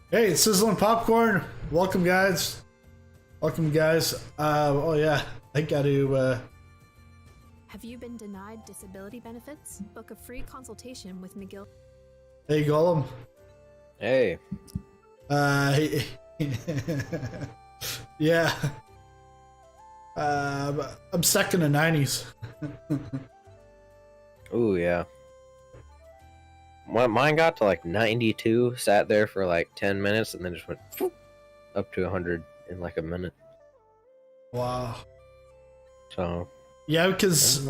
Hey, it's Sizzling Popcorn. Welcome, guys. Welcome, guys. Oh yeah, I got to. Have you been denied disability benefits? Book a free consultation with McGill. Hey, Golem. Hey. Yeah. I'm stuck in the 90s. Ooh, yeah. Mine got to like 92, sat there for like 10 minutes, and then just went up to 100 in like a minute. Wow. So. Yeah, because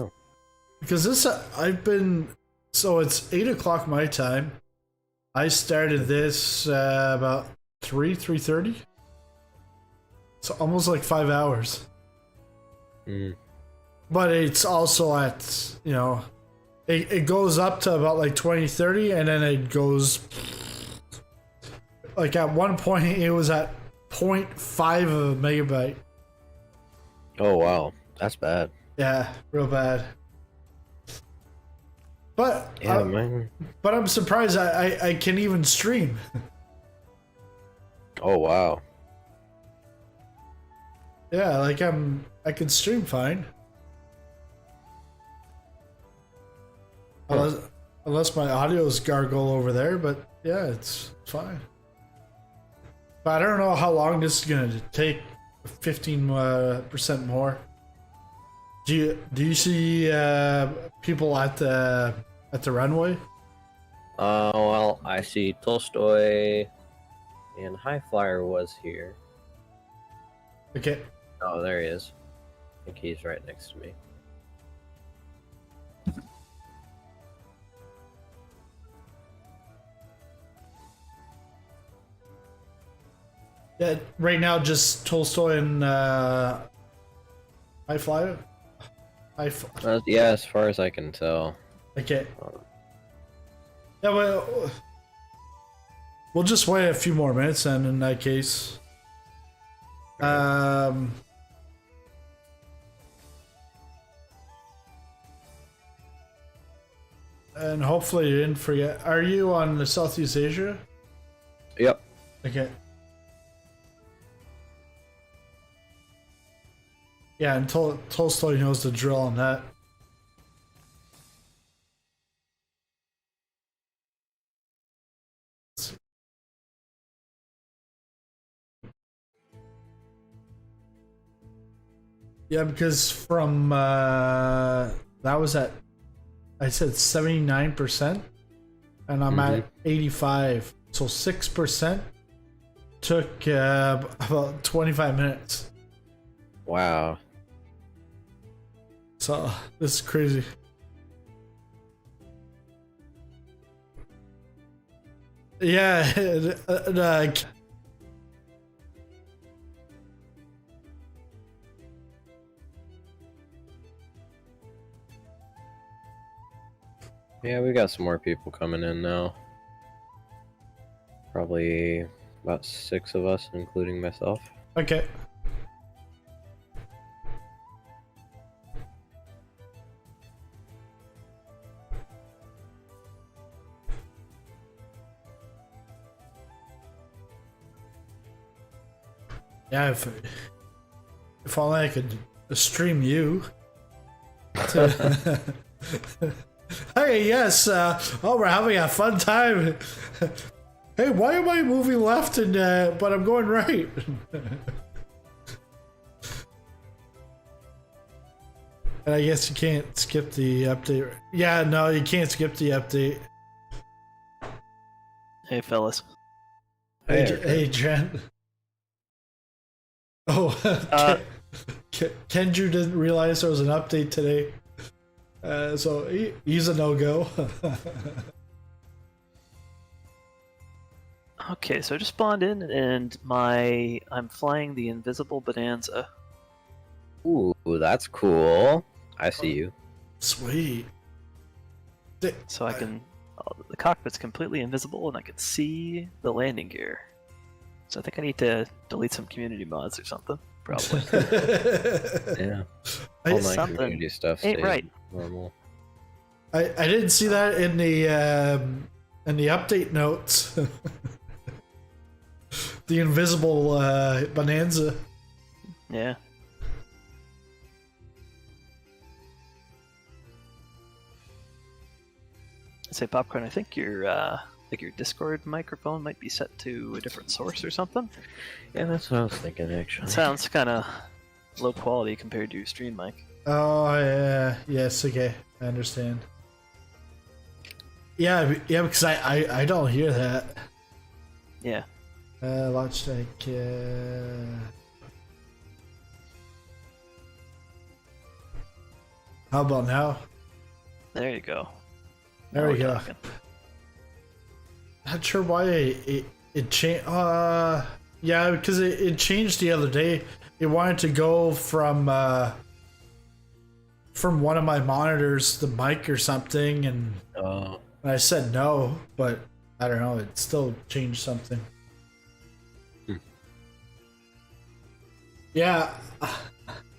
this I've been, so it's 8 o'clock my time. I started this about 3:30. So almost like 5 hours. But it's also at, you know, it goes up to about like 20:30, and then it goes, like at one point it was at 0.5 of a megabyte. Oh wow, that's bad. Yeah, real bad. But yeah, man. But I'm surprised I can even stream. Oh wow. Yeah, like I can stream fine. Unless my audio's gargle over there, but yeah, it's fine. But I don't know how long this is gonna take. 15% more. Do you see people at the runway? Well, I see Tolstoy and High Flyer was here. Okay. Oh, there he is. I think he's right next to me. Yeah, right now just Tolstoy and High Flyer. Yeah, as far as I can tell. Okay. Yeah, well, we'll just wait a few more minutes then in that case. And hopefully you didn't forget. Are you on the Southeast Asia? Yep. Okay. Yeah, and Tolstoy knows the drill on that. Yeah, because from that was at, I said 79%, and I'm at 85, so 6% took about 25 minutes. Wow. So this is crazy. Yeah, Yeah, we got some more people coming in now. Probably about 6 of us, including myself. okay. Yeah, if only I could stream you. Hey, yes. Oh, we're having a fun time. Hey, why am I moving left and but I'm going right? And I guess you can't skip the update. Yeah, no, you can't skip the update. Hey, fellas. Hey, Trent. Oh, Kenju didn't realize there was an update today. So he's a no-go. Okay, so I just spawned in, and I'm flying the Invisible Bonanza. Ooh, that's cool. I see you. Sweet. So I can... the cockpit's completely invisible, and I can see the landing gear. So I think I need to delete some community mods or something, probably. Yeah. All my something community stuff ain't stays right. normal. I didn't see that in the update notes. The invisible bonanza. Yeah. Say Popcorn, I think your Discord microphone might be set to a different source or something. Yeah, that's what I was thinking actually. It sounds kind of low quality compared to your stream mic. Oh yeah, yes, okay, I understand. Yeah, because I don't hear that. Yeah. Logitech. How about now? There you go. There Now we we're go. talking. Not sure why it changed. Yeah, because it changed the other day. It wanted to go from one of my monitors, the mic or something, and I said no, but I don't know. It still changed something. Yeah,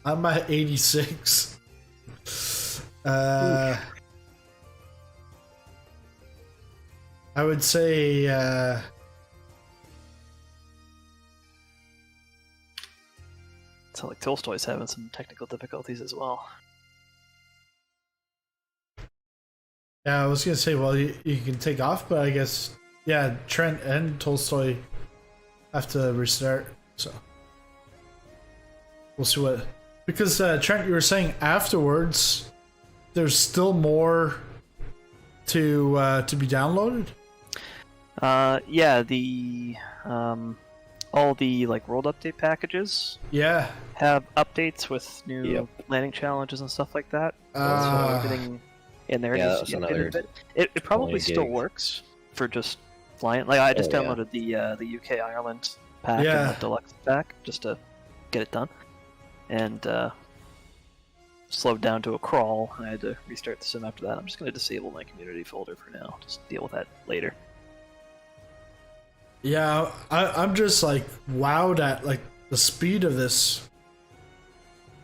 I'm at 86. I would say So like Tolstoy's having some technical difficulties as well. yeah, I was gonna say, well, you can take off, but I guess, yeah, Trent and Tolstoy have to restart, so we'll see what, because Trent, you were saying afterwards there's still more to be downloaded. Yeah, the all the like world update packages Yeah. have updates with new Yep. landing challenges and stuff like that. So Ah. everything in there. Yeah, needs that to was be another updated a bit. It probably 20 still gig. works for just flying. Like I just Oh, yeah. downloaded the UK Ireland pack Yeah. and the deluxe pack just to get it done, and slowed down to a crawl. I had to restart the sim after that. I'm just going to disable my community folder for now. Just deal with that later. Yeah, I'm just like wowed at like the speed of this,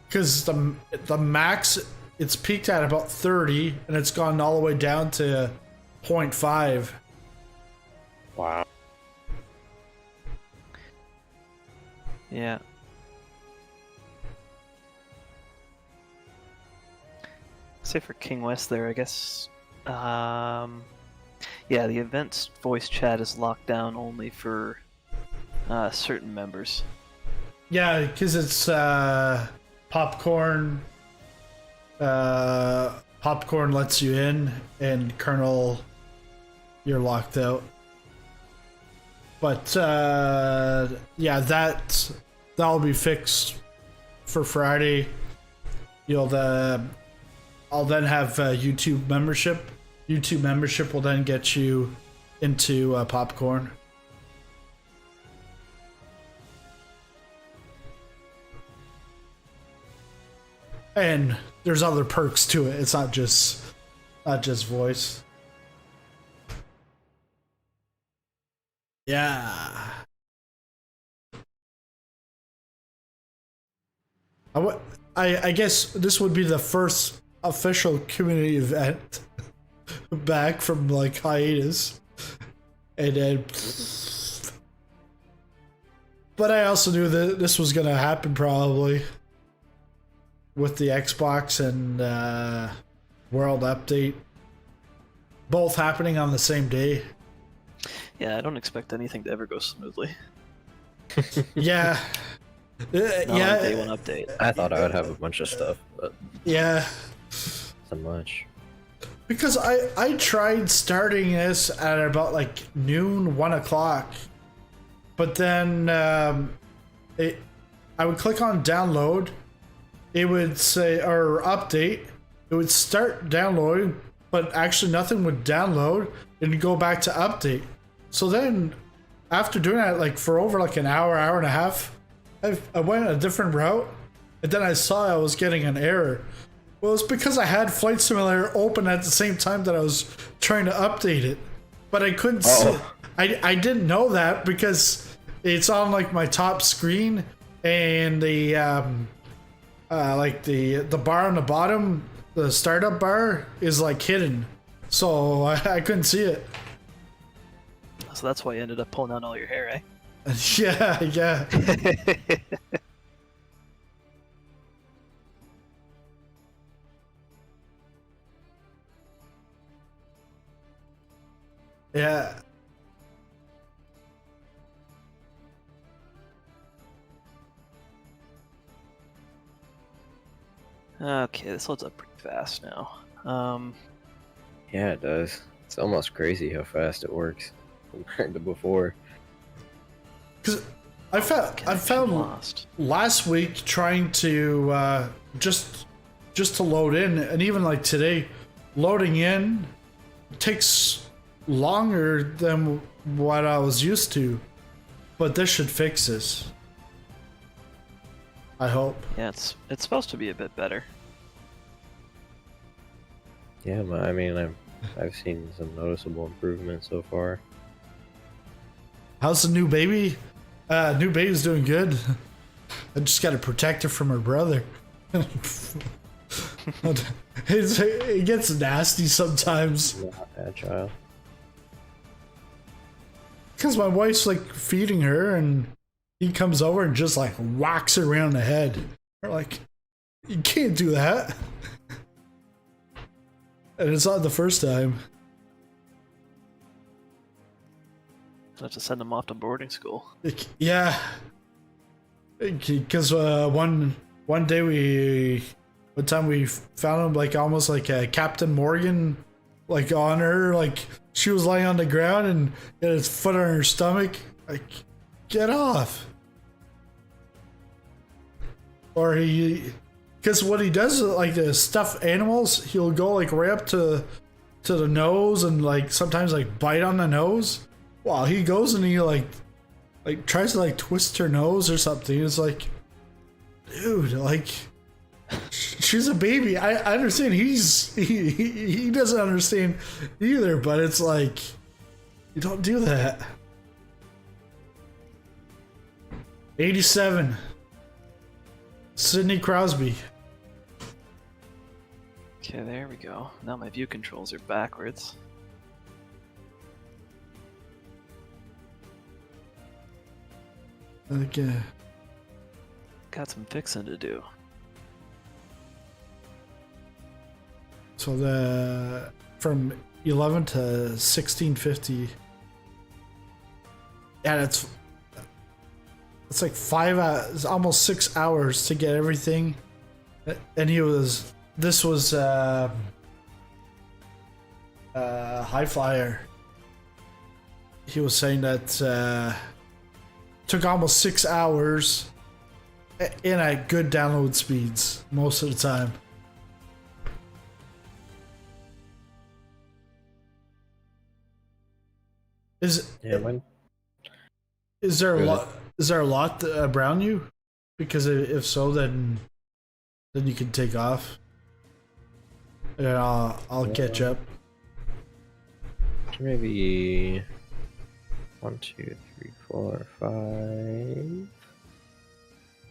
because the max, it's peaked at about 30 and it's gone all the way down to 0.5. Wow. Yeah. Say for King West there, I guess. Yeah, the event's voice chat is locked down only for certain members. Yeah, because it's popcorn. Popcorn lets you in, and Colonel, you're locked out. But yeah, that'll be fixed for Friday. I'll then have YouTube membership. YouTube membership will then get you into popcorn. And there's other perks to it. It's not just voice. Yeah. I guess this would be the first official community event back from like hiatus, and then, but I also knew that this was gonna happen probably with the Xbox and World Update both happening on the same day. Yeah, I don't expect anything to ever go smoothly. Yeah. Not on Yeah. day one update. I thought I would have a bunch of stuff, but Yeah. so much. Because I tried starting this at about like noon, 1 o'clock, but then I would click on download, it would say, or update, it would start downloading, but actually nothing would download, and it'd go back to update. So then after doing that like for over like an hour and a half, I went a different route, and then I saw I was getting an error. Well, it's because I had Flight Simulator open at the same time that I was trying to update it, but I couldn't see. I didn't know that because it's on like my top screen, and the like the bar on the bottom, the startup bar is like hidden, so I couldn't see it. So that's why you ended up pulling out all your hair, eh? Yeah, yeah. Yeah. Okay, this loads up pretty fast now. Yeah, it does. It's almost crazy how fast it works compared to before. Because I found lost. last week trying to just to load in, and even like today, loading in takes longer than what I was used to. But this should fix this. I hope. Yeah, it's supposed to be a bit better. Yeah, I mean, I've seen some noticeable improvements so far. How's the new baby? New baby's doing good. I just got to protect her from her brother. It gets nasty sometimes. Not agile. Because my wife's like feeding her and he comes over and just like whacks her around the head. We're like, you can't do that. And it's not the first time. So I have to send them off to boarding school. Yeah. Because one time we found him like almost like a Captain Morgan, like on her, like she was lying on the ground and he had his foot on her stomach. Like, get off. Or because what he does, like the stuffed animals, he'll go like right up to the nose and like sometimes like bite on the nose. Wow, he goes and he like tries to like twist her nose or something. It's like, dude, like she's a baby. I understand he doesn't understand either, but it's like, you don't do that. 87. Sidney Crosby. Okay, there we go. Now my view controls are backwards. Okay. Got some fixing to do. So the from 11 to 1650. Yeah, it's like 5 hours, almost 6 hours to get everything. And this was High Flyer. He was saying that took almost 6 hours and at good download speeds most of the time. Is there a lot? Is there a lot around you? Because if so, then you can take off. And I'll catch up. Maybe 1, 2, 3, 4,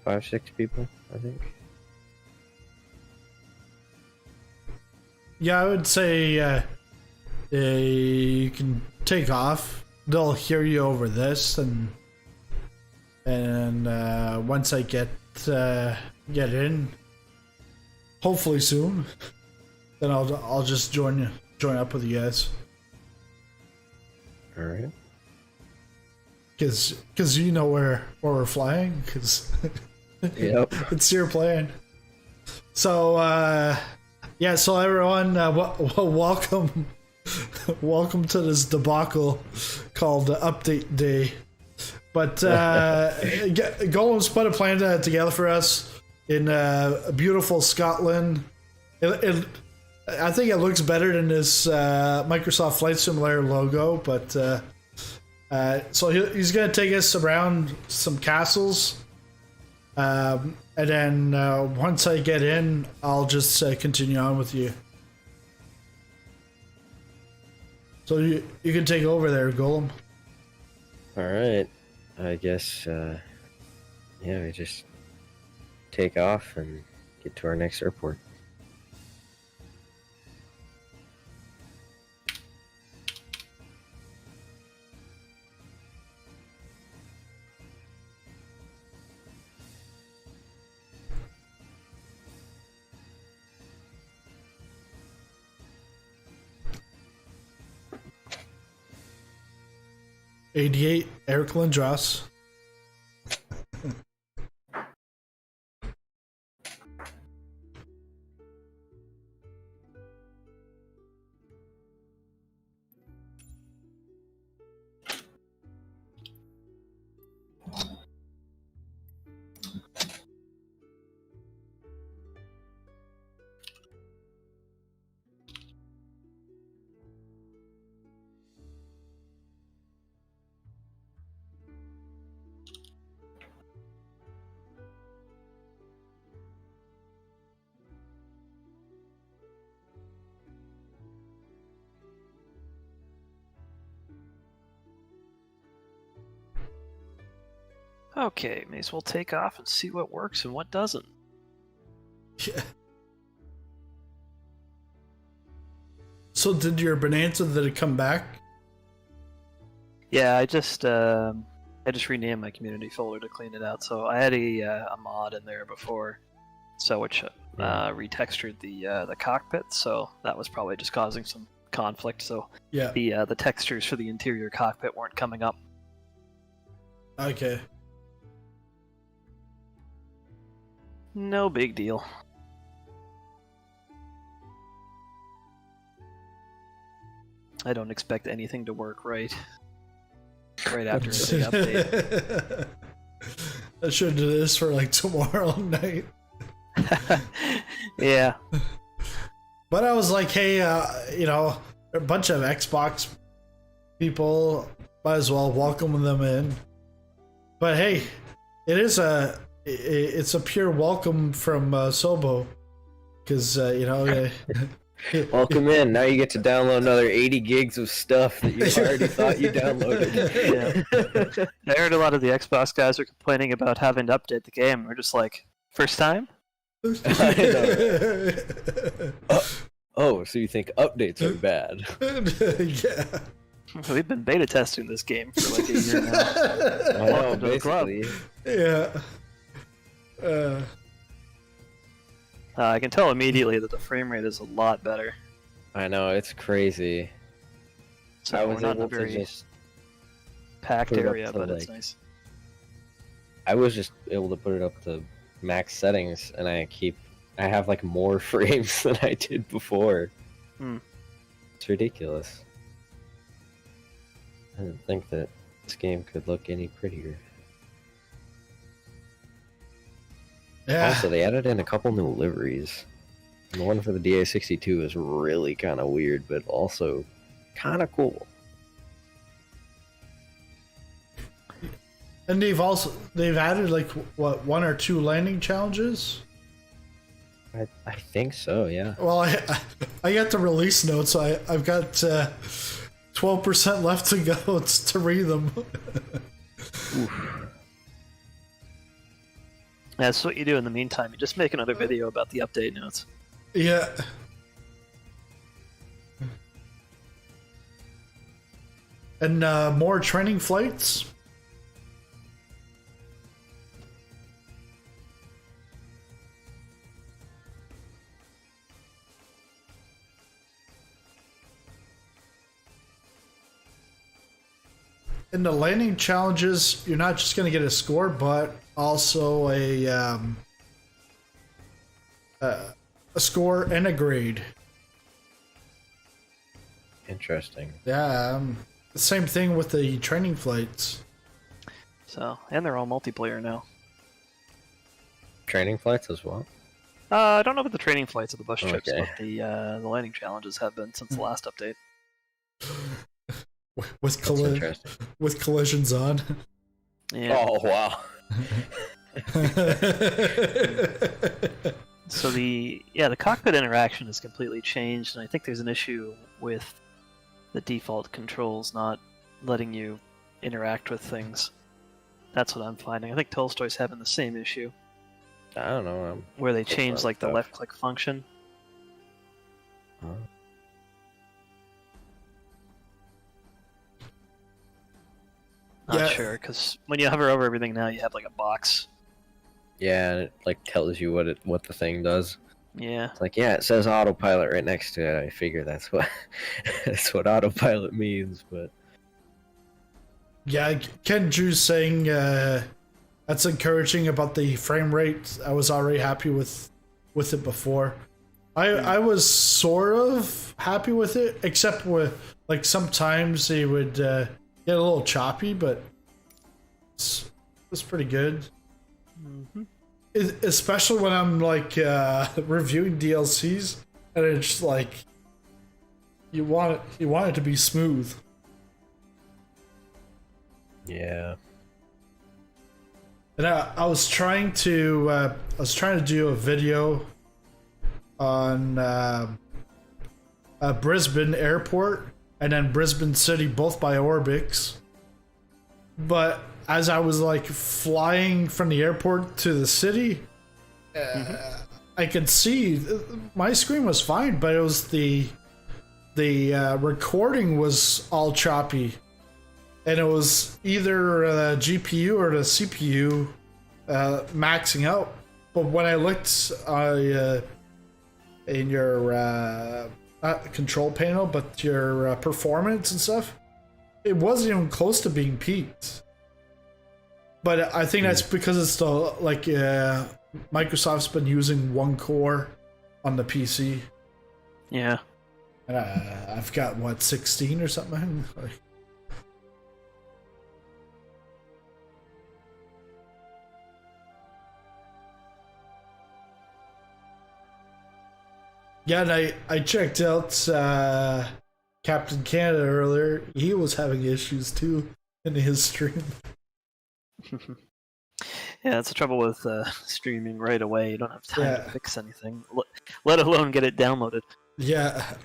5, 6 people, I think. Yeah, I would say you can take off. They'll hear you over this, and once I get in, hopefully soon, then I'll just join up with you guys. All right. Because you know where we're flying, because Yep. it's your plane. So yeah, so everyone, welcome to this debacle called Update Day. But Golem's put a plan together for us in beautiful Scotland. I think it looks better than this Microsoft Flight Simulator logo, but so he's going to take us around some castles. And then once I get in, I'll just continue on with you. So you can take over there, Golem. All right. I guess, yeah, we just take off and get to our next airport. '88 Eric Lindros. Okay, may as well take off and see what works and what doesn't. Yeah. So did your Bonanza, did it come back? Yeah, I just renamed my community folder to clean it out. So I had a mod in there before, so which retextured the cockpit. So that was probably just causing some conflict. So Yeah. the textures for the interior cockpit weren't coming up. Okay. No big deal. I don't expect anything to work right after a big update. I should do this for like tomorrow night. Yeah. But I was like, hey, you know, a bunch of Xbox people, might as well welcome them in. But hey, it's a pure welcome from Sobo, because you know. Welcome in. Now you get to download another 80 gigs of stuff that you already thought you downloaded. Yeah. I heard a lot of the Xbox guys are complaining about having to update the game. We're just like, first time? I know. Oh, so you think updates are bad? Yeah. We've been beta testing this game for like a year now. I know, Welcome to the club. basically. Yeah. I can tell immediately that the frame rate is a lot better. I know, it's crazy. So I we're was not in a able to very just packed put it up area, to, but it's like, nice. I was just able to put it up to max settings, and I have like more frames than I did before. It's ridiculous. I didn't think that this game could look any prettier. Yeah. Also, they added in a couple new liveries. And the one for the DA62 is really kind of weird, but also kind of cool. And they've added like what, 1 or 2 landing challenges. I think so, yeah. Well, I got the release notes, so I've got 12% left to go to read them. That's what you do in the meantime. You just make another video about the update notes. Yeah. And more training flights. In the landing challenges, you're not just going to get a score, but also a score and a grade. Interesting. Yeah, the same thing with the training flights. So, and they're all multiplayer now. Training flights as well? I don't know about the training flights of the bus trips, Okay. but the landing challenges have been since the last update. With That's interesting. with collisions on. Yeah. Oh, wow. So the cockpit interaction has completely changed, and I think there's an issue with the default controls not letting you interact with things. That's what I'm finding. I think Tolstoy's having the same issue. I don't know. where they changed like the stuff. left click function. Huh? Not sure, because when you hover over everything now, you have like a box. Yeah, and it like tells you what the thing does. Yeah. It's like, yeah, it says autopilot right next to it. I figure that's what that's what autopilot means, but Yeah, Ken Drew's saying that's encouraging about the frame rate. I was already happy with it before. I was sort of happy with it, except with like sometimes it would get a little choppy, but it's pretty good. Mm-hmm. Especially when I'm like reviewing DLCs, and it's like you want it to be smooth. yeah. And I was trying to do a video on Brisbane Airport and then Brisbane City, both by Orbix. But as I was like flying from the airport to the city, I could see my screen was fine, but it was the recording was all choppy. And it was either the GPU or the CPU maxing out. But when I looked in your not control panel, but your performance and stuff, it wasn't even close to being peaked. But I think that's because it's the like Microsoft's been using one core on the PC. Yeah. And I've got what 16 or something. Like, yeah, and I checked out Captain Canada earlier. He was having issues too in his stream. Yeah, that's the trouble with streaming right away. You don't have time Yeah. to fix anything, let alone get it downloaded. Yeah.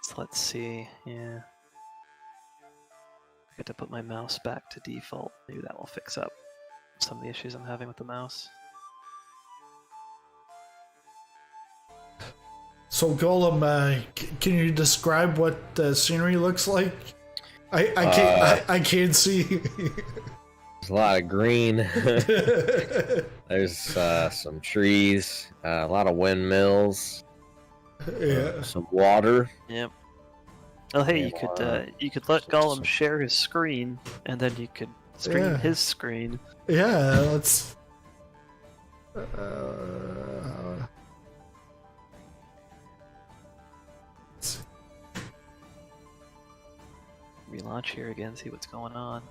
So let's see. Yeah. I get to put my mouse back to default. Maybe that will fix up some of the issues I'm having with the mouse. So Golem, can you describe what the scenery looks like? I can't see. There's a lot of green. There's some trees, a lot of windmills, Yeah. some water. Yep. Oh, hey, Yeah, you could let Gollum share his screen, and then you could stream Yeah. his screen. Yeah, let's. Relaunch here again, see what's going on.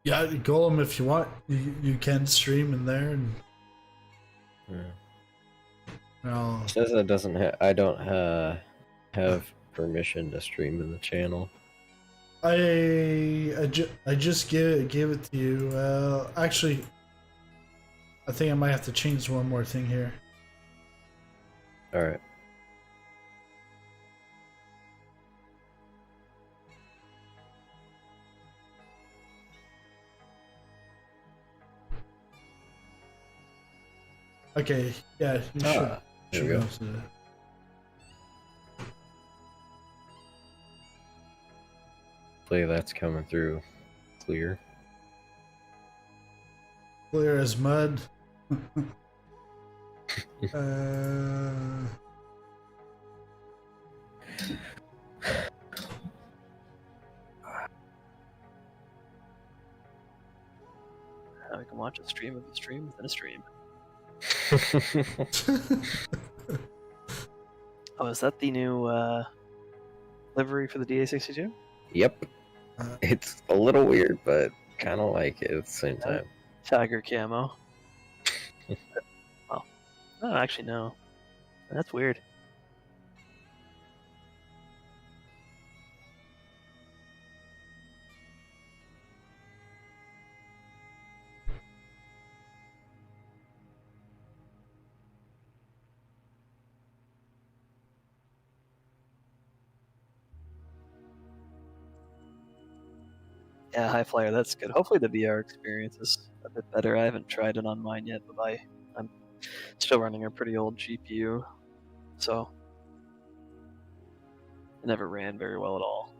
Yeah, Golem, if you want, you can stream in there, and It says it doesn't. I don't have permission to stream in the channel. I just gave it to you. Actually, I think I might have to change one more thing here. All right. Okay, yeah, you should. There we should go. be able to- Hopefully that's coming through clear. Clear as mud. Now we can watch a stream of a stream within a stream. Oh, is that the new livery for the DA62? Yep. It's a little weird, but kind of like it at the same time. Tiger camo. Oh, no, actually no. That's weird. Yeah, High Flyer, that's good. Hopefully the VR experience is a bit better. I haven't tried it on mine yet, but I'm still running a pretty old GPU, so it never ran very well at all.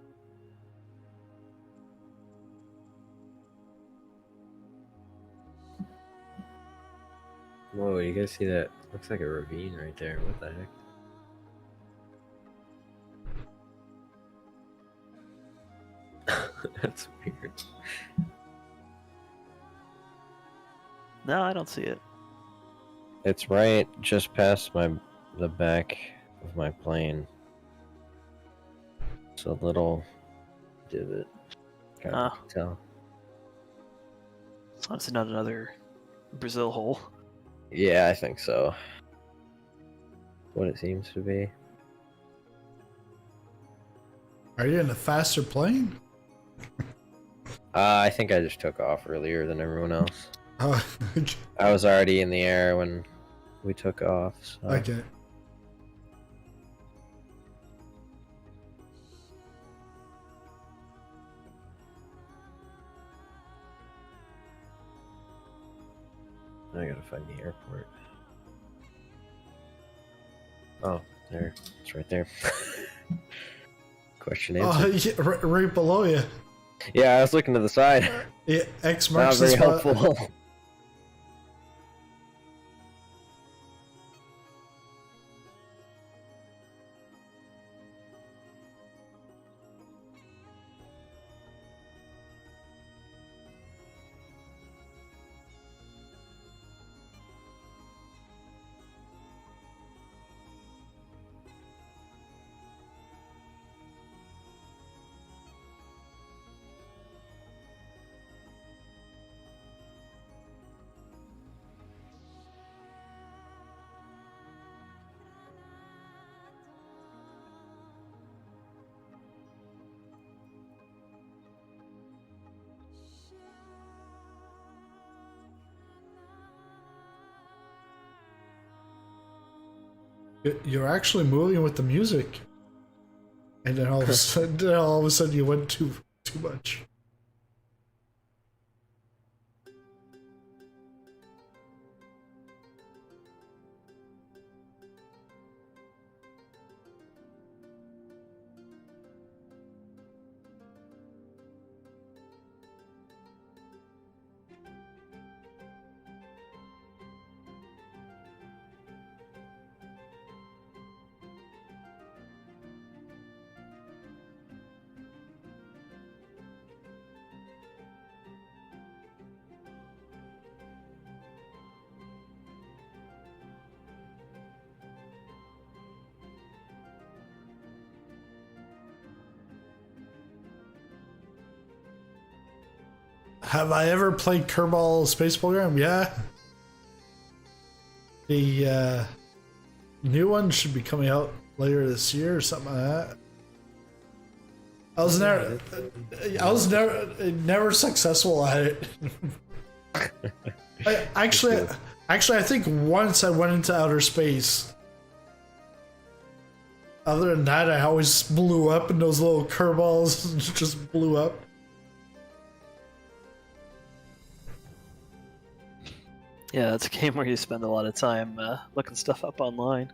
Whoa, you guys see that? Looks like a ravine right there. What the heck? That's weird. No, I don't see it. It's right just past the back of my plane. It's a little divot. Kind of tell. So it's not another Brazil hole. Yeah, I think so. What it seems to be. Are you in a faster plane? I think I just took off earlier than everyone else. Oh, I was already in the air when we took off. So. okay. I gotta find the airport. Oh, there. It's right there. Question answer. Oh, yeah, right below you. Yeah, I was looking to the side. Yeah, X Not marks the very spot. helpful. You're actually moving with the music, and then all of a sudden, you went too much. Have I ever played Kerbal Space Program? Yeah. The new one should be coming out later this year or something like that. I was never successful at it. Actually, I think once I went into outer space. Other than that, I always blew up, and those little curveballs just blew up. Yeah, it's a game where you spend a lot of time looking stuff up online.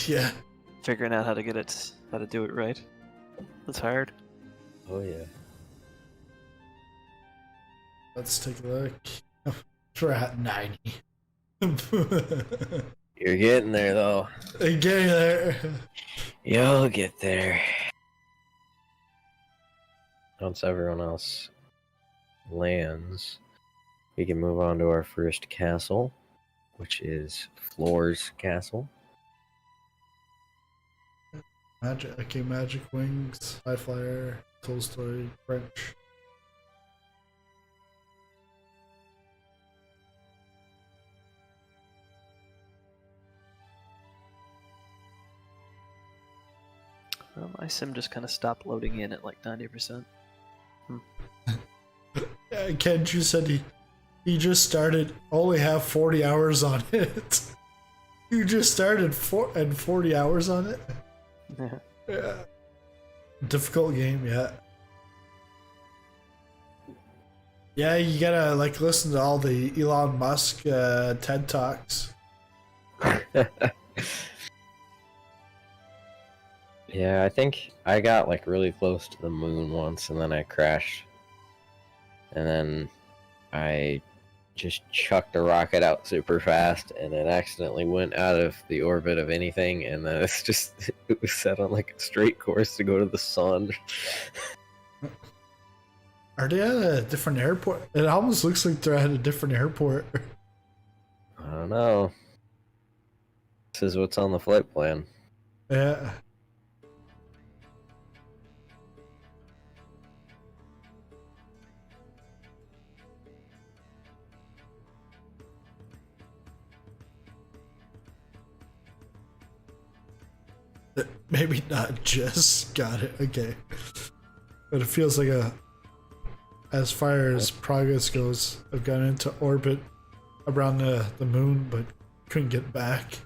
Yeah. Figuring out how to do it right. That's hard. Oh yeah. Let's take a look. We're at 90. You're getting there though. Getting there. You'll get there. Once everyone else lands, we can move on to our first castle. which is Floor's Castle. Magic Wings, High Flyer, Tolstoy, French. My sim just kind of stopped loading in at like 90%. Yeah, Kenju said he just started, only have 40 hours on it. You just started 40 hours on it? Yeah. Difficult game, yeah. Yeah, you gotta like listen to all the Elon Musk TED Talks. Yeah, I think I got like really close to the moon once and then I crashed. And then I just chucked a rocket out super fast and it accidentally went out of the orbit of anything, and then it was set on like a straight course to go to the sun. Are they at a different airport? It almost looks like they're at a different airport. I don't know. This is what's on the flight plan. Yeah. Maybe not just got it. Okay. But it feels like as far as progress goes, I've gone into orbit around the moon, but couldn't get back.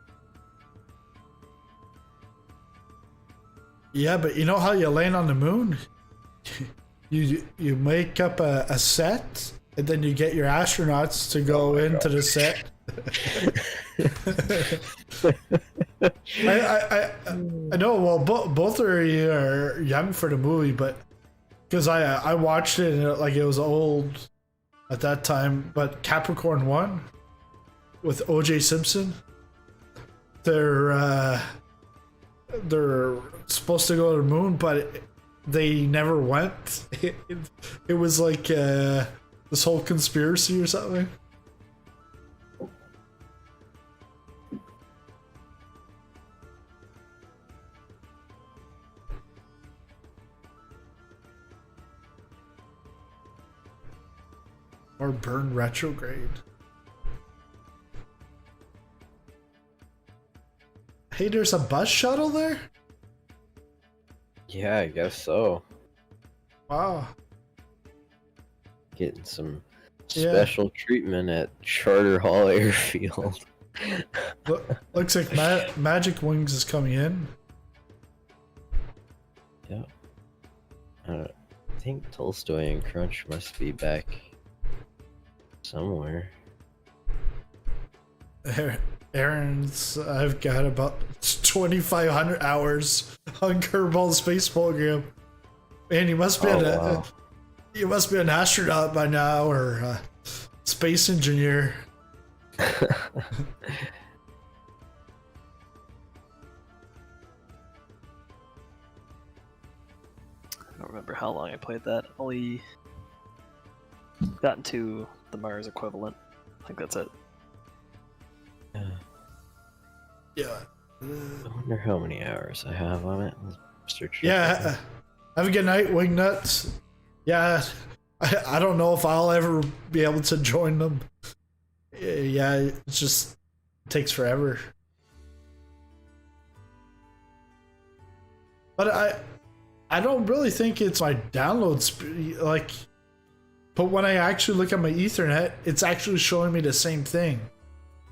Yeah, but you know how you land on the moon? You make up a set, and then you get your astronauts to go into the set. I know. Well, both are young for the movie, but because I watched it and it was old at that time. But Capricorn 1 with O.J. Simpson, they're supposed to go to the moon, but they never went. It was like this whole conspiracy or something. Or burn retrograde. Hey, there's a bus shuttle there? Yeah, I guess so. Wow. Getting some special treatment at Charter Hall Airfield. Looks like Magic Wings is coming in. Yeah. I think Tolstoy and Crunch must be back somewhere. Aaron's, I've got about 2,500 hours on Kerbal Space Program. Man, you must be you must be an astronaut by now, or a space engineer. I don't remember how long I played that. Only gotten to the Mars equivalent. I think that's it. Yeah. I wonder how many hours I have on it. Let's search. Yeah. Have a good night, Wingnuts. Yeah. I don't know if I'll ever be able to join them. Yeah, it just takes forever. But I don't really think it's my download speed. But when I actually look at my Ethernet, it's actually showing me the same thing.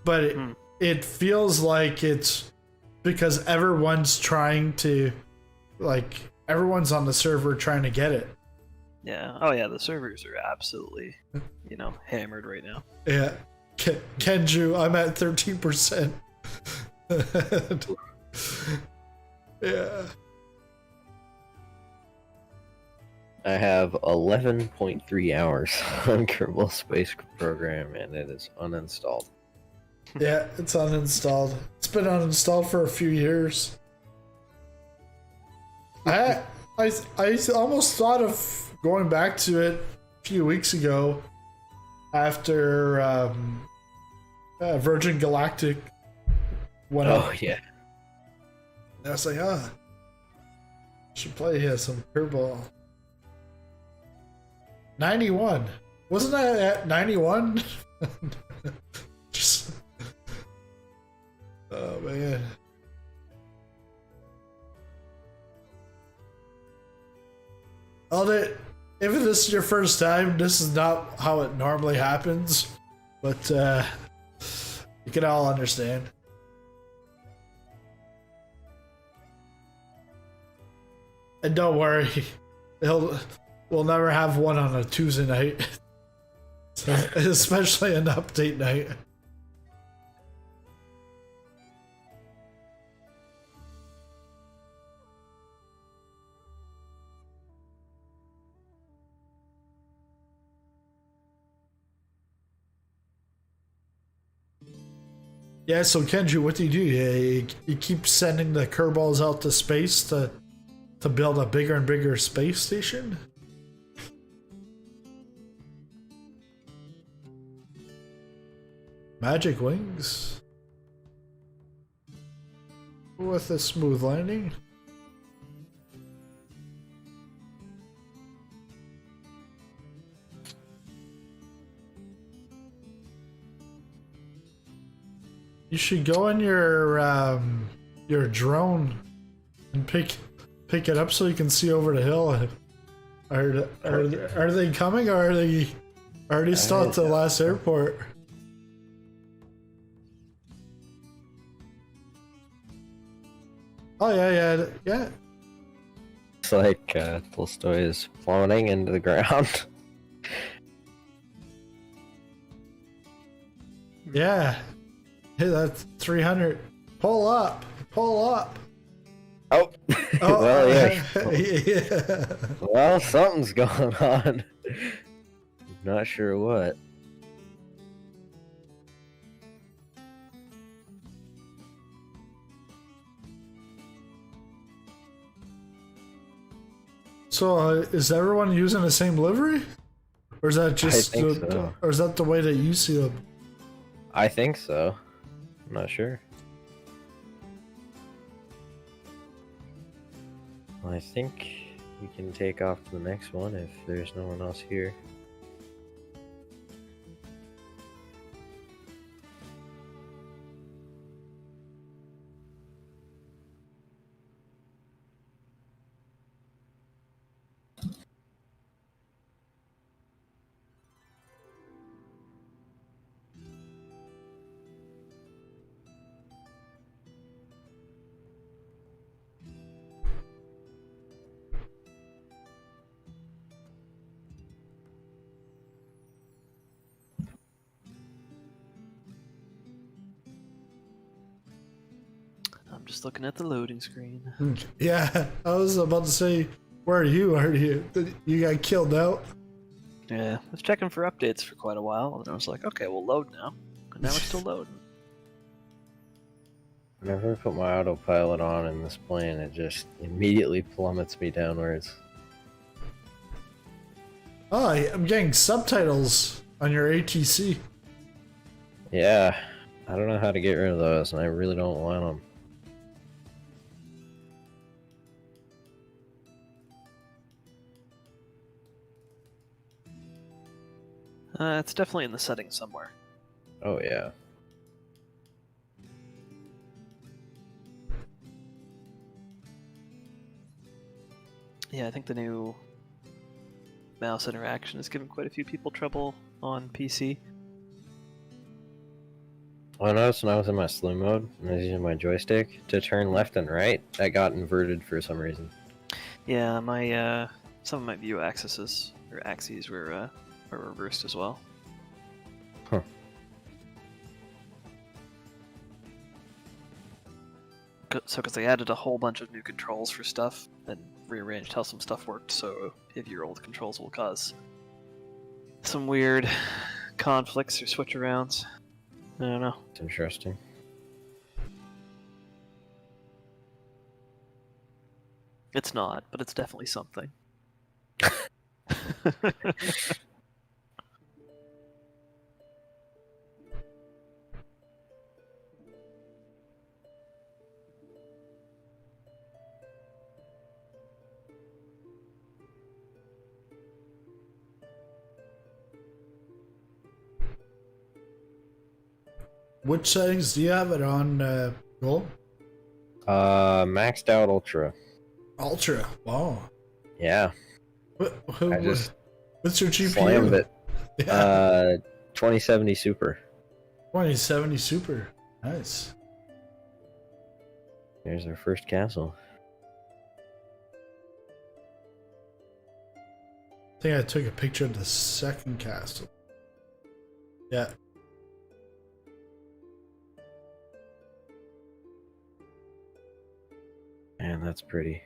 But it feels like it's because everyone's trying to, everyone's on the server trying to get it. Yeah. Oh yeah, the servers are absolutely, hammered right now. Yeah. Kenju, I'm at 13%. Yeah. I have 11.3 hours on Kerbal Space Program, and it is uninstalled. Yeah, it's uninstalled. It's been uninstalled for a few years. I almost thought of going back to it a few weeks ago after Virgin Galactic went Oh up. yeah. I was like, should play here some Kerbal. 91. Wasn't that at 91? Just. Oh man. If this is your first time, this is not how it normally happens, but you can all understand. And don't worry, we'll never have one on a Tuesday night, so, especially an update night. Yeah, so Kenji, what do? You keep sending the Kerbals out to space to build a bigger and bigger space station? Magic wings? With a smooth landing? You should go in your drone and pick it up so you can see over the hill. Are they coming, or are they already still at the last airport? Oh yeah. It's like Tolstoy is plummeting into the ground. Yeah. Hey, that's 300. Pull up. Oh. Oh, Well, yeah. yeah. Well, something's going on. Not sure what. So, is everyone using the same livery, or is that just, I think so. or is that the way that you see them? I think so. I'm not sure. Well, I think we can take off to the next one if there's no one else here. I'm just looking at the loading screen. Yeah, I was about to say, where are you? You got killed out? Yeah, I was checking for updates for quite a while, and I was like, okay, we'll load now. And now we're still loading. Whenever I put my autopilot on in this plane, it just immediately plummets me downwards. Oh, I'm getting subtitles on your ATC. Yeah, I don't know how to get rid of those, and I really don't want them. It's definitely in the settings somewhere. Oh yeah. Yeah, I think the new mouse interaction is giving quite a few people trouble on PC. Well, I noticed when I was in my slew mode, and I was using my joystick to turn left and right, that got inverted for some reason. Yeah, my some of my view axes were reversed as well. Huh. So, because they added a whole bunch of new controls for stuff and rearranged how some stuff worked, so if your old controls will cause some weird conflicts or switch arounds. I don't know. It's interesting. It's not, but it's definitely something. Which settings do you have it on, Gold? Maxed out ultra. Ultra. Wow. Yeah. I just What's your GPU? slammed it. Yeah. 2070 Super. 2070 Super. Nice. There's our first castle. I think I took a picture of the second castle. Yeah. Man, that's pretty.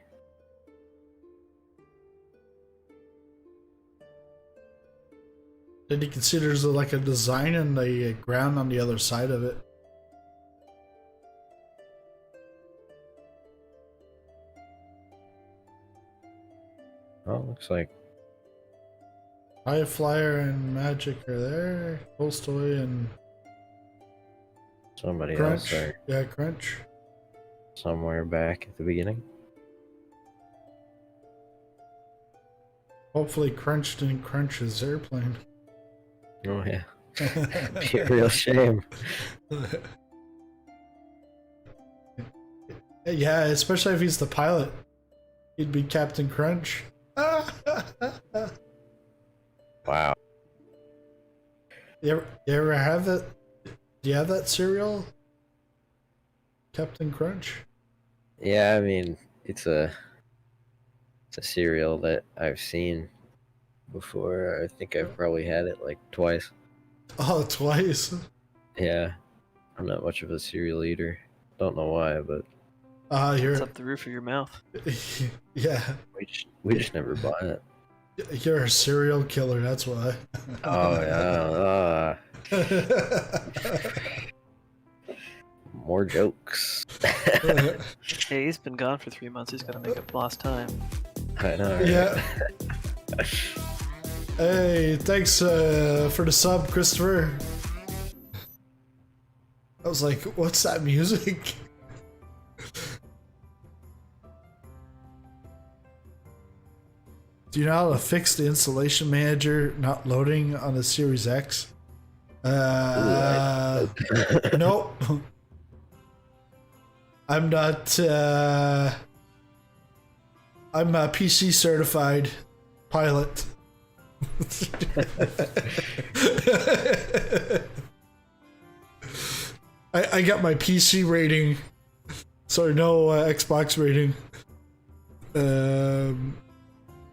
Then you can see there's like a design in the ground on the other side of it. Oh, looks like High Flyer and Magic are there. Tolstoy and somebody Crunch. else or Yeah, Crunch. somewhere back at the beginning. Hopefully Crunch didn't crunch his airplane. Oh yeah. Be a real shame. Yeah, especially if he's the pilot. He'd be Captain Crunch. Wow. You ever have that? Do you have that cereal? Captain Crunch? Yeah, I mean, it's a cereal that I've seen before. I think I've probably had it like twice. Oh, twice. Yeah. I'm not much of a cereal eater. Don't know why, but You're It's up the roof of your mouth. yeah. we just never bought it. You're a serial killer, that's why. Oh yeah. More jokes. Hey, he's been gone for 3 months. He's got to make up lost time. I know. Right? Yeah. Hey, thanks for the sub, Christopher. I was like, what's that music? Do you know how to fix the installation manager not loading on the Series X? Nope. I'm not. I'm a PC certified pilot. I got my PC rating. Sorry, no Xbox rating.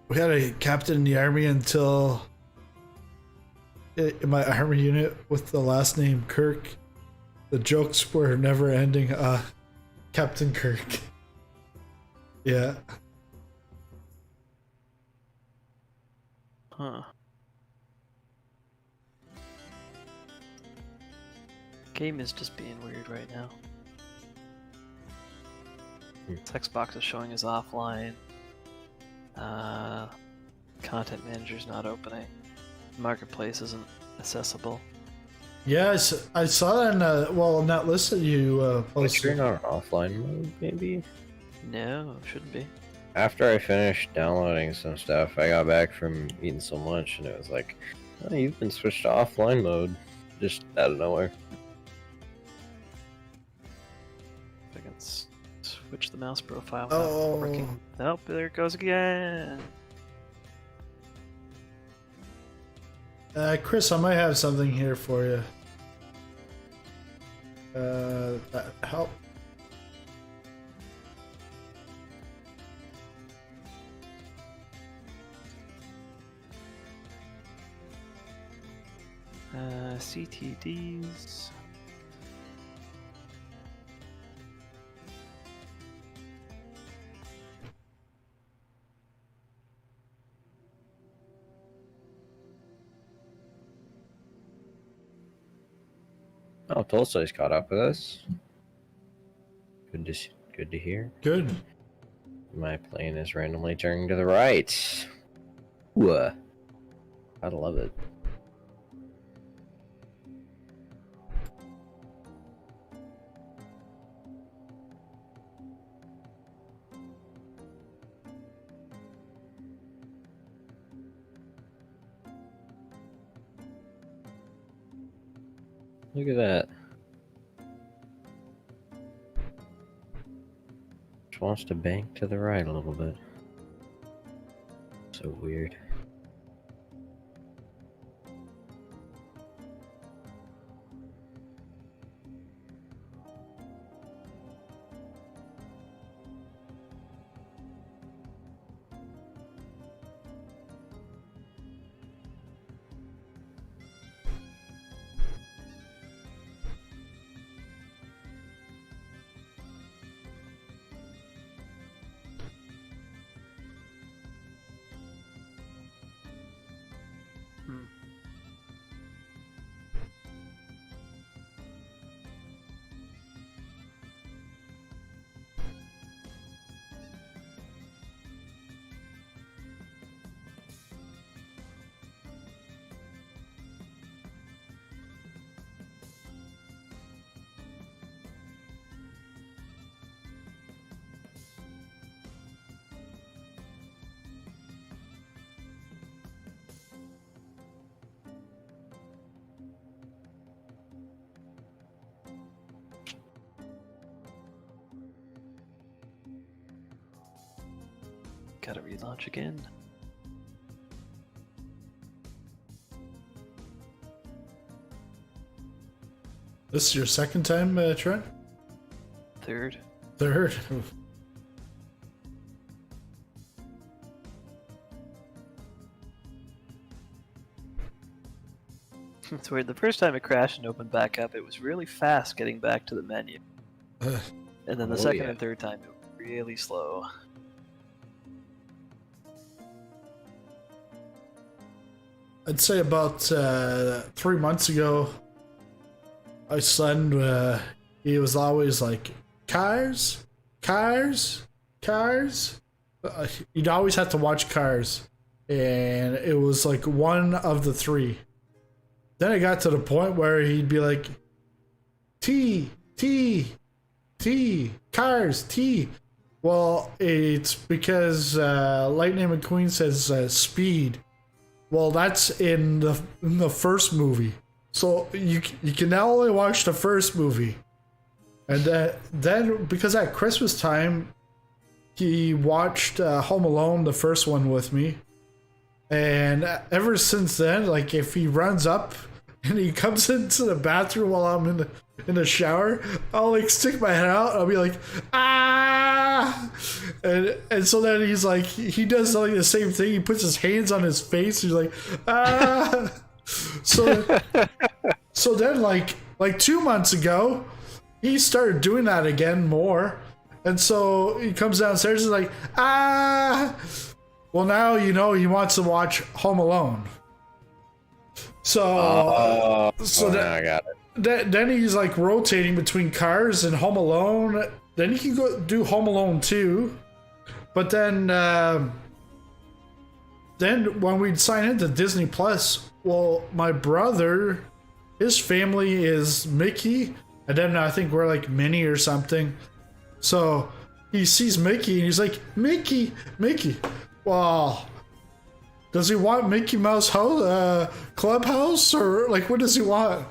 We had a captain in the army until in my army unit with the last name Kirk. The jokes were never ending. Captain Kirk. Yeah. Huh. Game is just being weird right now. This Xbox is showing as offline. Content manager's not opening. Marketplace isn't accessible. Yeah, I saw that in that list that you Like you're posted. not offline mode, maybe? No, shouldn't be. After I finished downloading some stuff, I got back from eating some lunch and it was like, oh, you've been switched to offline mode. Just out of nowhere. I can switch the mouse profile without Oh. working. Nope, there it goes again. Chris, I might have something here for you. That help. CTDs. Oh, Tolstoy's caught up with us. Good to hear. Good. My plane is randomly turning to the right. Ooh, I love it. Look at that. just wants to bank to the right a little bit. So weird. Gotta relaunch again. This is your second time, Trent? Third. Third? It's weird. The first time it crashed and opened back up, it was really fast getting back to the menu. And then the second and third time, it was really slow. I'd say about 3 months ago, my son, he was always like, Cars? Cars? Cars? You'd always have to watch Cars. And it was like one of the three. Then it got to the point where he'd be like, T, Cars, T. Well, it's because Lightning McQueen says speed. Well, that's in the first movie. So you can now only watch the first movie. And then, because at Christmas time, he watched Home Alone, the first one, with me. And ever since then, like, if he runs up and he comes into the bathroom while I'm in the shower, I'll like stick my head out. I'll be like, ah, and so then he's like, he does like the same thing. He puts his hands on his face. He's like, ah. So then like 2 months ago, he started doing that again more, and so he comes downstairs and is like, ah. Well, now you know he wants to watch Home Alone. So I got it. Then he's like rotating between Cars and Home Alone. Then he can go do Home Alone 2. But then when we'd sign into Disney Plus, well, my brother, his family is Mickey, and then I think we're like Minnie or something. So he sees Mickey and he's like, Mickey. Well, does he want Mickey Mouse Clubhouse, or like what does he want?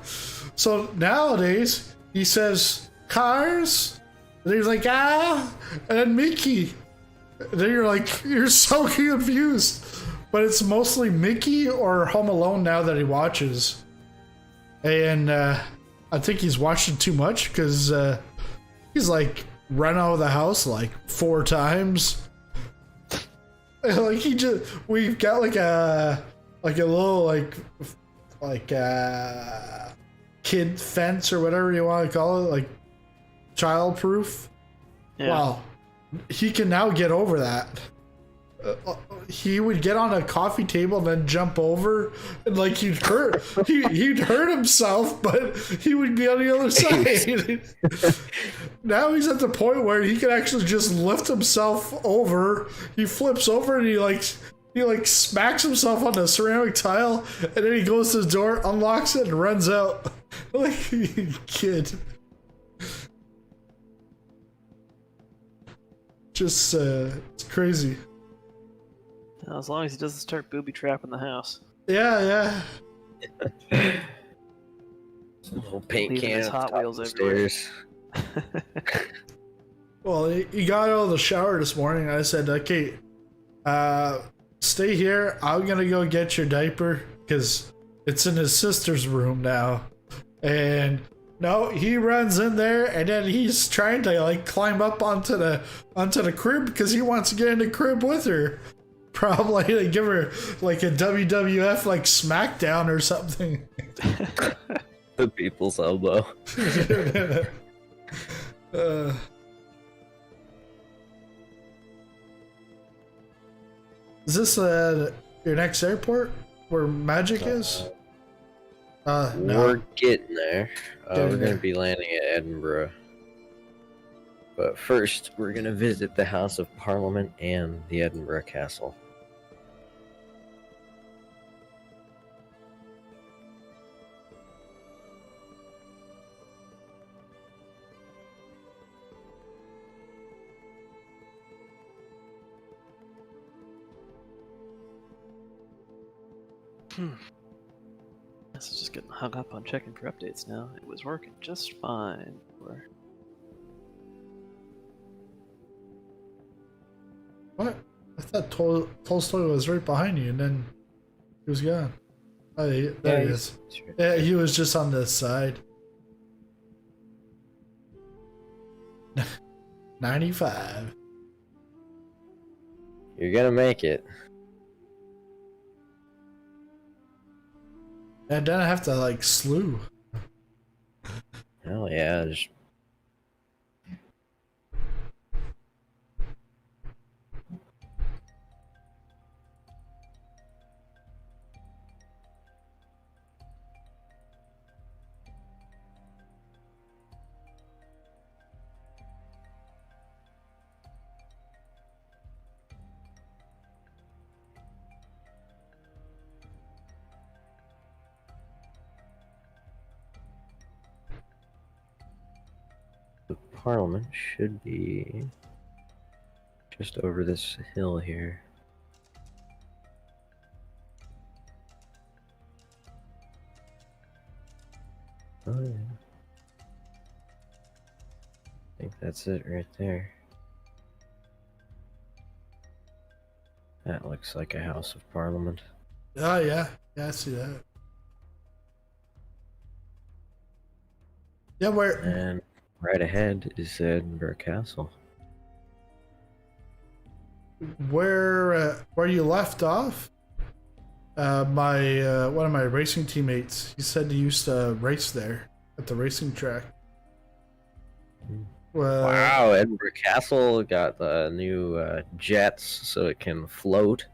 So nowadays he says Cars, and he's like, ah, and then Mickey. And then you're so confused. But it's mostly Mickey or Home Alone now that he watches. And I think he's watching too much because he's like run out of the house like 4 times. Like we've got like a little like kid fence or whatever you want to call it, like child proof. Yeah. Wow, he can now get over that. He would get on a coffee table and then jump over, and like he'd hurt himself, but he would be on the other side. Now he's at the point where he can actually just lift himself over. He flips over and he smacks himself on the ceramic tile, and then he goes to the door, unlocks it, and runs out. Like, kid. Just it's crazy. As long as he doesn't start booby trapping the house. Yeah. Some little paint Leaving can his Hot Wheels everywhere. upstairs. Well, he got out of the shower this morning. I said, okay, stay here. I'm gonna go get your diaper because it's in his sister's room now. And no, he runs in there and then he's trying to like climb up onto the crib because he wants to get in the crib with her. Probably to give her like a WWF like SmackDown or something. The people's elbow. Is this your next airport where Magic is? No. We're getting there. We're there. gonna be landing at Edinburgh. But first, we're gonna visit the House of Parliament and the Edinburgh Castle. This is just getting hung up on checking for updates now. It was working just fine. What? I thought Tolstoy was right behind you and then he was gone. Oh, there he is. Yeah, he was just on this side. 95. You're gonna make it. And then I have to like slew. Hell yeah, just... The Parliament should be just over this hill here. Oh yeah. I think that's it right there. That looks like a House of Parliament. Oh yeah, yeah, I see that. Yeah, where? And right ahead is Edinburgh Castle. Where you left off? My one of my racing teammates, he said he used to race there at the racing track. Well, Wow, Edinburgh Castle got the new jets so it can float.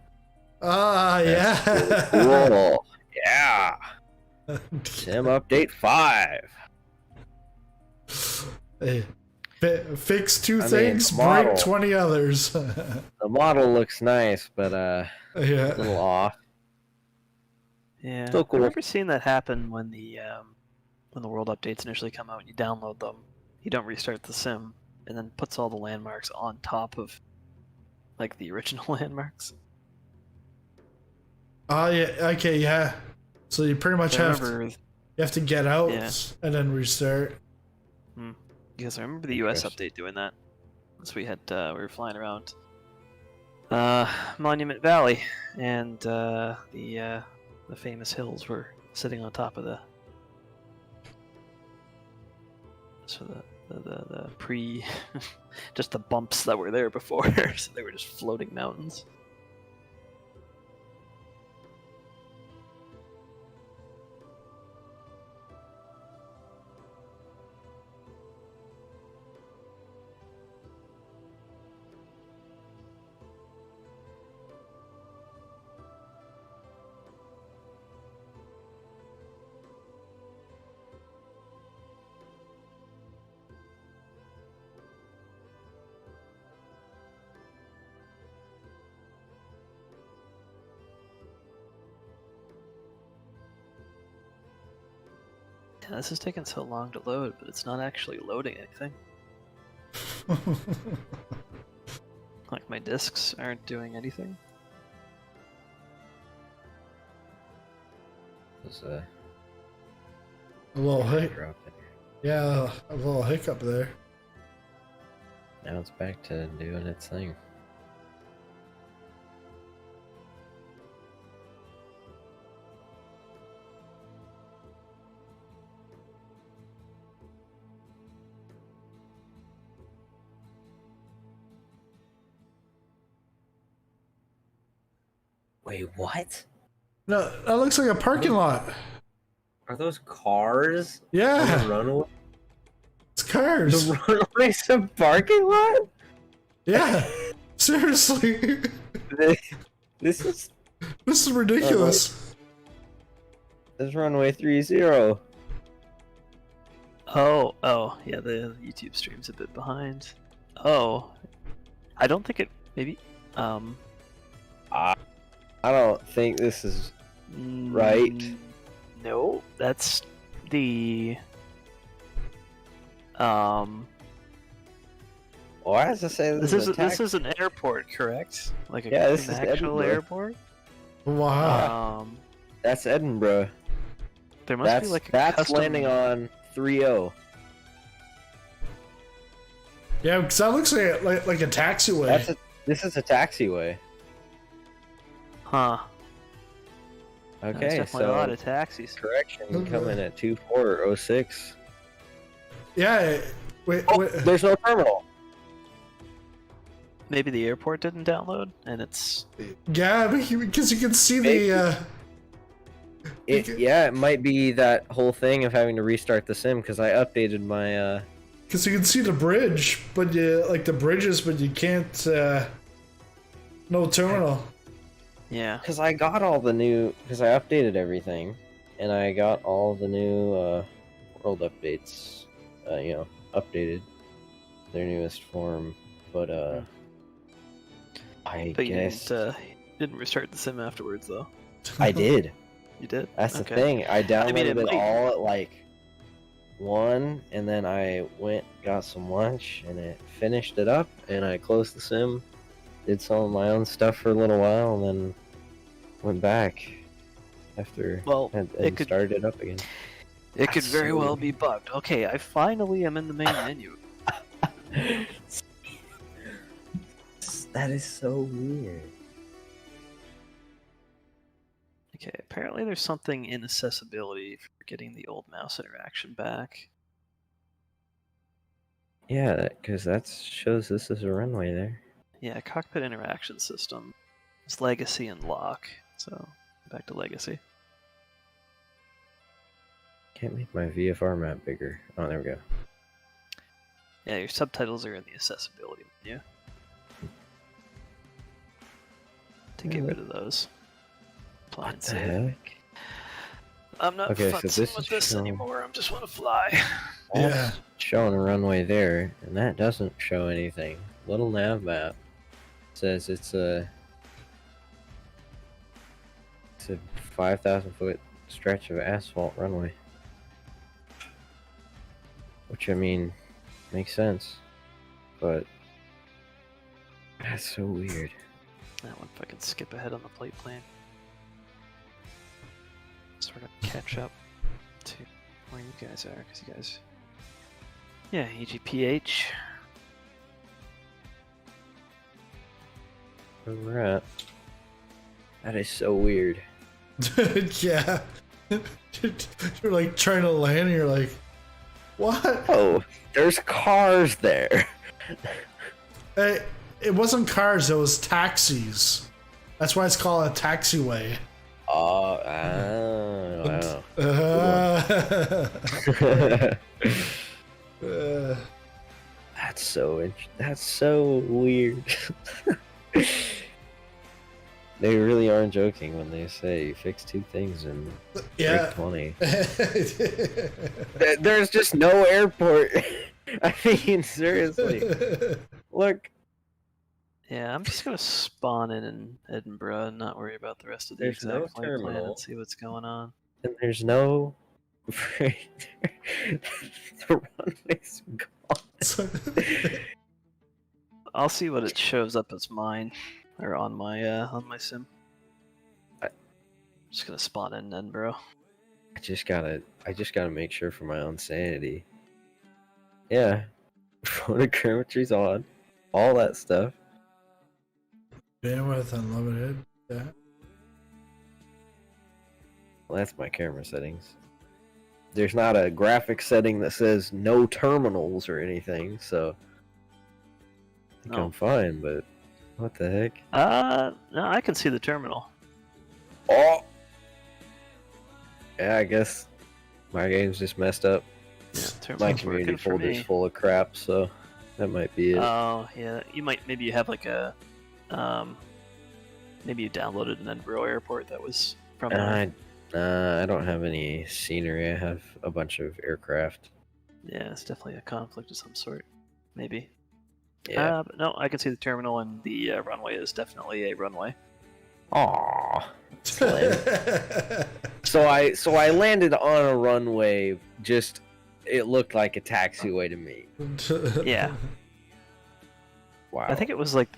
yeah. That's cool. Yeah. Sim update 5. Hey, fix two I things, mean, model. break 20 others. The model looks nice, but a Yeah. little off. Yeah, Still cool. I remember seeing that happen when the world updates initially come out and you download them. You don't restart the sim, and then puts all the landmarks on top of like the original landmarks. Oh yeah, okay, yeah. So you pretty much I have remember, you have to get out Yeah. and then restart. because I remember the US Interesting. update doing that. So we were flying around Monument Valley, and the famous hills were sitting on top of the pre just the bumps that were there before, so they were just floating mountains. Yeah, this is taking so long to load, but it's not actually loading anything. Like my discs aren't doing anything. There's A little hiccup. drop in here. Yeah, a little hiccup there. Now it's back to doing its thing. Wait, what? No, that looks like a parking lot. Are those cars? Yeah. On the runway? It's cars. The runway's a parking lot? Yeah. Seriously. This is ridiculous. this is runway 30. Oh, yeah, the YouTube stream's a bit behind. Oh, I don't think it, maybe, I don't think this is right. No, that's the, Why does it say this is an airport, correct? Like this is an actual Edinburgh. airport? Wow. That's Edinburgh. There must be like a that's custom... landing on 30. Yeah, because that looks like a taxiway. This is a taxiway. Huh. Okay, There's definitely so a lot of taxis. correction coming at 2406. Yeah. Wait. There's no terminal. Maybe the airport didn't download, and it's... Yeah, because you can see the. It might be that whole thing of having to restart the sim because I updated my. Because you can see the bridge, but the bridges, but you can't. No terminal. Yeah. Because I got all the new. Because I updated everything, and I got all the new world updates. Updated their newest form, but I guess you didn't restart the sim afterwards, though. I did. You did? That's the Okay. thing. I downloaded it it all at like 1, and then I got some lunch, and it finished it up, and I closed the sim, did some of my own stuff for a little while, and then went back after and started it up again. It could very well be bugged. Okay, I finally am in the main menu. That is so weird. Okay, apparently there's something in accessibility for getting the old mouse interaction back. Yeah, because that shows this is a runway there. Yeah, Cockpit Interaction system. It's Legacy and Lock. So, back to Legacy. Can't make my VFR map bigger. Oh, there we go. Yeah, your subtitles are in the accessibility menu. To get rid of those. What the heck? I'm not Okay, so futzing this with is this showing- anymore. I just want to fly. Yeah. That's showing a runway there, and that doesn't show anything. Little nav map says it's a 5,000 foot stretch of asphalt runway. Which, I mean, makes sense. But that's so weird. That one, if I can skip ahead on the plate plane. Sort of catch up to where you guys are, because you guys... Yeah, EGPH. Where we're at. That is so weird. Yeah. You're like trying to land, and you're like, what? Oh, there's cars there. Hey, it wasn't cars, it was taxis. That's why it's called a taxiway. Oh, wow. That's so weird. They really aren't joking when they say you fix 2 things in Yeah. break 20. There's just no airport. I mean, seriously. Look. Yeah, I'm just gonna spawn in Edinburgh and not worry about the rest of the There's no exact flight plan terminal. and see what's going on. And there's no... the runway's gone. I'll see what it shows up as mine, or on my sim. Just gonna spawn in Edinburgh. I just gotta make sure for my own sanity. Yeah. Photogrammetry's on. all that stuff. Bandwidth unlimited. Yeah. Well, that's my camera settings. There's not a graphic setting that says no terminals or anything, so I think I'm fine, but what the heck? No, I can see the terminal. Oh! Yeah, I guess my game's just messed up. Yeah, My terminal's community working for folder's me. full of crap, so that might be it. Oh, yeah. Maybe you have like a, maybe you downloaded an Edinburgh airport that was from there. I don't have any scenery. I have a bunch of aircraft. Yeah, it's definitely a conflict of some sort. Maybe. Yeah. But no, I can see the terminal, and the runway is definitely a runway. Aww. So I landed on a runway. Just it looked like a taxiway to me. Yeah. Wow. I think it was like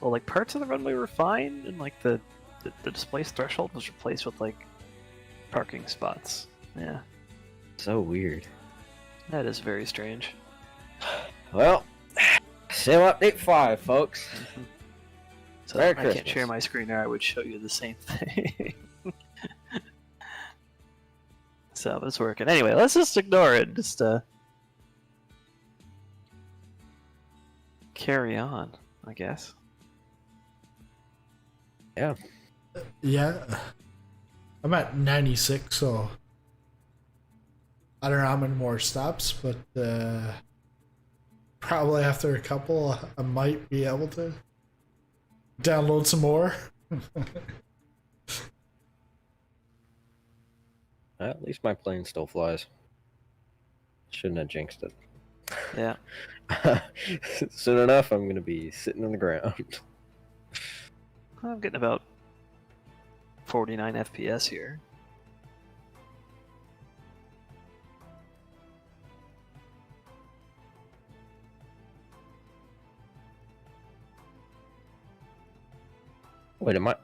like parts of the runway were fine, and like the displaced threshold was replaced with like parking spots. Yeah. So weird. That is very strange. Well, Sim Update 5, folks. So Merry I can't Christmas. share my screen, or I would show you the same thing. So it's working. Anyway, let's just ignore it. Just carry on, I guess. Yeah. Yeah. I'm at 96, so I don't know how many more stops, but probably after a couple, I might be able to download some more. At least my plane still flies. Shouldn't have jinxed it. Yeah. Soon enough, I'm going to be sitting on the ground. I'm getting about 49 FPS here. Wait, am I?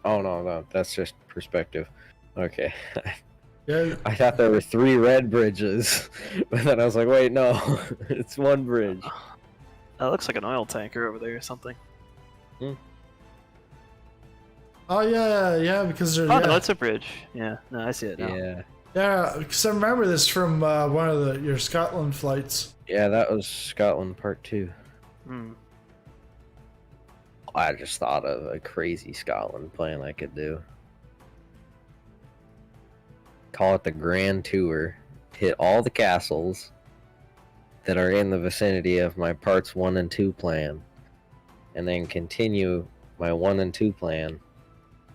Oh, no, that's just perspective. Okay. Yeah. I thought there were 3 red bridges, but then I was like, wait, no, it's 1 bridge. That looks like an oil tanker over there or something. Oh yeah, because there's Oh no, it's a bridge. Yeah, no, I see it now. Yeah, because I remember this from one of your Scotland flights. yeah, that was Scotland Part 2. Hmm. I just thought of a crazy Scotland plan I could do. Call it the Grand Tour. Hit all the castles that are in the vicinity of my parts 1 and 2 plan, and then continue my 1 and 2 plan,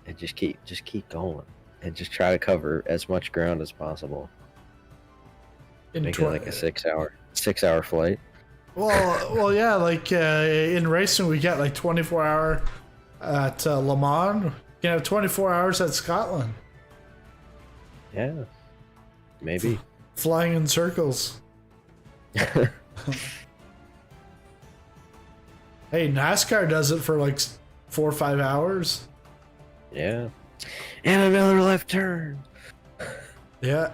and just keep going, and just try to cover as much ground as possible. Make it like a 6-hour flight. Well, yeah, like in racing, we get like 24-hour at Le Mans. You can have 24 hours at Scotland. Yeah, maybe. Flying in circles. Hey, NASCAR does it for like 4 or 5 hours. Yeah. And another left turn. Yeah.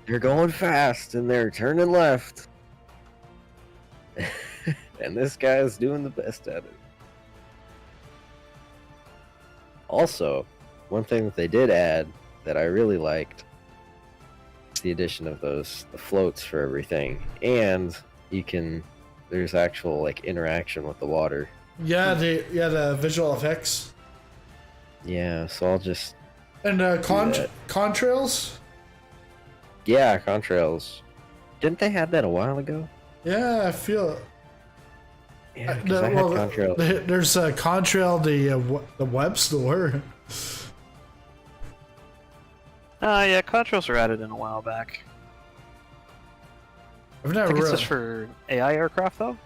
They're going fast and they're turning left. And this guy's doing the best at it. Also, one thing that they did add that I really liked is the addition of the floats for everything. And there's actual like interaction with the water. Yeah, the visual effects. Yeah, so I'll just And that. contrails? Yeah, contrails. Didn't they have that a while ago? Yeah, I feel. Yeah, because I had contrails. There's a contrail, the web store. Yeah, contrails were added in a while back. I've I never think it's really. just for AI aircraft though.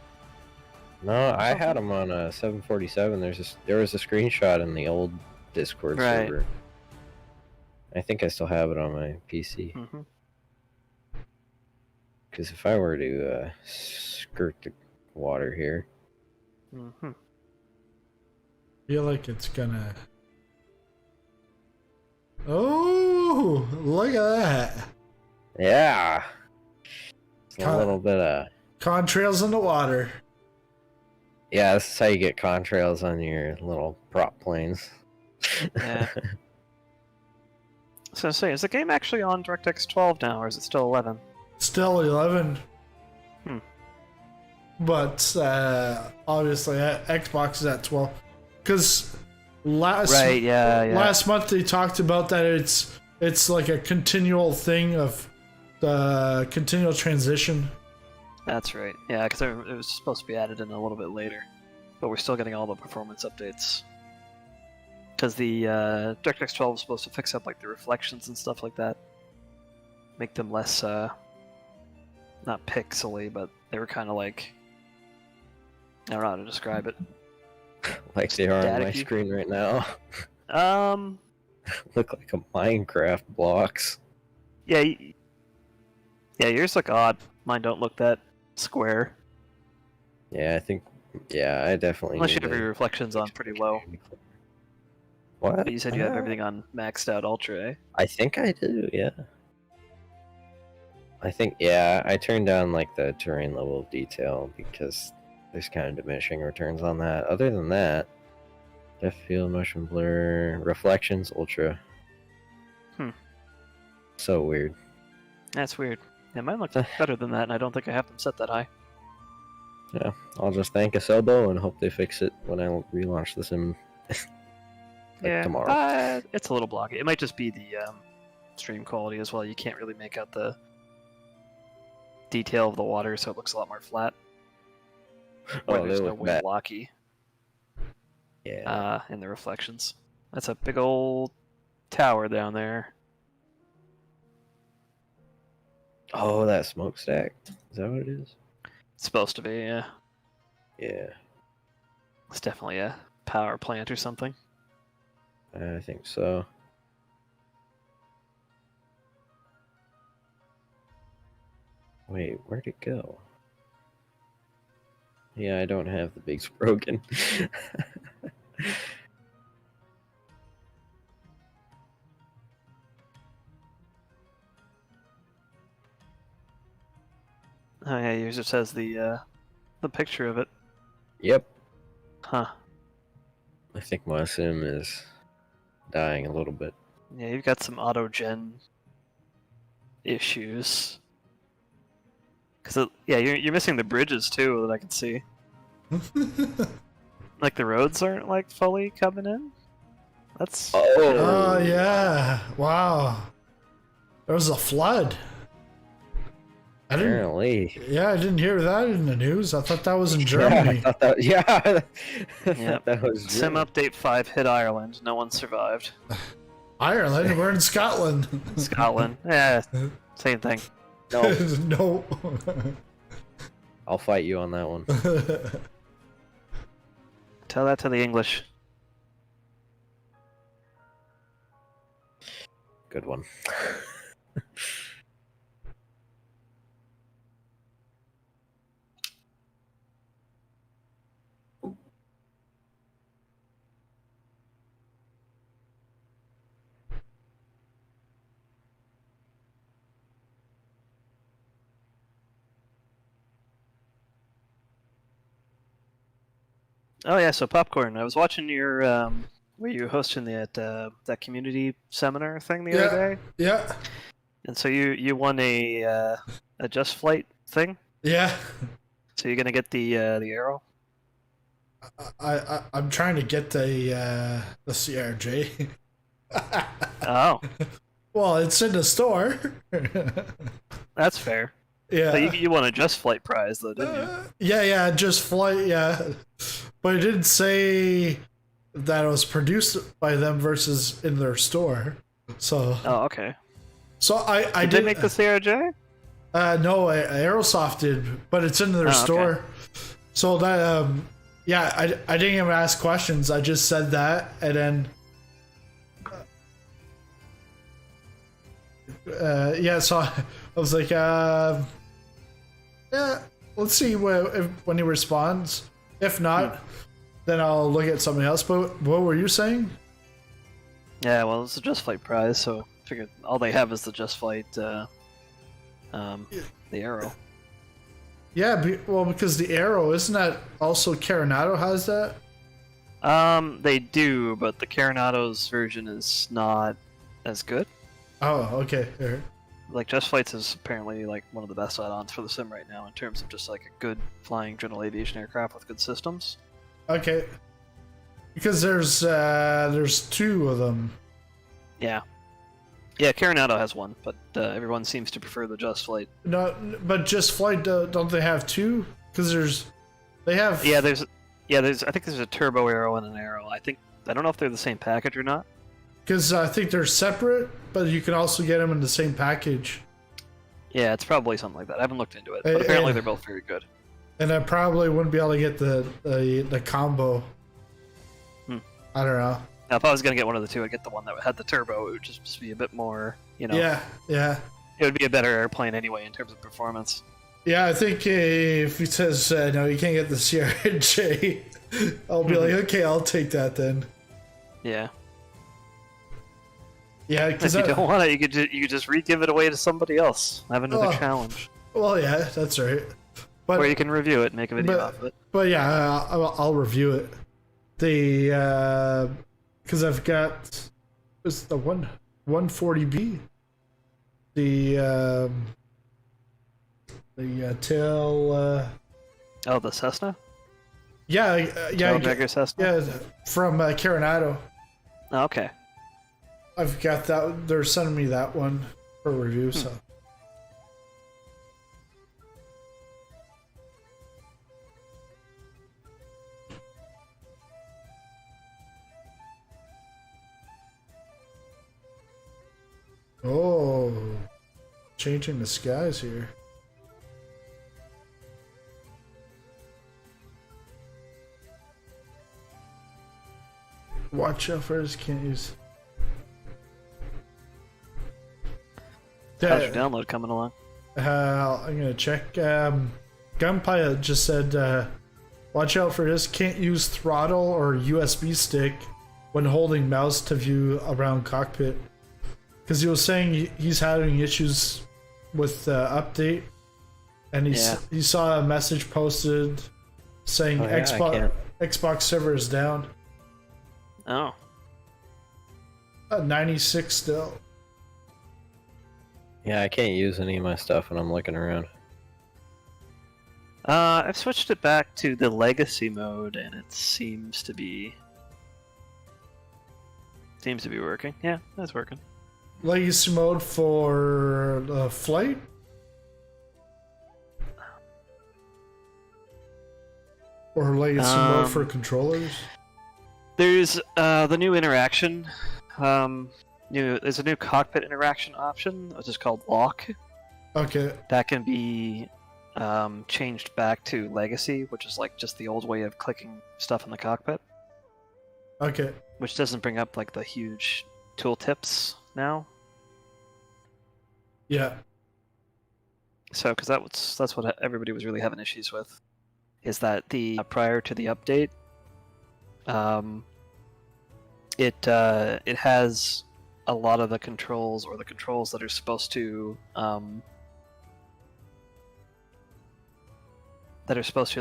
No, I had them on a 747. There was a screenshot in the old Discord Right. server. I think I still have it on my PC. Mm-hmm. Because if I were to skirt the water here, Mm-hmm. Feel like it's gonna. Oh, look at that! yeah, it's a Con- little bit of Contrails in the water. Yeah, this is how you get contrails on your little prop planes. Yeah. So I say, is the game actually on DirectX 12 now, or is it still 11? Still 11. Hmm. But obviously Xbox is at 12. Because last month they talked about that it's like a continual thing of the continual transition. That's right. Yeah, because it was supposed to be added in a little bit later, but we're still getting all the performance updates. Because the DirectX 12 is supposed to fix up like the reflections and stuff like that, make them less not pixely, but they were kind of like, I don't know how to describe it. Like they are on my screen right now. Look like a Minecraft blocks. Yeah, yours look odd. Mine don't look that square. Yeah, I think. Yeah, I definitely. Unless you have your reflections on pretty low. What? But you said you have everything on maxed out ultra, eh? I think I do. Yeah. I think I turned down like the terrain level of detail because there's kind of diminishing returns on that. Other than that, depth field, motion blur, reflections, ultra. So weird. That's weird. Yeah, mine look better than that, and I don't think I have them set that high. Yeah, I'll just thank Asobo and hope they fix it when I relaunch the sim. Tomorrow. It's a little blocky. It might just be the stream quality as well. You can't really make out the detail of the water, so it looks a lot more flat. Or there's no wind blocky. Yeah. In the reflections. That's a big old tower down there. Oh, that smokestack? Is that what it is? It's supposed to be, yeah. Yeah. It's definitely a power plant or something. I think so. Wait, where'd it go? Yeah, I don't have the big Sprogan. Oh yeah, yours just has the picture of it. Yep. Huh. I think my sim is dying a little bit. Yeah, you've got some auto-gen issues. Cause you're missing the bridges too that I can see. Like the roads aren't like fully coming in. That's Oh yeah! Wow, there was a flood. Apparently. I didn't hear that in the news. I thought that was in Germany. Yeah, that was Sim Update 5 hit Ireland. No one survived. Ireland? We're in Scotland. Scotland. Yeah, same thing. No. No. I'll fight you on that one. Tell that to the English. Good one. Oh yeah, so Popcorn. I was watching your where you were hosting that community seminar thing the other day. Yeah. And so you won a Just Flight thing. Yeah. So you're gonna get the arrow. I'm trying to get the CRJ. Oh. Well, it's in the store. That's fair. Yeah. But you won a Just Flight prize though, didn't you? Yeah, Just Flight, yeah. But it didn't say that it was produced by them versus in their store. So. Oh, okay. So I did they make the CRJ? No, Aerosoft did, but it's in their store. Okay. So that I didn't even ask questions. I just said that, and then so I was like, yeah, let's see when he responds. If not, then I'll look at something else. But what were you saying? Yeah, well, it's a Just Flight prize, so I figured all they have is the Just Flight, the arrow. Yeah, well, because the Arrow, isn't that also Coronado has that? They do, but the Coronato's version is not as good. Oh, okay. Here. Like Just Flights is apparently like one of the best add-ons for the sim right now in terms of just like a good flying general aviation aircraft with good systems. Okay. Because there's two of them. Yeah. Yeah, Coronado has one, but everyone seems to prefer the Just Flight. No, but Just Flight, don't they have two? Because they have. There's I think there's a Turbo Arrow and an Arrow. I don't know if they're the same package or not. Because I think they're separate, but you can also get them in the same package. Yeah, it's probably something like that. I haven't looked into it, but apparently they're both very good. And I probably wouldn't be able to get the combo. I don't know. Now, if I was gonna get one of the two, I'd get the one that had the turbo. It would just be a bit more, Yeah. It would be a better airplane anyway in terms of performance. Yeah, I think if he says no, you can't get the CRJ, I'll be like, okay, I'll take that then. Yeah. Yeah, If because you don't want it, you could just re-give it away to somebody else. Have another challenge. Well, yeah, that's right. But Or you can review it and make a video off of it. But yeah, I'll review it. Because I've got it's the 140B, the tail. The Cessna? Yeah, Taildragger Cessna? yeah, from Coronado. Oh, okay. I've got that. They're sending me that one for review. So. Oh, changing the skies here. Watch out for his can't use. How's your download coming along? I'm gonna check. Gunpilot just said, watch out for this. Can't use throttle or USB stick when holding mouse to view around cockpit. Because he was saying he's having issues with the update, and he saw a message posted saying Xbox server is down. Oh. 96 still. Yeah, I can't use any of my stuff when I'm looking around. I've switched it back to the legacy mode, and it seems to be working. Yeah, that's working. Legacy mode for flight? Or legacy mode for controllers? There's the new interaction. There's a new cockpit interaction option, which is called Lock. Okay. That can be changed back to legacy, which is like just the old way of clicking stuff in the cockpit. Okay. Which doesn't bring up like the huge tooltips now. Yeah. So, because that's what everybody was really having issues with, is that prior to the update, it has a lot of the controls, or the controls that are supposed to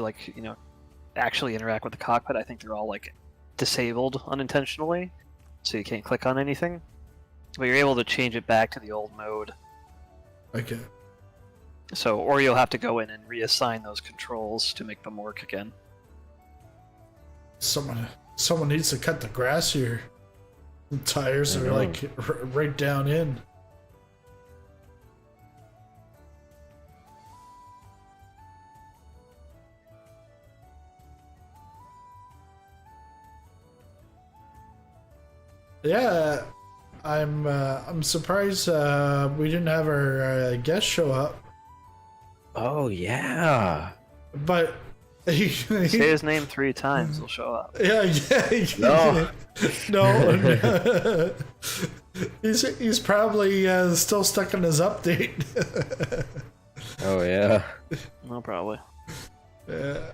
like actually interact with the cockpit. I think they're all like disabled unintentionally, so you can't click on anything. But you're able to change it back to the old mode. Okay. So, or you'll have to go in and reassign those controls to make them work again. Someone needs to cut the grass here. The tires are like right down in. Yeah, I'm surprised we didn't have our guest show up. Oh yeah. But say his name 3 times, he'll show up. Yeah. No. He's probably still stuck in his update. Oh yeah. No, probably. Yeah.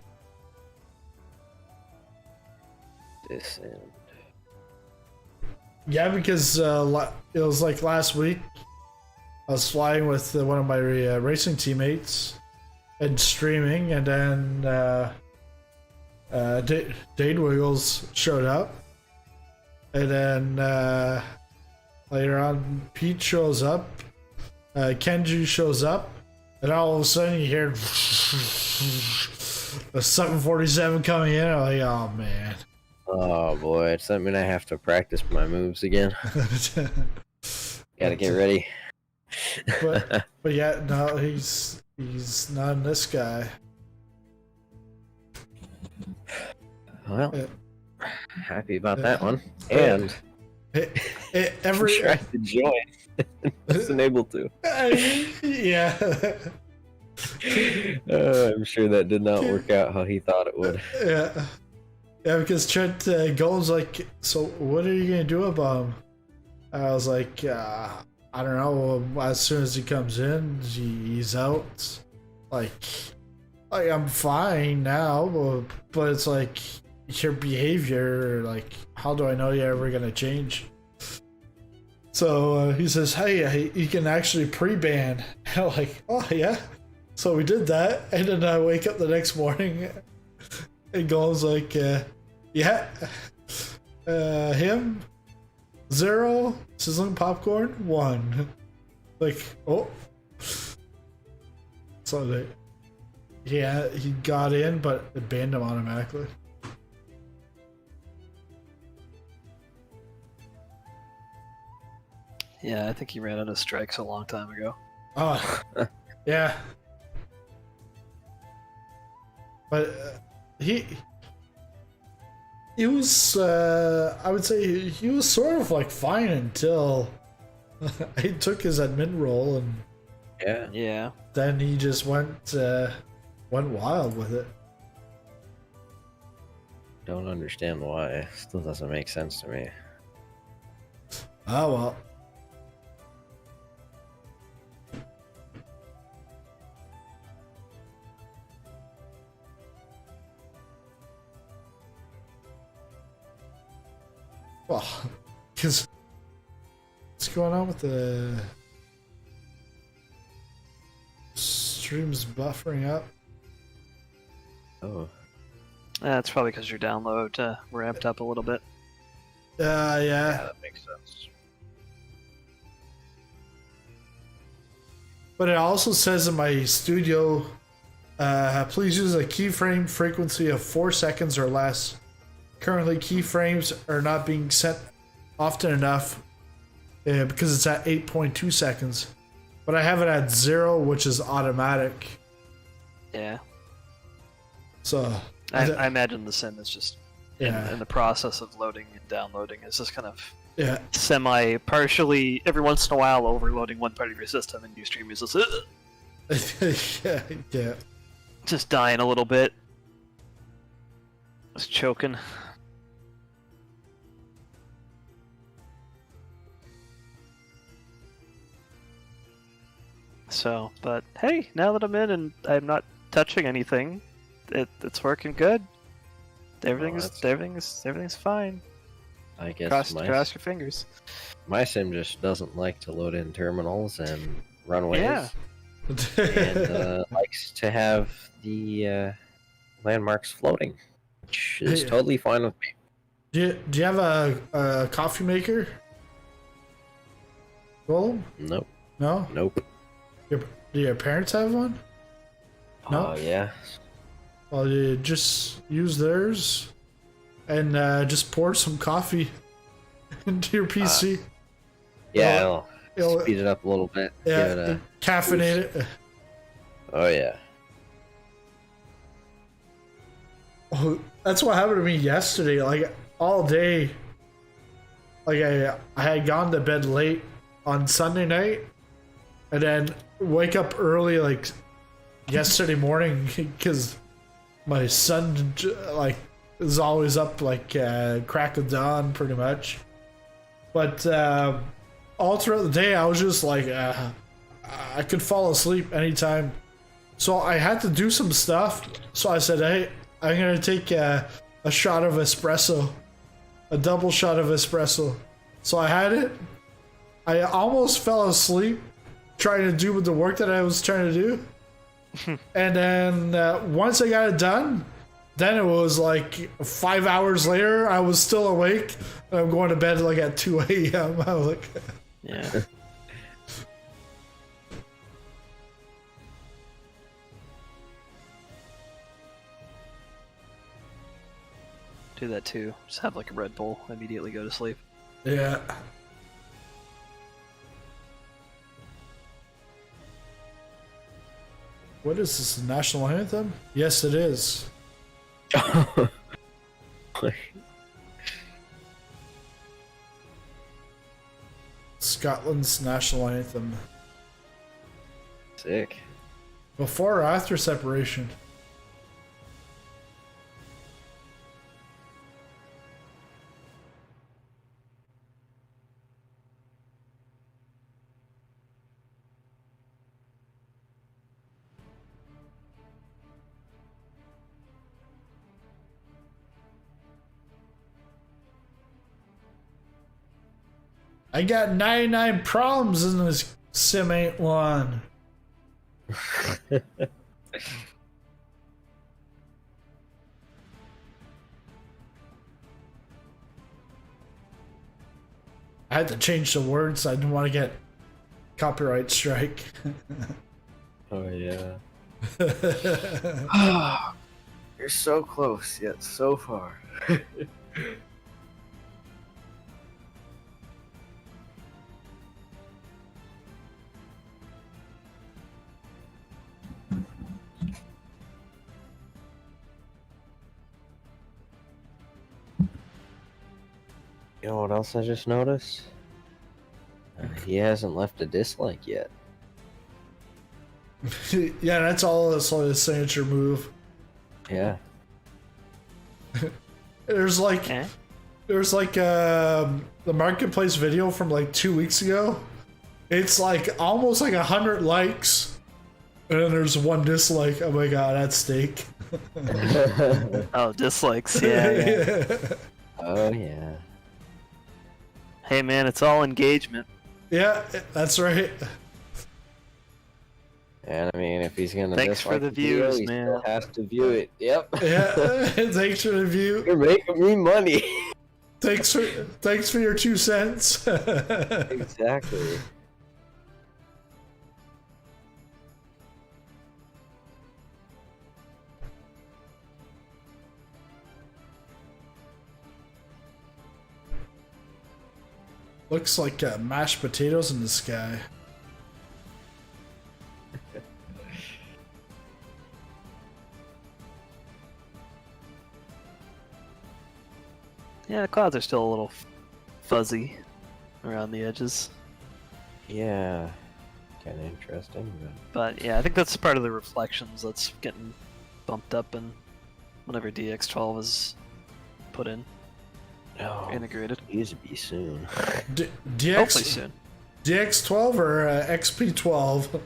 Descend. Yeah, because it was like last week. I was flying with one of my racing teammates, and streaming, and then Dade Wiggles showed up, and then later on Pete shows up, Kenji shows up, and all of a sudden you hear the 747 coming in. I'm like, oh man. Oh boy, does that mean I have to practice my moves again? Gotta get ready. but yeah, no, he's not this guy. Well, happy about that one. And every tried to join, wasn't able to. Yeah. I'm sure that did not work out how he thought it would. Yeah. Yeah, because Trent goes like, so what are you gonna do about him? I was like, I don't know. As soon as he comes in, he's out. Like I'm fine now, but it's like your behavior. Like, how do I know you're ever gonna change? So he says, hey, you can actually pre-ban. I'm like, oh yeah. So we did that, and then I wake up the next morning, and goes like, yeah, him 0, Sizzling Popcorn 1. Like, oh. So yeah, he got in, but it banned him automatically. Yeah, I think he ran out of strikes a long time ago. Oh, yeah. But he was, I would say he was sort of like fine until he took his admin role, and yeah, then he just went wild with it. Don't understand why. Still doesn't make sense to me. Oh well. Well, because what's going on with the streams buffering up? Oh. That's probably because your download ramped up a little bit. Yeah, that makes sense. But it also says in my studio, please use a keyframe frequency of 4 seconds or less. Currently, keyframes are not being set often enough because it's at 8.2 seconds. But I have it at 0, which is automatic. Yeah. So I imagine the sim is just yeah. in the process of loading and downloading. It's just kind of yeah. partially, every once in a while, overloading one part of your system, and your stream is just yeah. just dying a little bit. Just choking. So, but hey, now that I'm in and I'm not touching anything, it's working good. Everything's fine. I guess cross your fingers. My sim just doesn't like to load in terminals and runways. Yeah. And likes to have the landmarks floating, which is totally fine with me. Do you have a coffee maker? Golem? Nope. No? Nope. Do your parents have one? No? Oh, yeah. Well, you just use theirs and just pour some coffee into your PC. Yeah, it'll speed it up a little bit. Yeah, caffeinate it. Oh, yeah. Oh, that's what happened to me yesterday. Like, all day, like I had gone to bed late on Sunday night, and then wake up early like yesterday morning because my son like is always up like crack of dawn pretty much. But all throughout the day I was just like I could fall asleep anytime, so I had to do some stuff. So I said, hey, I'm gonna take a shot of espresso, a double shot of espresso. So I had it. I almost fell asleep trying to do the work that I was trying to do. And then once I got it done, then it was like 5 hours later, I was still awake. And I'm going to bed like at 2 a.m. I was like, Yeah. Do that too. Just have like a Red Bull, immediately go to sleep. yeah. What is this, the national anthem? Yes, it is. Scotland's national anthem. Sick. Before or after separation? I got 99 problems in this sim ain't one. I had to change the words. I didn't want to get copyright strike. Oh yeah. You're so close, yet so far. You know what else I just noticed? He hasn't left a dislike yet. Yeah, that's all. That's like his signature move. Yeah. There's like, the marketplace video from like 2 weeks ago. It's like almost like 100 likes, and then there's one dislike. Oh my god, that's steak. Oh, dislikes. Yeah. Oh yeah. Hey man, it's all engagement. Yeah, that's right. And I mean, if he's gonna Thanks for dislike the video, views, he man. still has to view it. Yep. Yeah, thanks for the view. You're making me money. Thanks for your 2 cents. Exactly. Looks like mashed potatoes in the sky. Yeah, the clouds are still a little fuzzy around the edges. Yeah. Kind of interesting. But yeah, I think that's part of the reflections that's getting bumped up in whenever DX12 is put in, No. integrated. Needs to be soon. Hopefully DX soon. DX12 or XP12?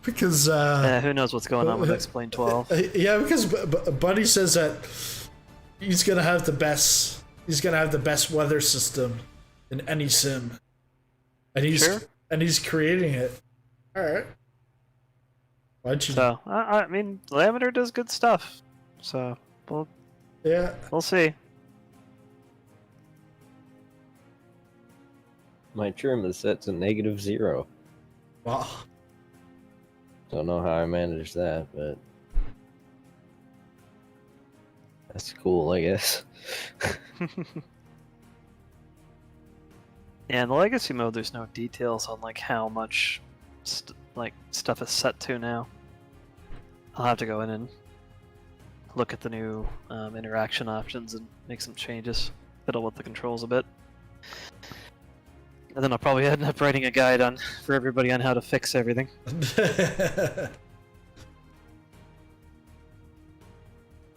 Because Who knows what's going on with X-Plane 12? yeah, because Buddy says that he's gonna have the best. He's gonna have the best weather system in any sim, and he's creating it. All right. Why'd you? So I mean, Laminar does good stuff. So we'll see. My trim is set to -0. Wow. Don't know how I managed that, but that's cool, I guess. Yeah, in the legacy mode, there's no details on like how much stuff is set to now. I'll have to go in and look at the new interaction options and make some changes, fiddle with the controls a bit, and then I'll probably end up writing a guide for everybody on how to fix everything.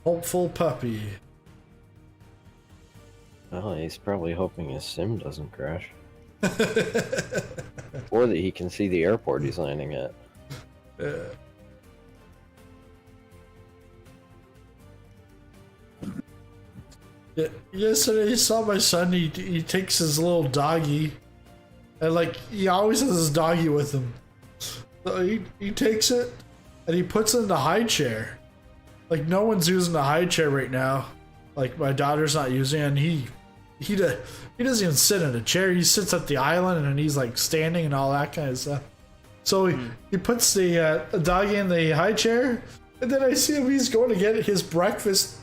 Hopeful puppy. Well, he's probably hoping his sim doesn't crash. Or that he can see the airport he's landing at. Yesterday, I saw my son. He takes his little doggy, and like he always has his doggy with him. So he takes it and he puts it in the high chair. Like no one's using the high chair right now. Like my daughter's not using it, and he doesn't even sit in a chair. He sits at the island and he's like standing and all that kind of stuff. So he puts the doggy in the high chair, and then I see him. He's going to get his breakfast,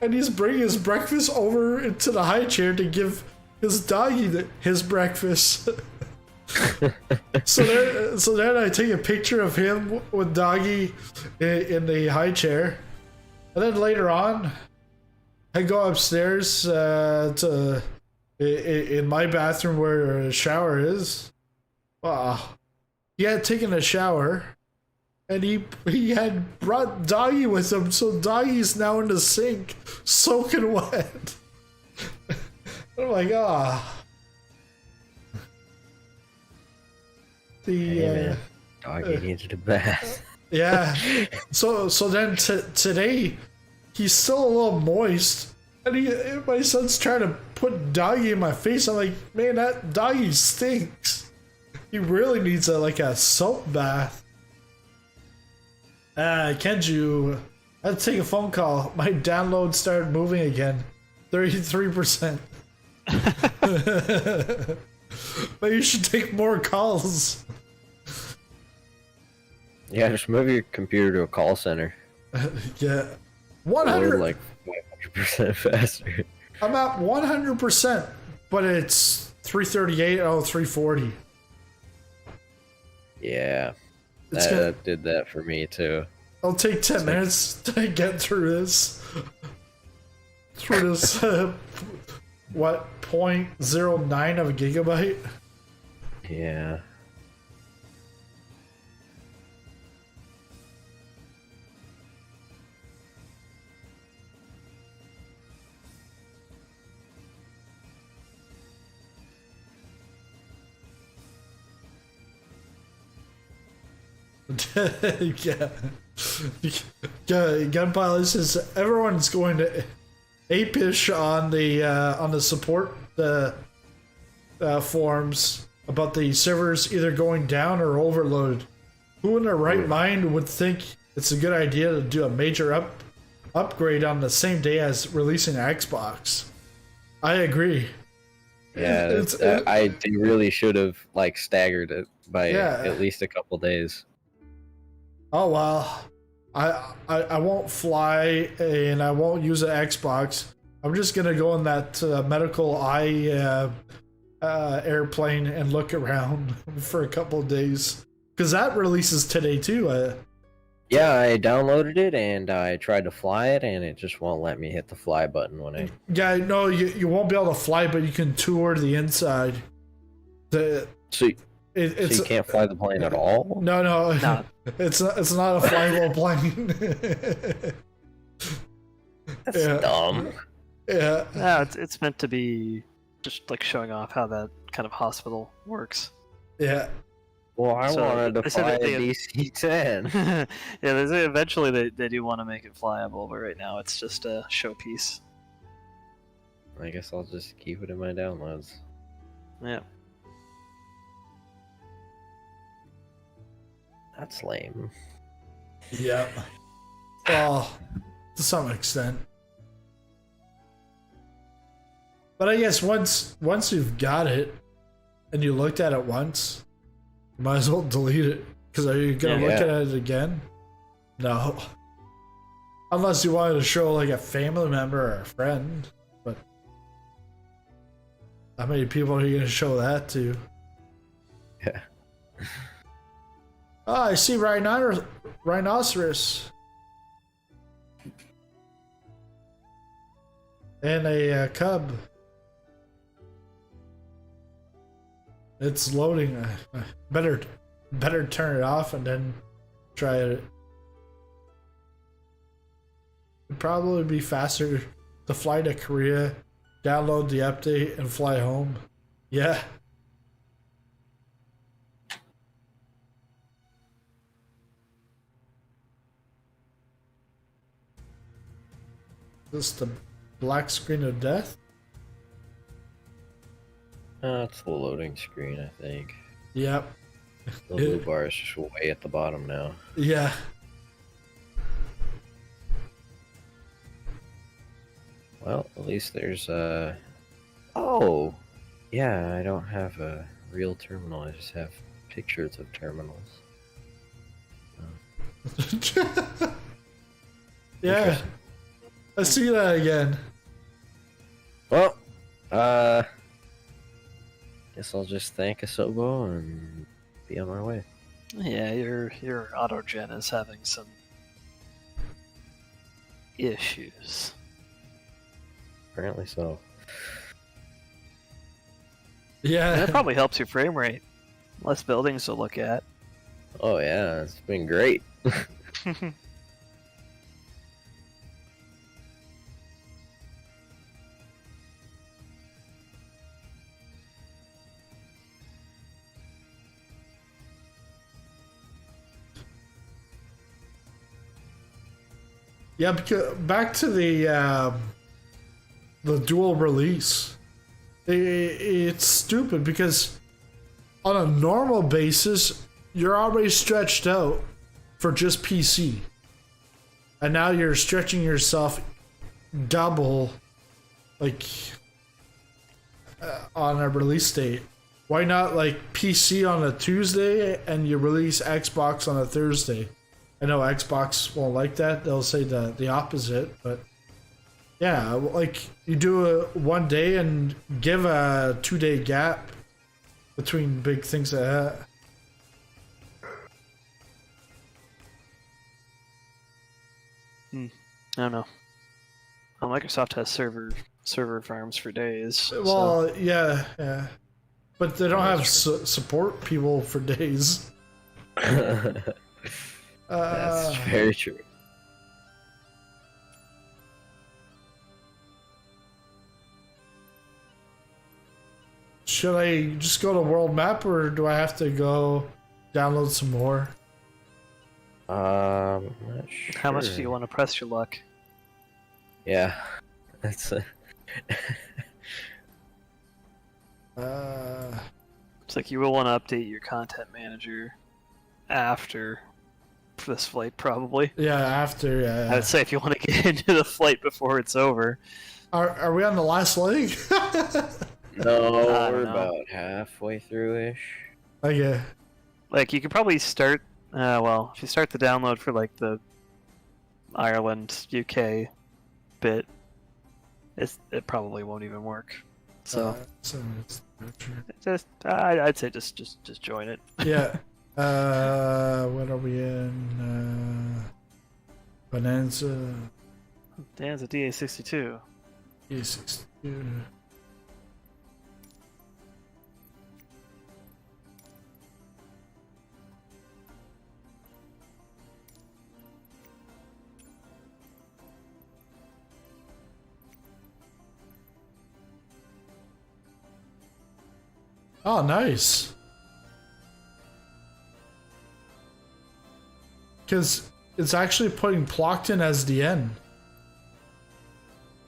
and he's bringing his breakfast over into the high chair to give his doggy his breakfast. So then I take a picture of him with doggy in the high chair, and then later on, I go upstairs to in my bathroom where a shower is. He had taken a shower, and he had brought doggy with him, so doggy's now in the sink, soaking wet. I'm like, Doggy needed a bath. Yeah. So then today, he's still a little moist, and my son's trying to put doggy in my face. I'm like, man, that doggy stinks. He really needs a soap bath. Kenju, I had to take a phone call. My download started moving again. 33%. But you should take more calls. Yeah, just move your computer to a call center. Yeah. 100. Or like 500% faster. I'm at 100%, but it's 338. Oh, 340. Yeah, that did that for me too. It'll take 10 minutes to get through this. What, 0.09 of a gigabyte? Yeah. Yeah. Gunpilot says everyone's going to apish on the support forums about the servers either going down or overloaded. Who in their right mind would think it's a good idea to do a major upgrade on the same day as releasing an Xbox? I agree. Yeah, they really should have staggered it by at least a couple days. Oh well, I won't fly and I won't use an Xbox. I'm just gonna go in that medical eye airplane and look around for a couple of days, because that releases today too. Yeah, I downloaded it and I tried to fly it, and it just won't let me hit the fly button when I. Yeah, no, you won't be able to fly, but you can tour the inside. So you can't fly the plane at all? No. It's not a flyable plane. That's dumb. Yeah. Yeah, it's meant to be just showing off how that kind of hospital works. Yeah. Well, I wanted to fly a DC-10. Yeah, they say eventually they do want to make it flyable, but right now it's just a showpiece. I guess I'll just keep it in my downloads. Yeah. That's lame. Yeah. Well, to some extent. But I guess once you've got it and you looked at it once, you might as well delete it. Because are you gonna look at it again? No. Unless you wanted to show a family member or a friend. But how many people are you gonna show that to? Yeah. Oh, I see rhinoceros. And a cub. It's loading. Better turn it off and then try it. It'd probably be faster to fly to Korea, download the update, and fly home. Yeah. This the black screen of death? It's the loading screen, I think. Yep. The blue bar is just way at the bottom now. Yeah. Well, at least there's Oh! Yeah, I don't have a real terminal, I just have pictures of terminals. Yeah. I see that again. Well, guess I'll just thank Asobo and be on my way. Yeah, your autogen is having some issues. Apparently so. Yeah. And it probably helps your frame rate. Less buildings to look at. Oh yeah, it's been great. Yeah, because back to the dual release. It's stupid because on a normal basis, you're already stretched out for just PC. And now you're stretching yourself double, like, on a release date. Why not, like, PC on a Tuesday and you release Xbox on a Thursday? I know Xbox won't like that. They'll say the opposite, but yeah, like, you do a 1 day and give a 2-day gap between big things like that. I don't know. Well, Microsoft has server farms for days. Well, yeah, but they don't have support people for days. That's very true. Should I just go to world map or do I have to go download some more? Not sure. How much do you want to press your luck? Yeah, that's It's like you will want to update your content manager after this flight, probably. Yeah, after. I would say if you want to get into the flight before it's over. Are we on the last leg? No, we're about halfway through-ish. Okay. Like, you could probably start, well, if you start the download for, like, the Ireland, UK bit, it probably won't even work. So, I'd say just join it. Yeah. What are we in? Bonanza. Dan's a DA62. DA62. Oh, nice. Because it's actually putting Plockton as the end.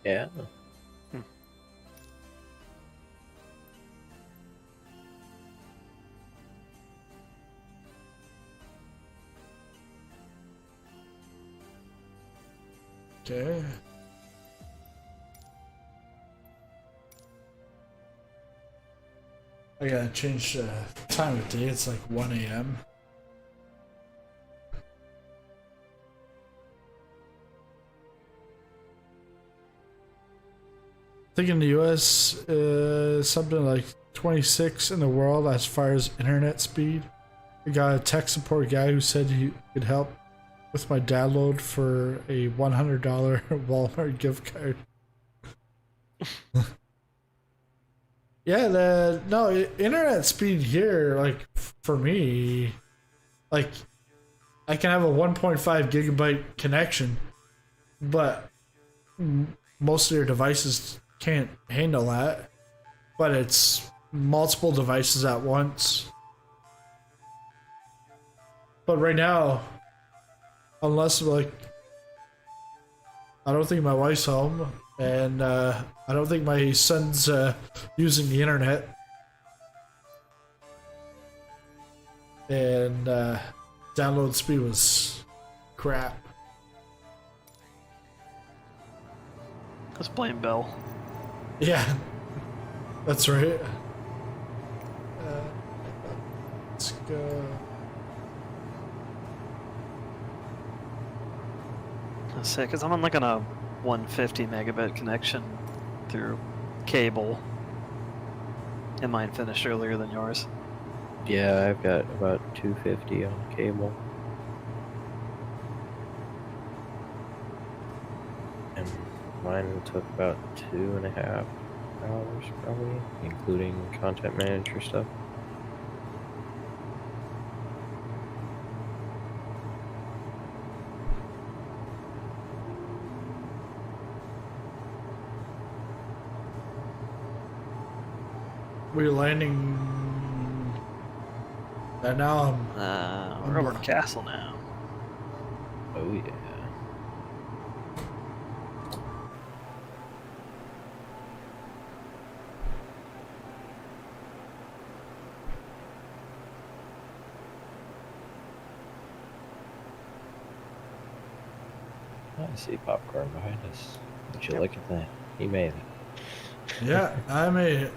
Yeah. Okay. I gotta change the time of day. It's like 1 a.m. I think in the US, something like 26 in the world as far as internet speed. I got a tech support guy who said he could help with my download for a $100 Walmart gift card. Yeah, internet speed here, like, for me, like, I can have a 1.5 gigabyte connection, but most of your devices can't handle that. But it's multiple devices at once. But right now, unless, like, I don't think my wife's home, and I don't think my son's using the internet. and download speed was crap. Let's blame Bill. Yeah, that's right. Let's go. Let's say, because I'm on like on a 150 megabit connection through cable, and mine finished earlier than yours. Yeah, I've got about 250 on cable. And mine took about 2.5 hours probably, including content manager stuff. We're landing. And now We're over in Castle now. Oh yeah. I see popcorn behind us. Would you look at that? He made it. Yeah, I made it.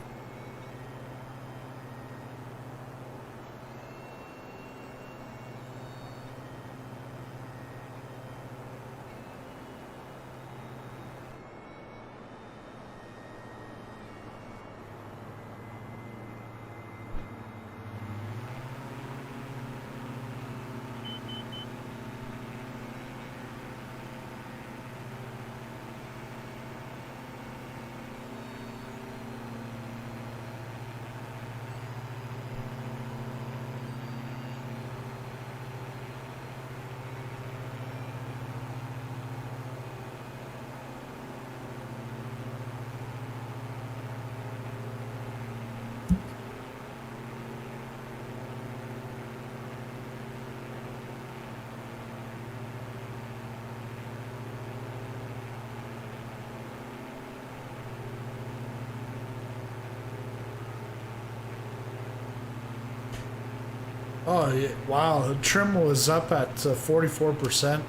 Oh, yeah, wow, the trim was up at 44%.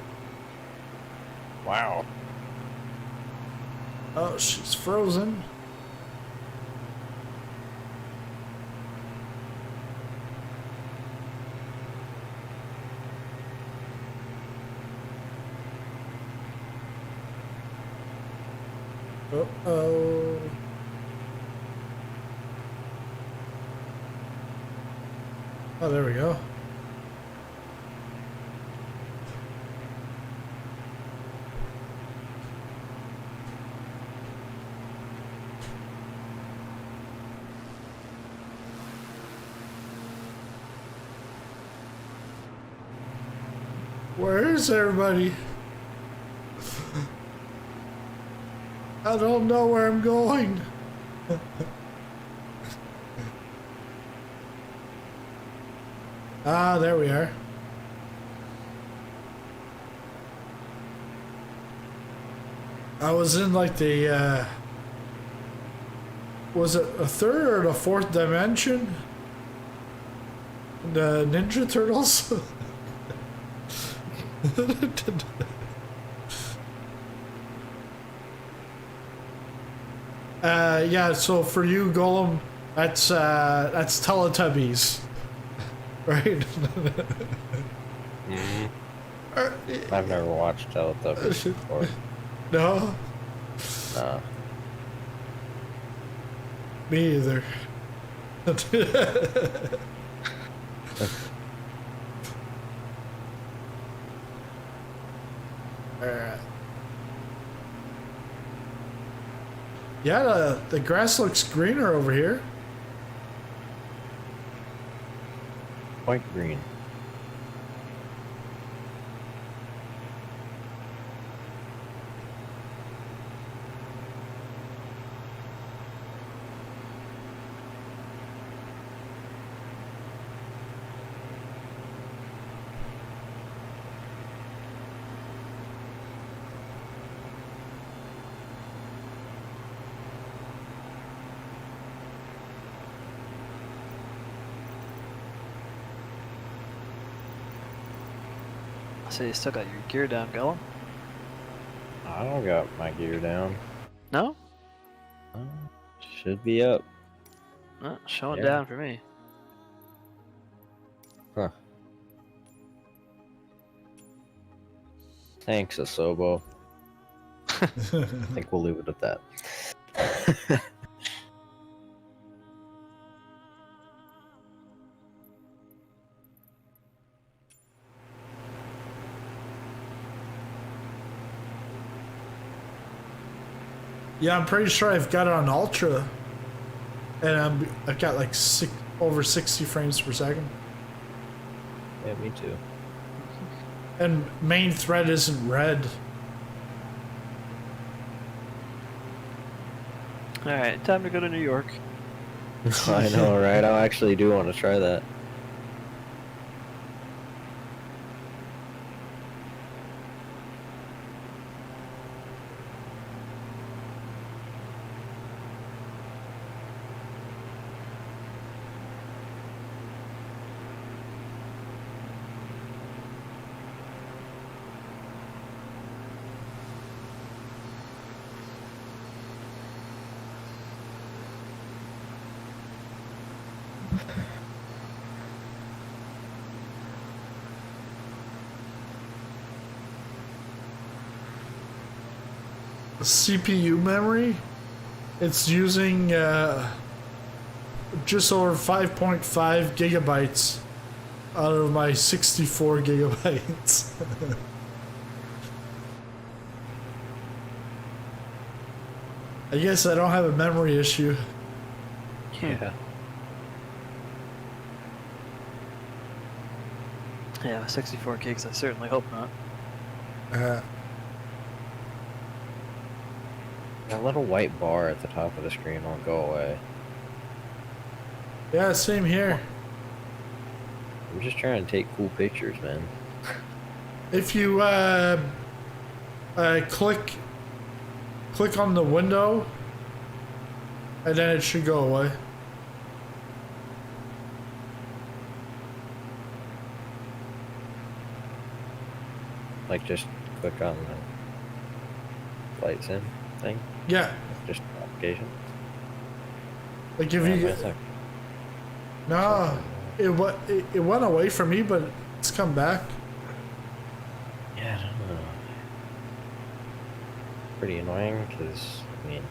Wow. Oh, she's frozen. Uh-oh. Oh, there we go. Where is everybody? I don't know where I'm going. Ah, there we are. I was in like the, was it a third or the fourth dimension? The Ninja Turtles? Yeah, so for you, Golem, that's Teletubbies. Right? I've never watched Teletubbies before. No? No. Me either. Alright. Yeah, the grass looks greener over here. Quite green. So you still got your gear down going? I don't got my gear down. No? Should be up. Showing Yeah. down for me. Huh. Thanks, Asobo. I think we'll leave it at that. Yeah, I'm pretty sure I've got it on ultra, and I've got like over 60 frames per second. Yeah, me too. And main thread isn't red. Alright, time to go to New York. I know, right? I actually do want to try that. CPU memory, it's using just over 5.5 gigabytes out of my 64 gigabytes. I guess I don't have a memory issue. Yeah. Yeah, 64 gigs, I certainly hope not. That little white bar at the top of the screen won't go away. Yeah, same here. I'm just trying to take cool pictures, man. If you click on the window, and then it should go away. Like, just click on the flight sim thing. Yeah, Just application. like if Yeah, you that's like- no, it went away from me, but it's come back. Yeah, I don't know. Pretty annoying because, I mean,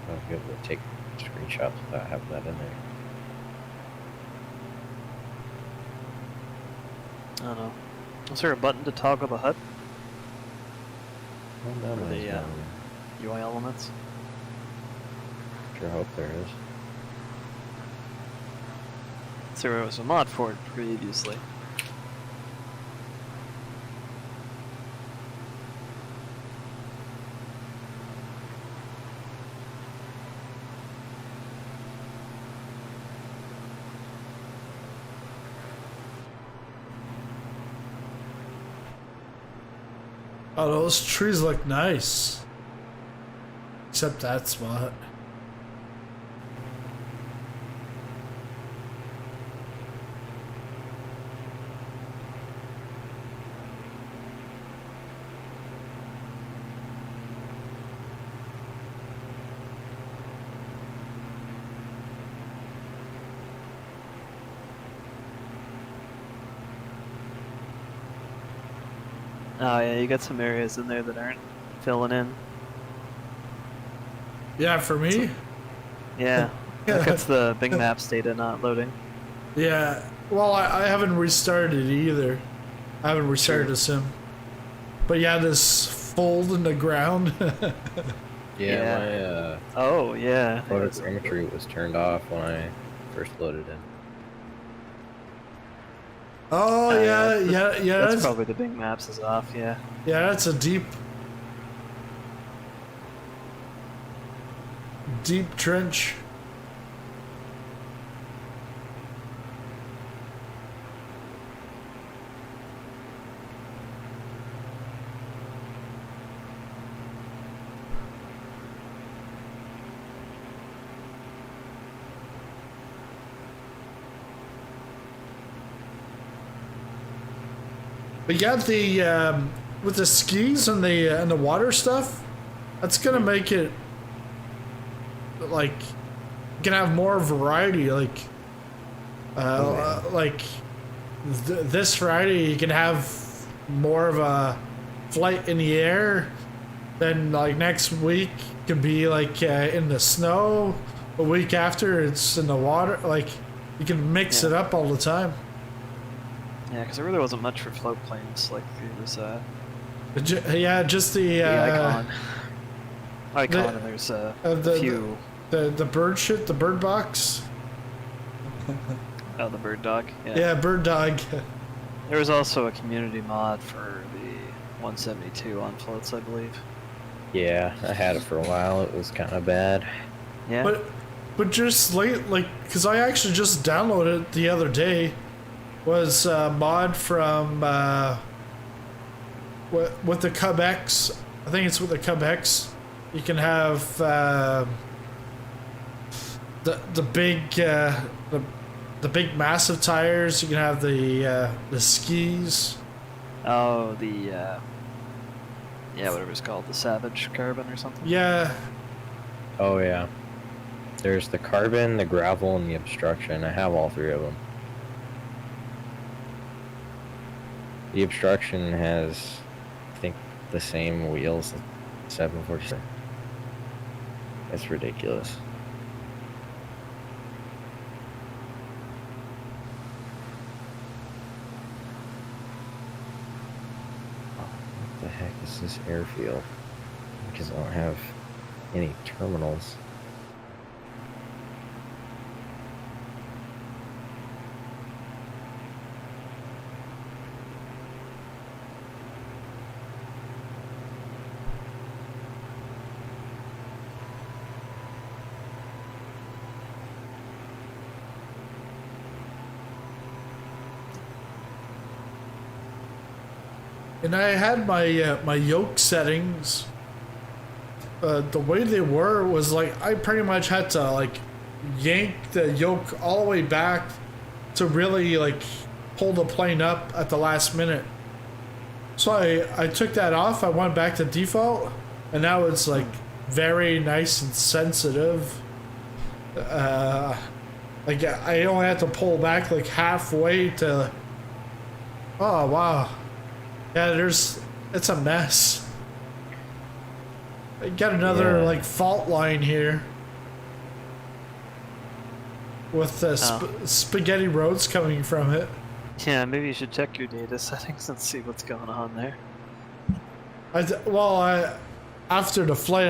I won't be able to take screenshots without having that in there. I don't know. Is there a button to toggle the HUD? Oh, no, For there's the one. UI elements? Sure hope there is. So there was a mod for it previously. Oh, those trees look nice. Except that spot. Oh yeah, you got some areas in there that aren't filling in. Yeah, for me? Yeah, that's the Bing Maps data not loading. Yeah. Well, I haven't restarted it either. I haven't restarted the sim. But yeah, this fold in the ground. Yeah, my Oh yeah. photogrammetry was turned off when I first loaded in. Oh yeah. That's probably the Bing Maps is off. Yeah. Yeah, that's a deep trench. But yeah, the with the skis and the water stuff, that's gonna make it like you can have more variety. Like this Friday, you can have more of a flight in the air. Then like next week could be like in the snow. A week after, it's in the water. Like you can mix it up all the time. Yeah, because there really wasn't much for float planes. Like it was Just the icon, and there's a few. The bird shit, the bird box. Oh, the bird dog. Yeah, bird dog. There was also a community mod for the 172 on floats, I believe. Yeah, I had it for a while. It was kind of bad. Yeah. But just because I actually just downloaded it the other day, was a mod from with the Cub X. I think it's with the Cub X. You can have the big massive tires. You can have the skis. Oh, whatever it's called, the Savage Carbon or something. Yeah. Oh yeah. There's the carbon, the gravel, and the obstruction. I have all three of them. The obstruction has, I think, the same wheels as 747. It's ridiculous. What the heck is this airfield? Because I don't have any terminals. And I had my my yoke settings. The way they were was like I pretty much had to like yank the yoke all the way back to really like pull the plane up at the last minute. So I took that off. I went back to default, and now it's like very nice and sensitive. Like I only had to pull back like halfway to. Oh wow. Yeah, it's a mess. I got another like fault line here with spaghetti roads coming from it. Yeah, maybe you should check your data settings and see what's going on there. After the flight,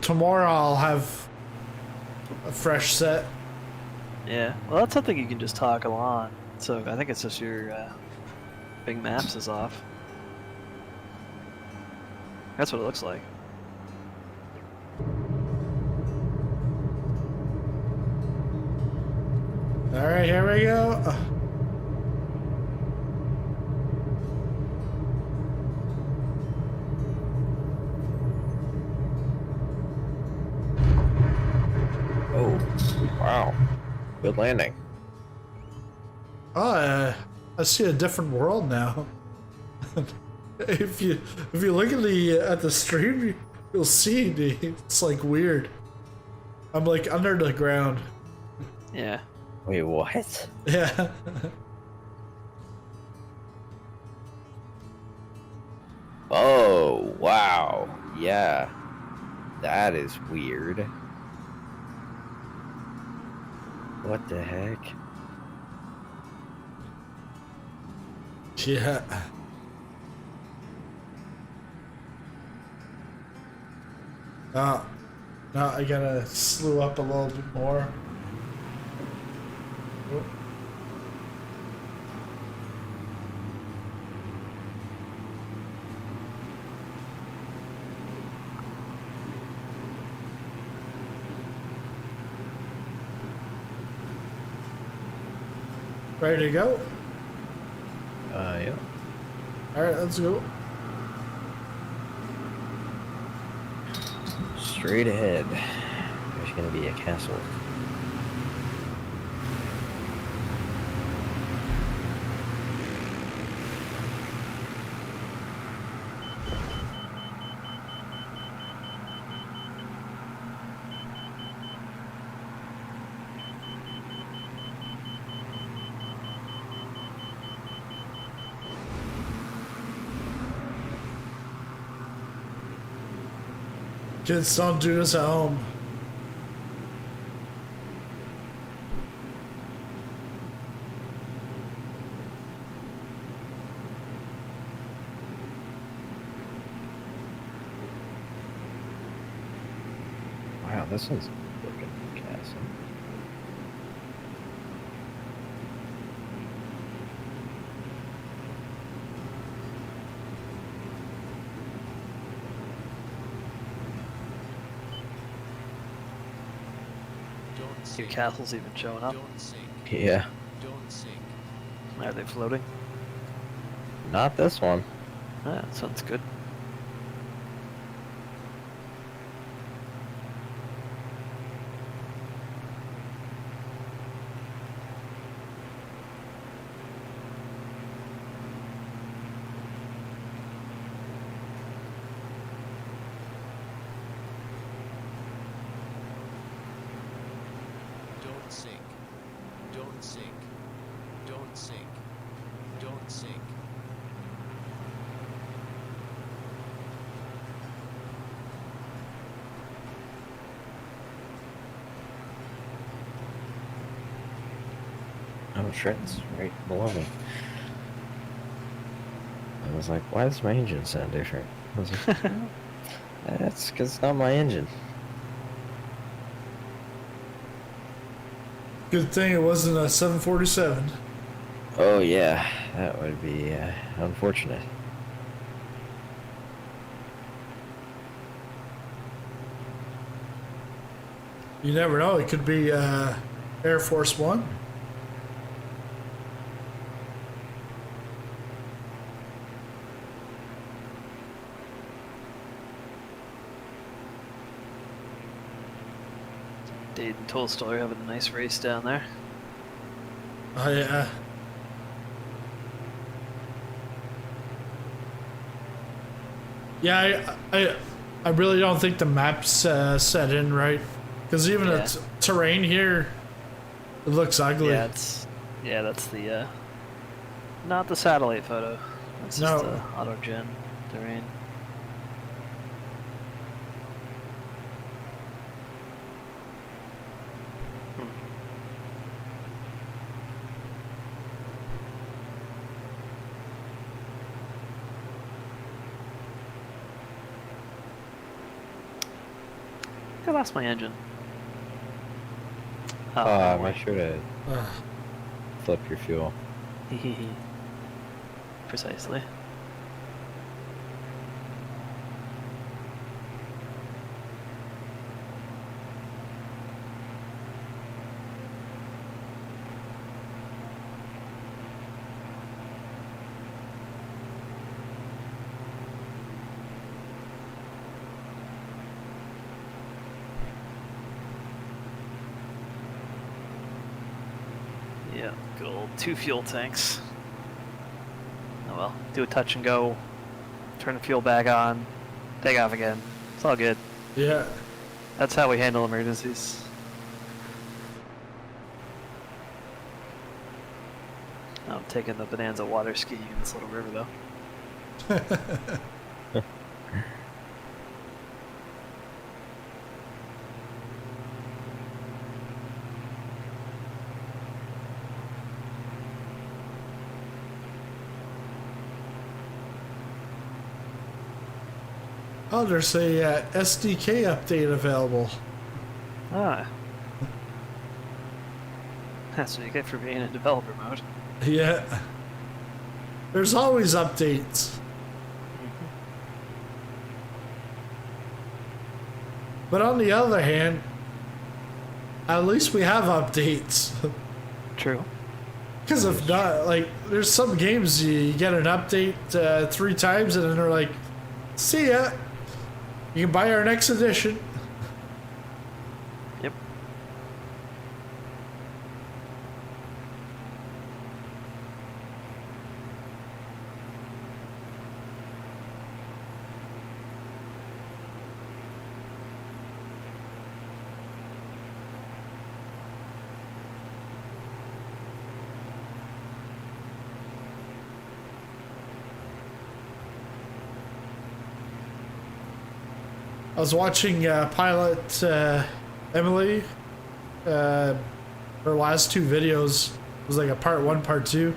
tomorrow I'll have a fresh set. Yeah, well, that's something you can just toggle on. So I think it's just your Bing Maps is off. That's what it looks like. All right, here we go. Oh, wow. Good landing. Oh, I see a different world now. If you look at the stream, you'll see it's like weird. I'm like under the ground. Yeah. Wait, what? Yeah. Oh, wow. Yeah. That is weird. What the heck? Yeah. Now I gotta slew up a little bit more. Oh. Ready to go? Yeah. Alright, let's go. Straight ahead. There's gonna be a castle. Kids don't do this at home. Wow, this one's looking castle. Your castle's even showing up. Yeah. Are they floating? Not this one. Ah, that sounds good. Oh, Trent's right below me. I was like, why does my engine sound different? I was like, that's because it's not my engine. Good thing it wasn't a 747. Oh yeah, that would be unfortunate. You never know. It could be Air Force One. Dade and Tolstoy having a nice race down there. Oh yeah. Yeah, I really don't think the map's set in right, because even Yeah. the terrain here, it looks ugly. Yeah, that's the not the satellite photo. That's just No. the auto-gen terrain. I lost my engine. Oh, Make sure to flip your fuel. Precisely. Yeah, good old 2 fuel tanks. Oh well, do a touch and go, turn the fuel back on, take off again. It's all good. Yeah. That's how we handle emergencies. I'm taking the Bonanza water skiing in this little river though. Oh, there's a SDK update available. Ah. That's what you get for being in developer mode. Yeah. There's always updates. But on the other hand, at least we have updates. True. Because if not, like, there's some games you get an update 3 times and then they're like, see ya. You can buy our next edition. Yep. I was watching Pilot Emily. Her last 2 videos was like a part 1, part 2.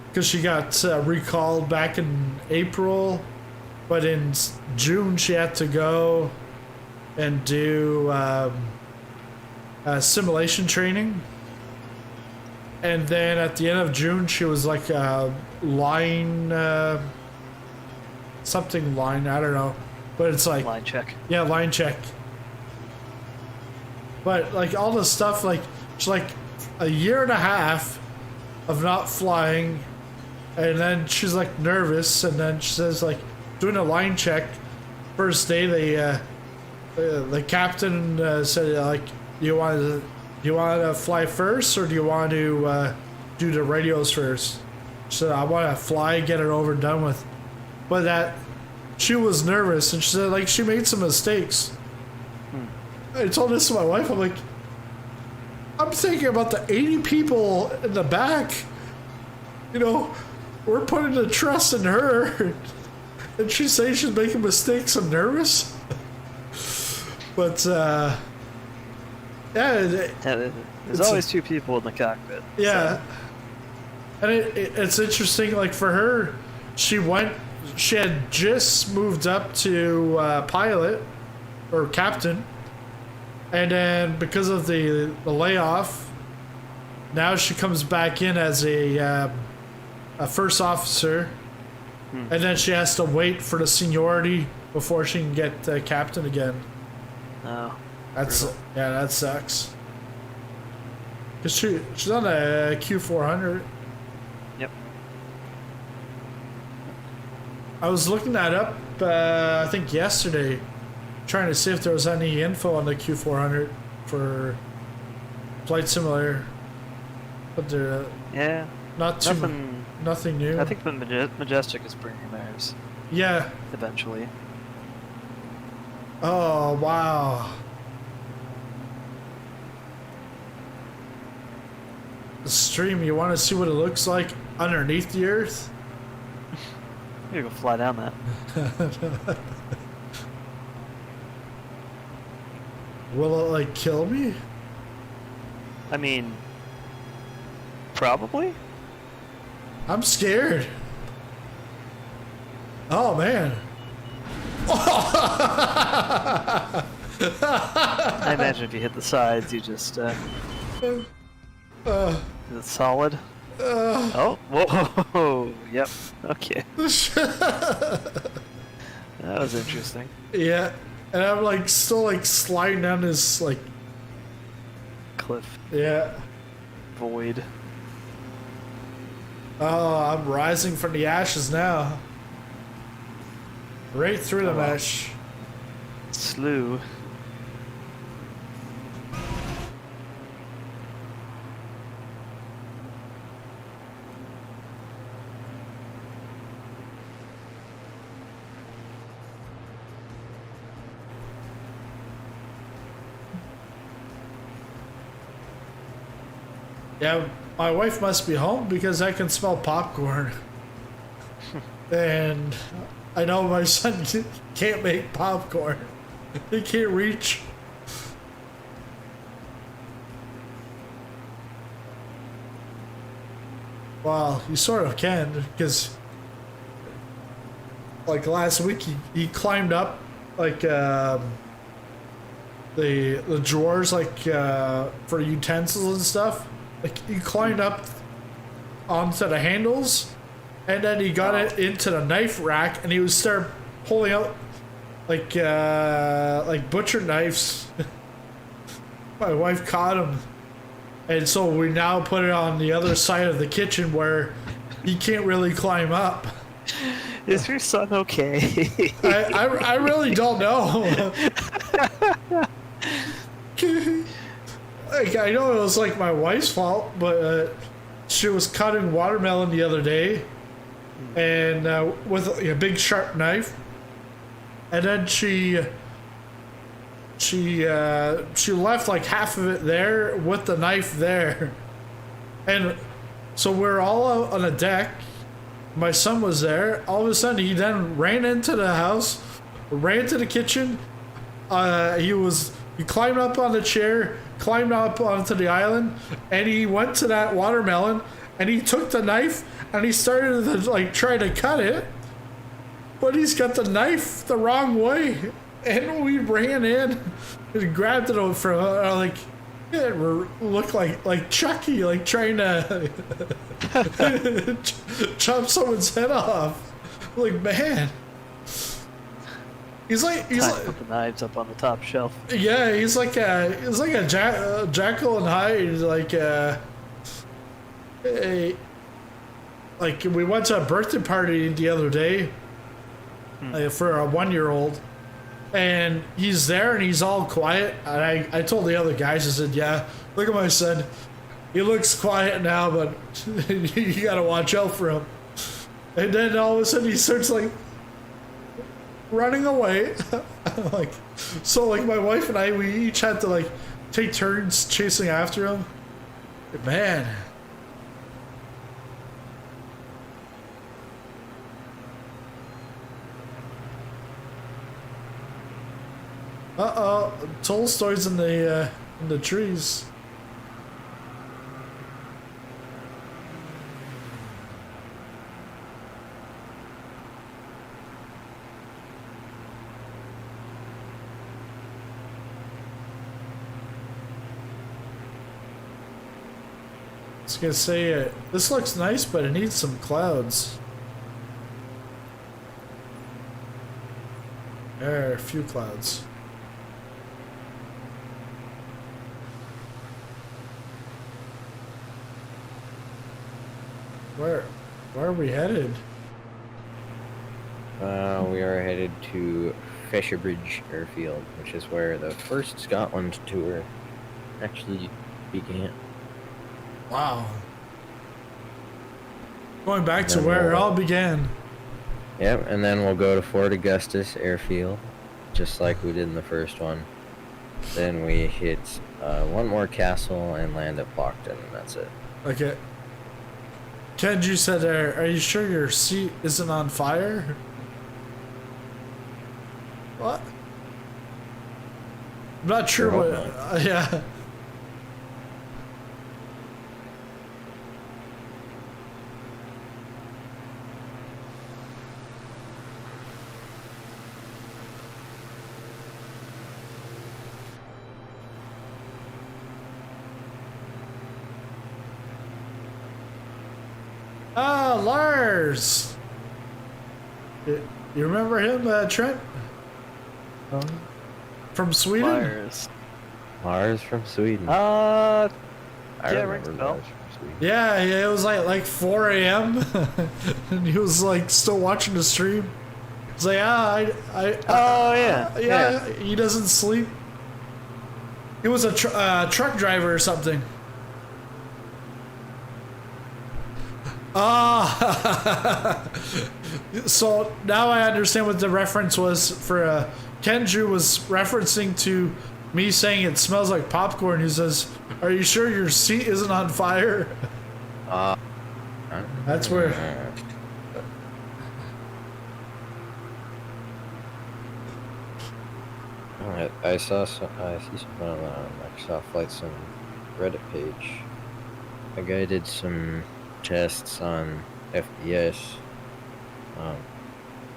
Because she got recalled back in April. But in June, she had to go and do simulation training. And then at the end of June, she was like line, something line, I don't know. But it's like... Line check. Yeah, line check. But like all the stuff, like, it's like a year and a half of not flying. And then she's like nervous. And then she says like, doing a line check. First day, the captain said like, do you want to fly first, or do you want to do the radios first? She said, I want to fly, get it over and done with. But that she was nervous, and she said like she made some mistakes. I told this to my wife. I'm like, I'm thinking about the 80 people in the back. You know, we're putting the trust in her. And she's saying she's making mistakes. I'm nervous. But, yeah. There's always 2 people in the cockpit. Yeah. So. And it's interesting, like, for her, she had just moved up to pilot, or captain. And then because of the layoff, now she comes back in as a first officer. And then she has to wait for the seniority before she can get captain again. Oh, that sucks. Cause she's on a Q400. Yep. I was looking that up. I think yesterday, trying to see if there was any info on the Q400 for Flight Simulator, but there. Yeah. Nothing new. I think the Majestic is bringing theirs. Yeah. Eventually. Oh, wow. The stream, you want to see what it looks like underneath the Earth? You go fly down that. Will it, like, kill me? I mean, probably. I'm scared. Oh, man. I imagine if you hit the sides, you just, is it solid? Oh, whoa, yep, okay. That was interesting. Yeah, and I'm, like, still, like, sliding down this, like... Cliff. Yeah. Void. Oh, I'm rising from the ashes now. Right through the mesh. Slew. Yeah, my wife must be home because I can smell popcorn. And I know my son can't make popcorn. He can't reach. Well, you sort of can, because like last week he climbed up like the drawers, like for utensils and stuff. Like he climbed up onto the handles, and then he got it into the knife rack, and he would start pulling out like butcher knives. My wife caught him, and so we now put it on the other side of the kitchen where he can't really climb up. Is your son okay? I really don't know. Like, I know it was like my wife's fault, but she was cutting watermelon the other day, and with a big sharp knife, and then she left like half of it there with the knife there, and so we're all out on a deck. My son was there. All of a sudden, he then ran into the house, ran to the kitchen, he climbed up on the chair, climbed up onto the island, and he went to that watermelon, and he took the knife and he started to like try to cut it, but he's got the knife the wrong way, and we ran in and grabbed it from like it looked like Chucky, like trying to chop someone's head off. Like, man. He's like Put the knives up on the top shelf. yeah, he's like a Jekyll and Hyde, like we went to a birthday party the other day for a 1-year-old, and he's there and he's all quiet, and I told the other guys, I said, yeah, look at my son, he looks quiet now, but you gotta watch out for him. And then all of a sudden he starts like running away. Like, so like my wife and I, we each had to like take turns chasing after him. Man. Uh-oh, Tolstoy's in the trees. I was gonna say, this looks nice, but it needs some clouds. There are a few clouds. Where are we headed? We are headed to Fisherbridge Airfield, which is where the first Scotland tour actually began. Wow. Going back to where it all began. Yep, and then we'll go to Fort Augustus Airfield, just like we did in the first one. Then we hit one more castle and land at Blockton, and that's it. Okay. Ken, you said, are you sure your seat isn't on fire? What? I'm not sure what. Yeah. Ah, Lars! You remember him, Trent? From Sweden? Lars from Sweden. Yeah, remember rings a bell. Lars from Sweden. Yeah, it was like 4 a.m. and he was like still watching the stream. He's like, yeah, he doesn't sleep. He was a truck driver or something. So now I understand what the reference was for. Kenju was referencing to me saying it smells like popcorn. He says, "Are you sure your seat isn't on fire?" That's where. I see something on the Microsoft Flight Sim Reddit page. A guy did some tests on FPS.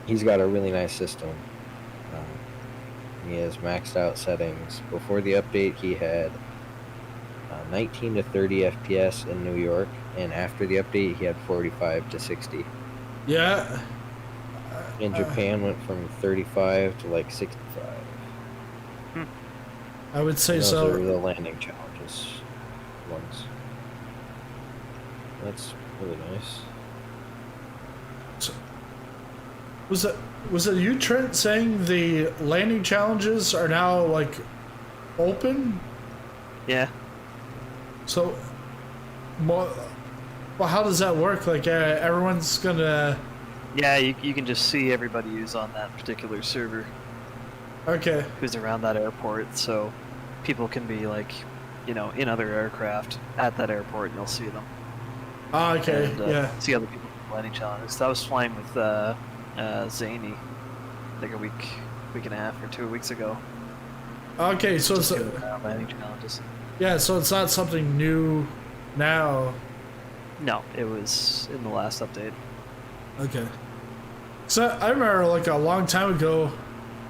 He's got a really nice system. He has maxed out settings. Before the update, he had 19 to 30 FPS in New York, and after the update, he had 45 to 60. Yeah. In Japan, went from 35 to like 65. I would say Those so. are the landing challenges ones. That's really nice. So, was it you, Trent, saying the landing challenges are now like open? Yeah. So, well, how does that work? Like everyone's gonna. Yeah, you can just see everybody who's on that particular server. Okay. Who's around that airport, so people can be like, in other aircraft at that airport, and you'll see them. Ah, okay. And, yeah. See other people landing challenges. So I was flying with Zany, like a week and a half or 2 weeks ago, Okay, so it's mining challenges. yeah, so it's not something new now. No, it was in the last update. Okay. So I remember like a long time ago,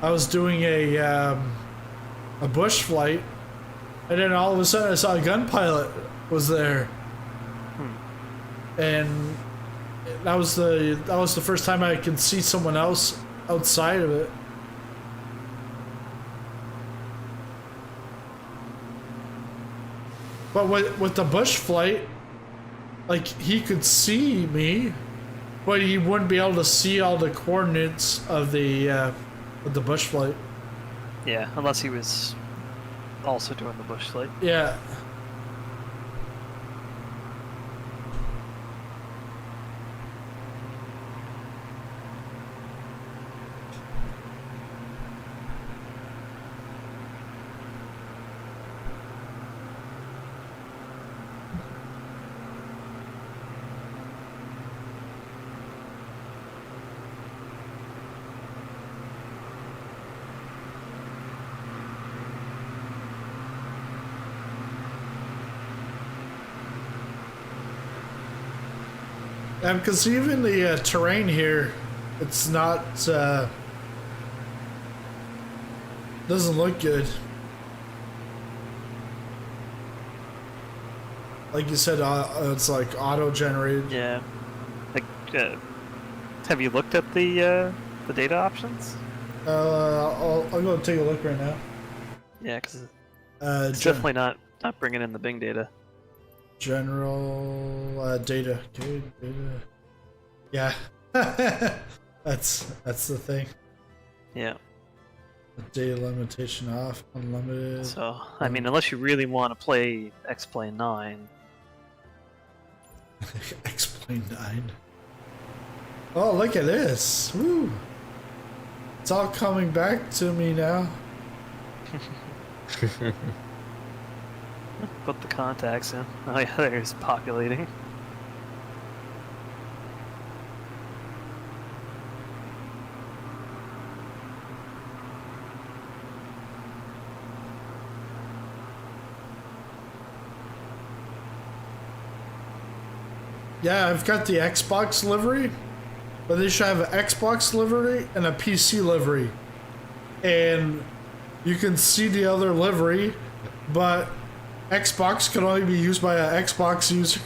I was doing a bush flight, and then all of a sudden I saw a gun pilot was there, and that was the first time I could see someone else outside of it. But with the bush flight, like he could see me, but he wouldn't be able to see all the coordinates of the bush flight. Yeah, unless he was also doing the bush flight. Yeah. Because even the terrain here, it's not, doesn't look good. Like you said, it's like auto-generated. Yeah. Like, have you looked at the data options? I'll go take a look right now. Yeah, because it's definitely not bringing in the Bing data. General data. Okay, data. Yeah. that's the thing. Yeah. The data limitation off, unlimited. So, I mean, unless you really want to play X-Plane 9. Explain 9. Oh, look at this. Woo. It's all coming back to me now. Put the contacts in. Oh yeah, there's populating. Yeah, I've got the Xbox livery, but they should have an Xbox livery and a PC livery. And you can see the other livery, but Xbox can only be used by an Xbox user.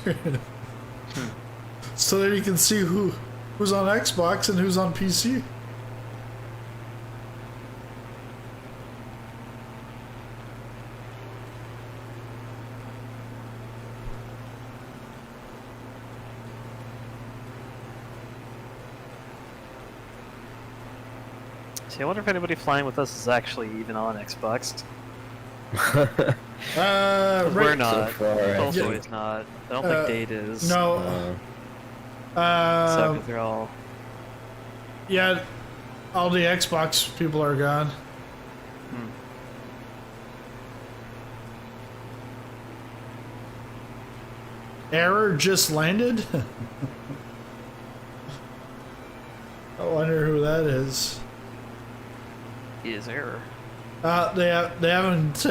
So that you can see who's on Xbox and who's on PC. See, I wonder if anybody flying with us is actually even on Xbox. We're not. Tolstoy's not. I don't think Date is. No. So they're all. Yeah, all the Xbox people are gone. Error just landed? I wonder who that is. Is error. They haven't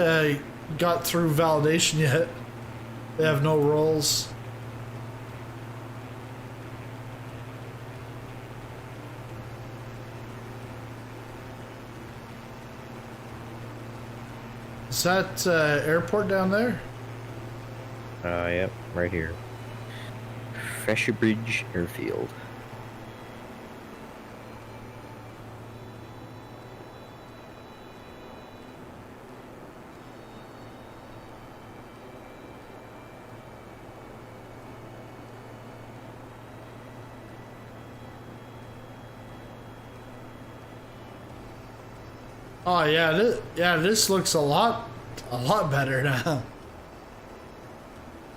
got through validation yet. They have no roles. Is that airport down there? Yep, right here. Bridge Airfield. Oh yeah, this looks a lot better now.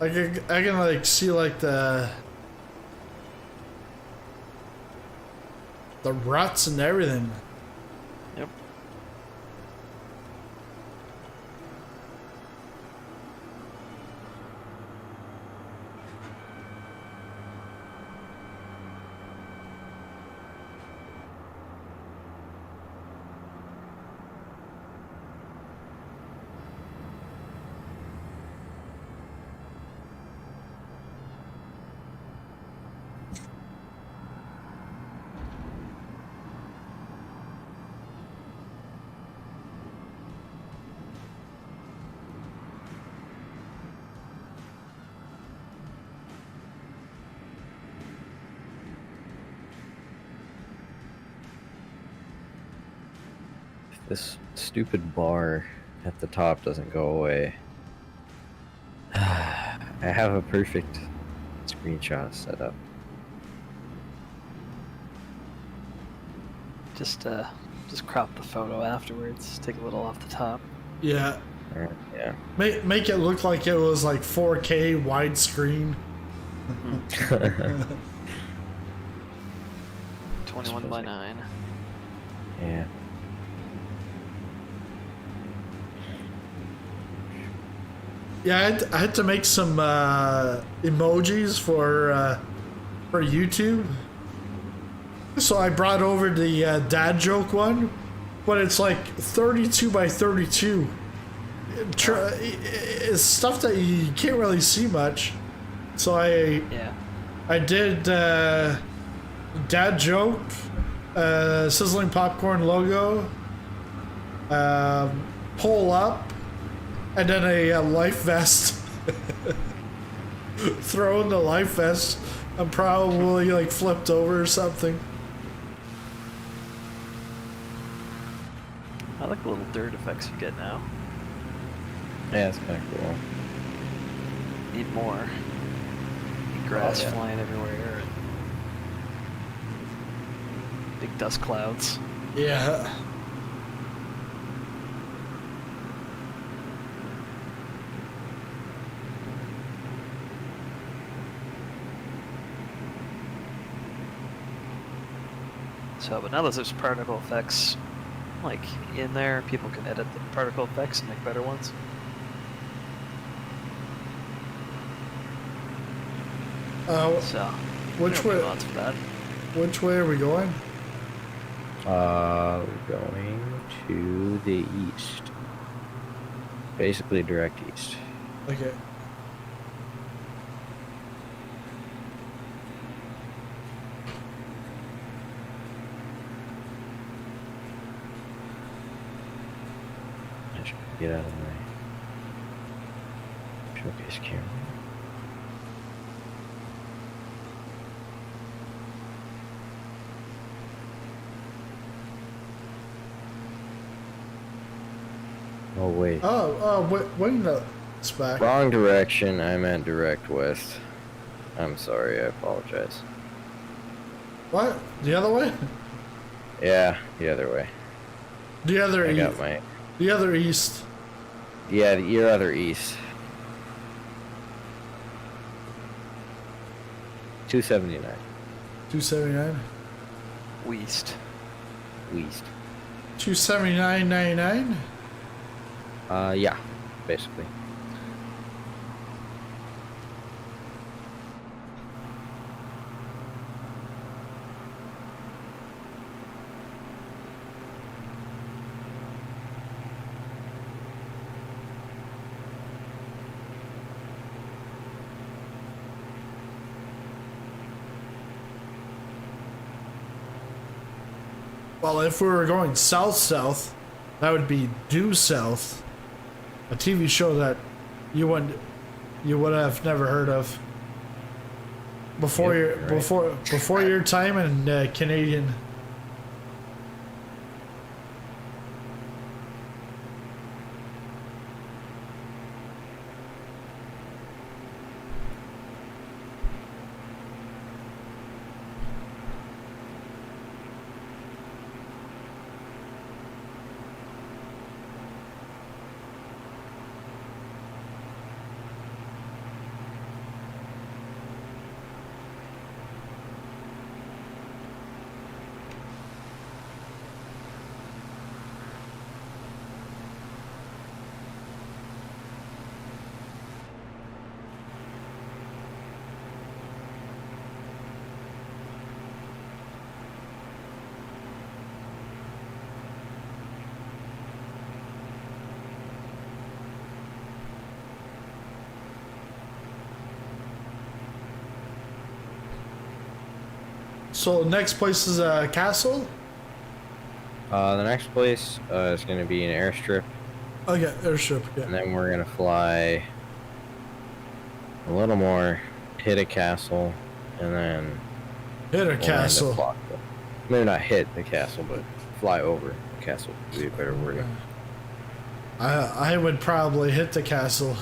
I can like see like the ruts and everything. Yep. This stupid bar at the top doesn't go away. I have a perfect screenshot set up. Just crop the photo afterwards. Take a little off the top. Yeah. Yeah. Make it look like it was like 4K widescreen. 21 by 9. Yeah. Yeah, I had to make some emojis for YouTube. So I brought over the dad joke one, but it's like 32 by 32. It's stuff that you can't really see much. So I did dad joke, sizzling popcorn logo, pull up, and then a life vest. Throw in the life vest. I'm probably like flipped over or something. I like the little dirt effects you get now. Yeah, it's kind of cool. Need more. Need grass flying everywhere. And big dust clouds. Yeah. So, but now that there's particle effects, like in there, people can edit the particle effects and make better ones. So, which way? Mods for that. Which way are we going? We're going to the east. Basically direct east. Okay. Get out of the way. Showcase camera. Oh wait. Wait no. It's back. Wrong direction. I meant direct west. I'm sorry. I apologize. What? The other way? Yeah, the other way. The other I east. got my. The other east. Yeah, your other east. 279. 279. West. West. 279.99. Yeah, basically. Well, if we were going south, that would be due south. A TV show that you would have never heard of before before your time in Canadian. So next place is a castle. The next place is going to be an airstrip. Okay, airstrip. Yeah. And then we're going to fly a little more, hit a castle, and then Hit a we'll castle. land at Maybe not hit the castle, but fly over the castle would be a better wording. I would probably hit the castle.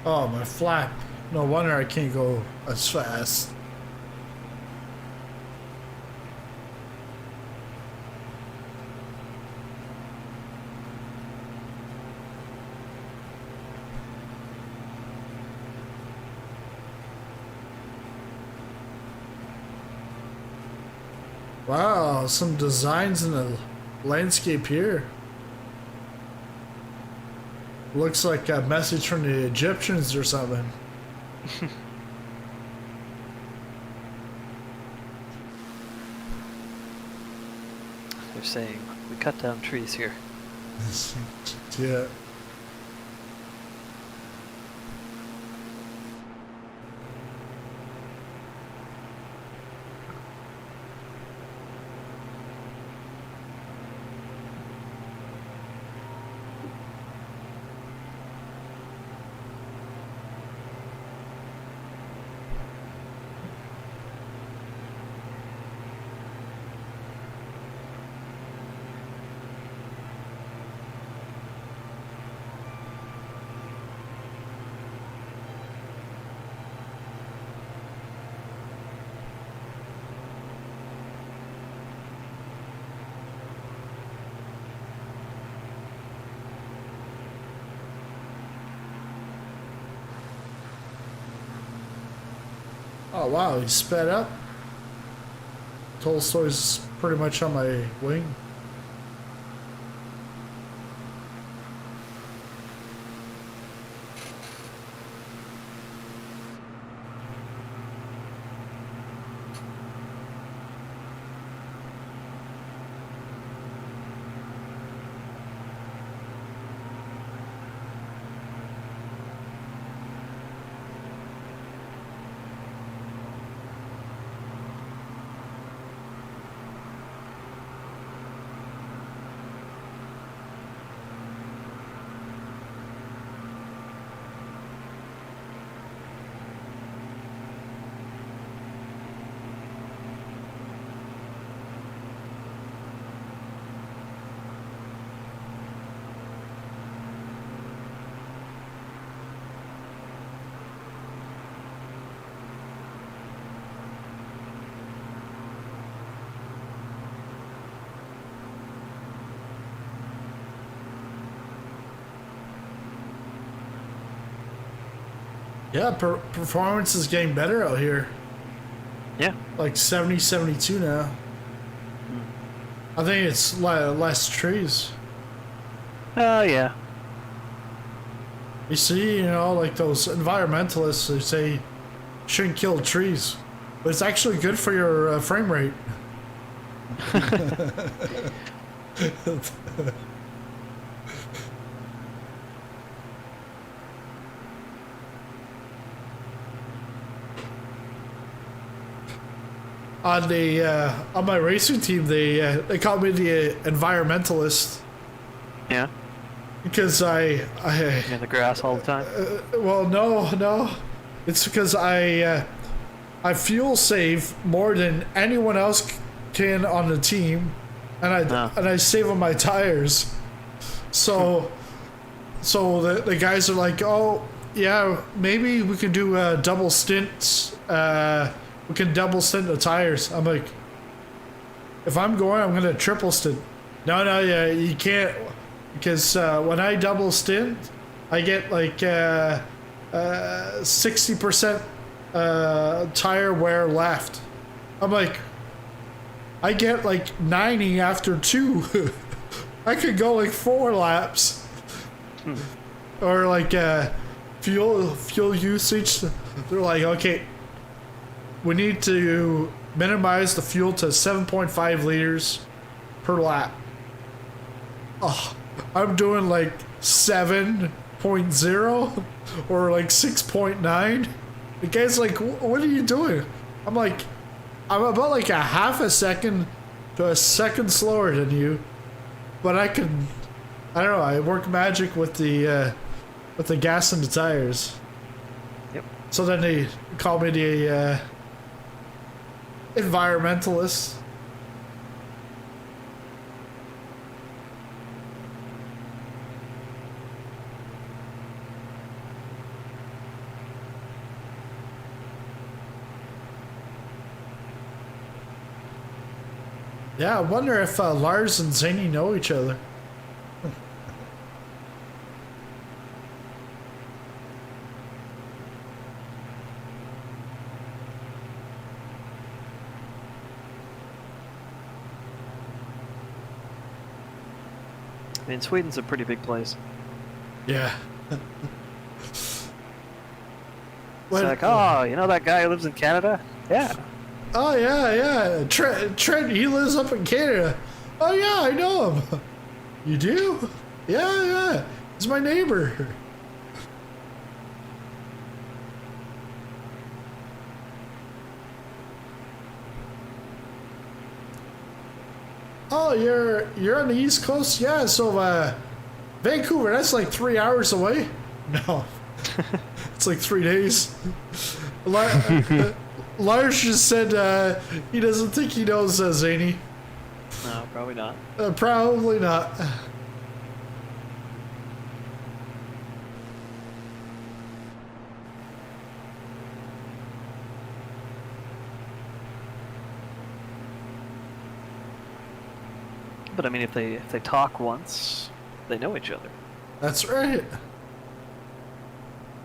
Oh, my flap. No wonder I can't go as fast. Wow, some designs in the landscape here. Looks like a message from the Egyptians or something. They're saying we cut down trees here. Yeah. Oh wow, he sped up. Tolstoy's pretty much on my wing. Yeah, performance is getting better out here. Yeah. Like 70, 72 now. I think it's less trees. Oh, yeah. You see, you know, like those environmentalists, they say shouldn't kill trees. But it's actually good for your frame rate. On my racing team, they call me the environmentalist. Yeah. Because I in the grass all the time. Well, no, it's because I fuel save more than anyone else can on the team, and I save on my tires. So the guys are like, oh yeah, maybe we can do double stints. We can double stint the tires. I'm like, if I'm going, I'm gonna triple stint. No, yeah, you can't, because when I double stint, I get like 60% tire wear left. I'm like, I get like 90 after 2. I could go like 4 laps. Or like fuel usage. They're like, okay, we need to minimize the fuel to 7.5 liters per lap. Oh, I'm doing like 7.0 or like 6.9. The guy's like, what are you doing? I'm like, I'm about like a half a second to a second slower than you, but I don't know, I work magic with the gas and the tires. Yep. So then they call me the environmentalist. Yeah, I wonder if Lars and Zany know each other. I mean, Sweden's a pretty big place. Yeah. It's like, oh, you know that guy who lives in Canada? Yeah. Oh yeah. Trent, he lives up in Canada. Oh yeah, I know him. You do? Yeah. He's my neighbor. Oh, you're on the East Coast? Yeah, so Vancouver, that's like 3 hours away. No. It's like 3 days. Lars just said he doesn't think he knows Zany. No, probably not. Probably not. But I mean, if they talk once, they know each other. That's right.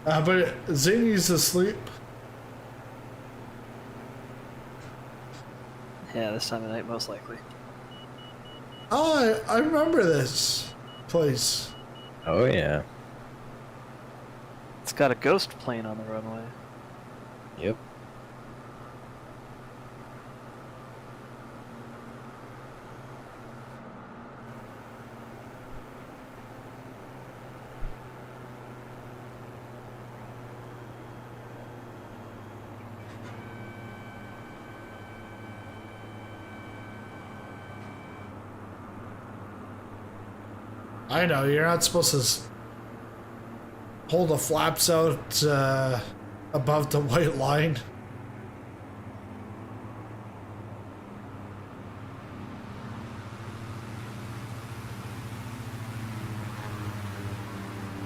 But Zany's asleep. Yeah, this time of night, most likely. Oh, I remember this place. Oh yeah. It's got a ghost plane on the runway. Yep. I know, you're not supposed to hold the flaps out above the white line.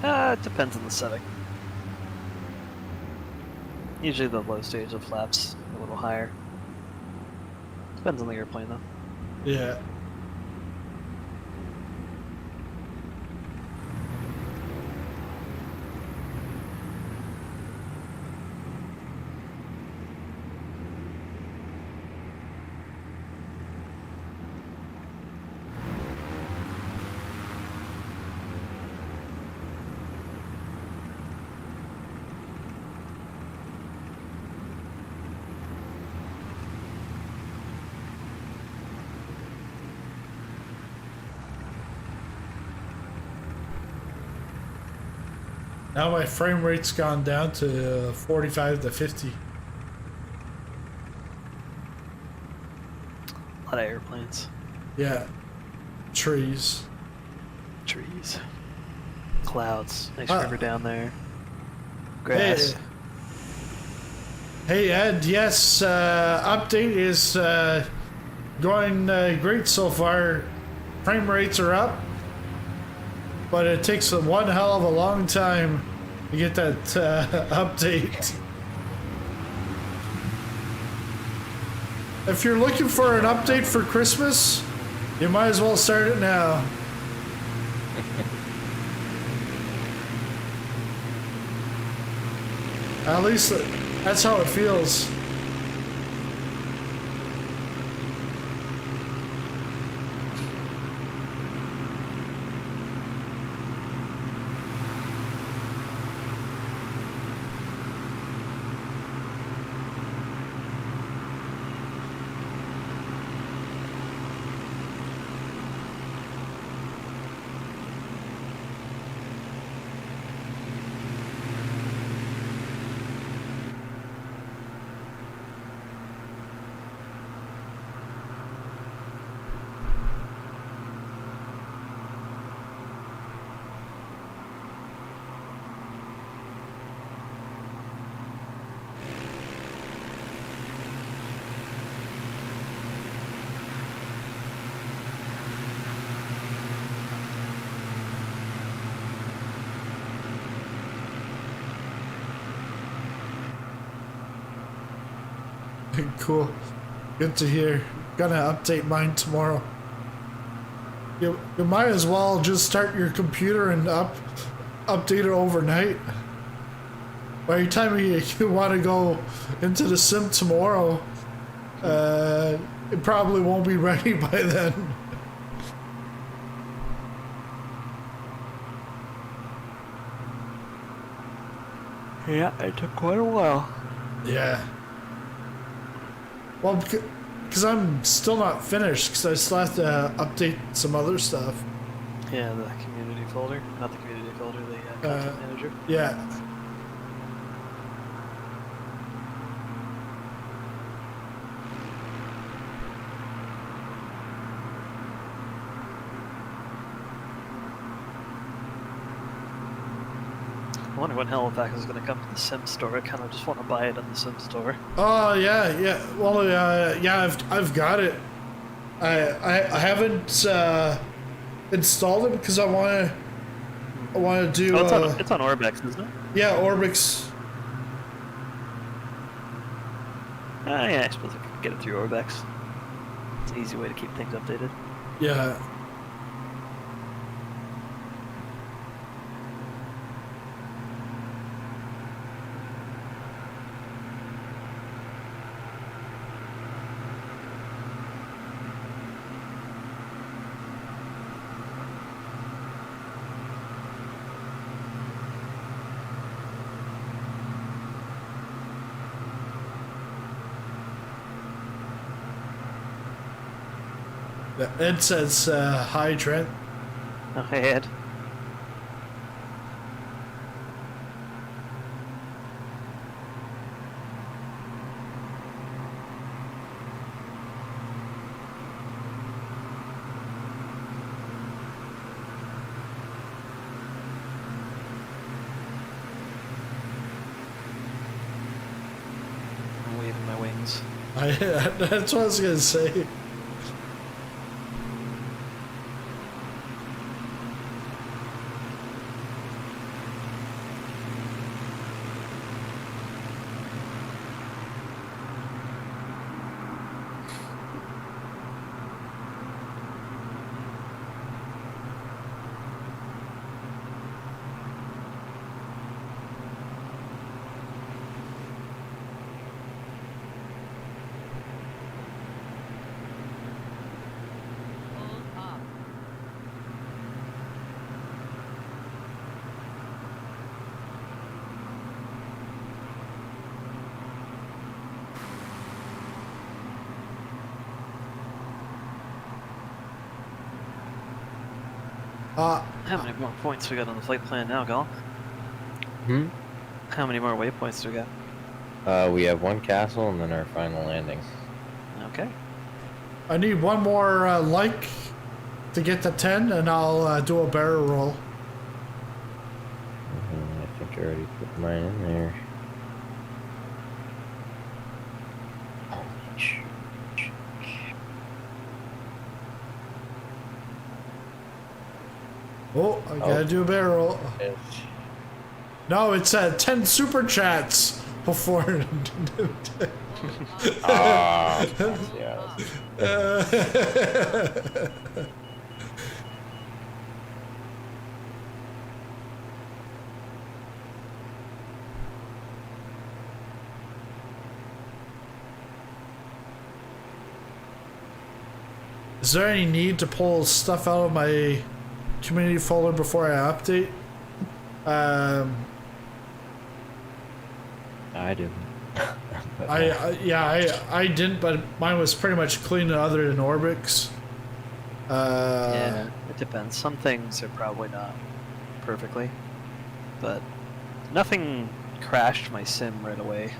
It depends on the setting. Usually the low stage of flaps a little higher. Depends on the airplane though. Yeah. Now my frame rate's gone down to 45 to 50. A lot of airplanes. Yeah. Trees. Trees. Clouds. Nice river down there. Grass. Hey Ed, yes, update is going great so far. Frame rates are up, but it takes one hell of a long time to get that update. If you're looking for an update for Christmas, you might as well start it now. At least that's how it feels. Cool. Good to hear. Gonna update mine tomorrow. You might as well just start your computer and update it overnight. By the time you want to go into the sim tomorrow, it probably won't be ready by then. Yeah, it took quite a while. Yeah. Well, because I'm still not finished, because I still have to update some other stuff. Yeah, the community folder. Not the community folder, the content manager. Yeah. I wonder when Halifax is going to come to the Sim store. I kind of just want to buy it on the Sim store. Oh yeah. Well, yeah, I've got it. I haven't installed it because I want to do. Oh, it's on Orbex, isn't it? Yeah, Orbix. Yeah, I suppose I could get it through Orbex. It's an easy way to keep things updated. Yeah. Ed says, hi, Trent. Oh, hey, Ed. I'm waving my wings. That's what I was going to say. How many more points we got on the flight plan now, Gal? How many more waypoints do we got? We have one castle and then our final landing. Okay. I need one more like to get to 10, and I'll do a barrel roll. I think I already put mine in there. Oh, I gotta do a barrel. No, it's 10 super chats before. Yeah. Is there any need to pull stuff out of my community folder before I update? I didn't. I didn't, but mine was pretty much clean other than Orbix. Yeah, it depends. Some things are probably not perfectly, but nothing crashed my sim right away.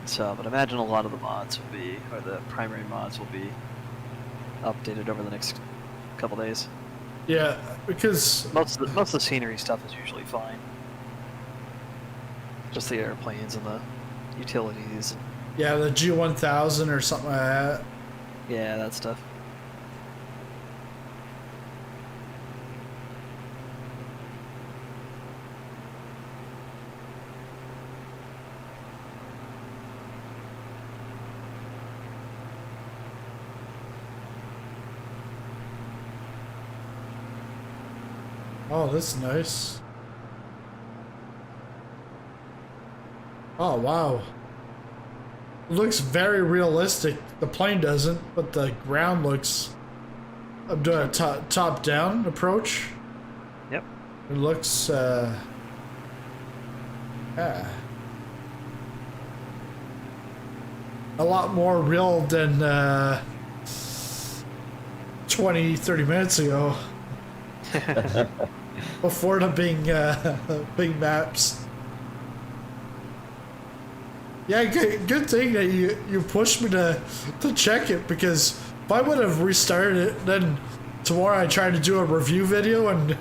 So, but imagine a lot of the mods will be, or the primary mods will be updated over the next couple days. Yeah, because Most of the scenery stuff is usually fine. Just the airplanes and the utilities. yeah, the G1000 or something like that. Yeah, that stuff. Oh, this is nice. Oh, wow. It looks very realistic. The plane doesn't, but the ground looks... I'm doing a top-down approach. Yep. It looks, yeah. 'A lot more real than, 20, 30 minutes ago. Before the big maps. Yeah, good thing that you pushed me to check it, because if I would have restarted it, then tomorrow I tried to do a review video and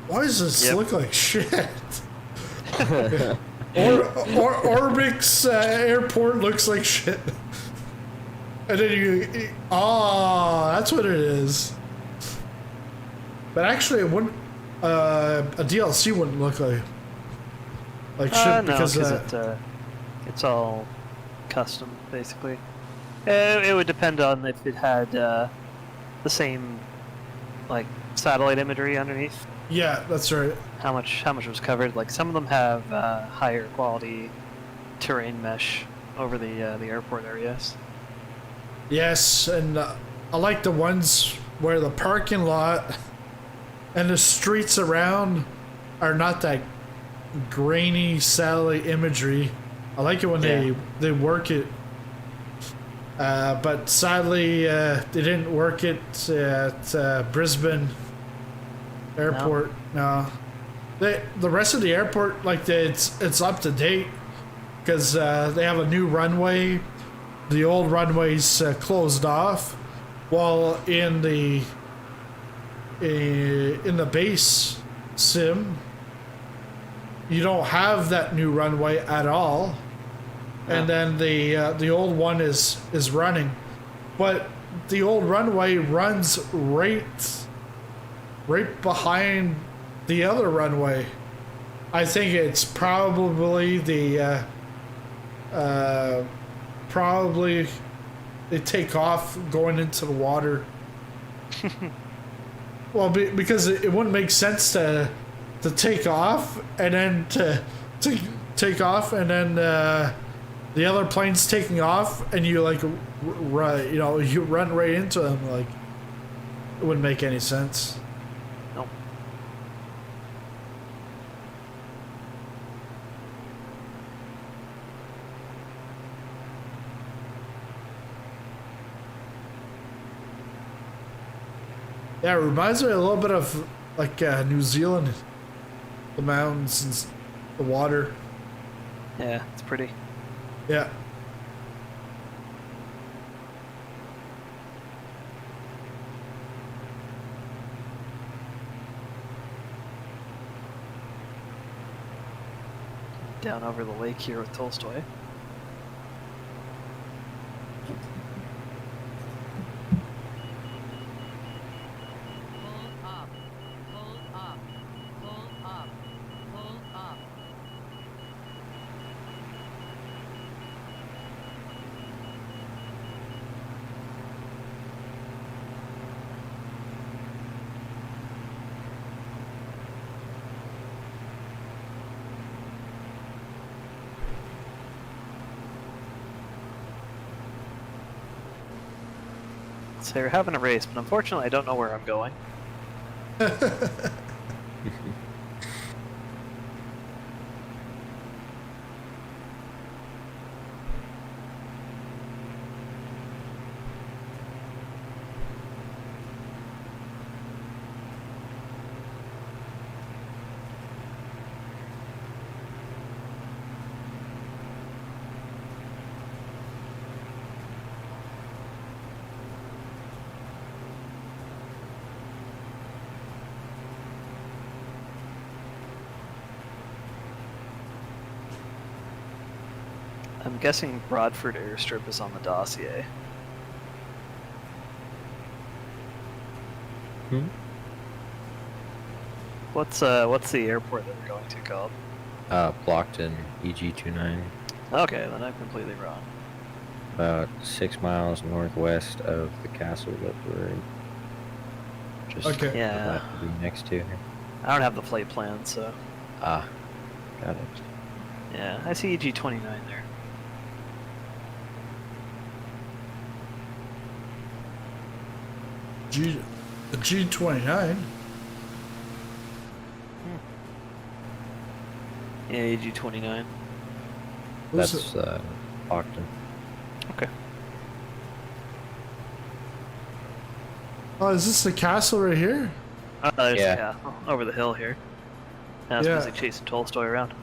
why does this look like shit? Orbix airport looks like shit. And then that's what it is. But actually, it wouldn't. A DLC wouldn't look like shit, No, because it's all custom, basically. It would depend on if it had the same like satellite imagery underneath. yeah, that's right. How much was covered? Like some of them have higher quality terrain mesh over the airport areas. Yes, and I like the ones where the parking lot and the streets around are not that grainy satellite imagery. I like it when they work it. But sadly, they didn't work it at Brisbane Airport. No. The rest of the airport, like it's up to date, because they have a new runway. The old runway's closed off, while in the base sim, you don't have that new runway at all, and then the old one is running, but the old runway runs right behind the other runway. I think it's probably probably they take off going into the water. Well, because it wouldn't make sense to take off and then to take off and then the other plane's taking off and you like you run right into them. Like, it wouldn't make any sense. Nope. Yeah, it reminds me a little bit of like New Zealand, the mountains and the water. Yeah, it's pretty. Yeah. Down over the lake here with Tolstoy. say we're having a race, but unfortunately I don't know where I'm going. I'm guessing Broadford Airstrip is on the dossier. Hmm? What's the airport that we're going to called? Blockton EG29. Okay, then I'm completely wrong. About 6 miles northwest of the castle that we're in. Just Okay. Yeah. about to be next to here. I don't have the flight plan, so Ah, got it. yeah, I see EG29 there. The G29. Yeah, EG29. Who's That's Blockton. Okay. Oh, is this the castle right here? There's Yeah. the castle over the hill here. I was Yeah. busy chasing Tolstoy around.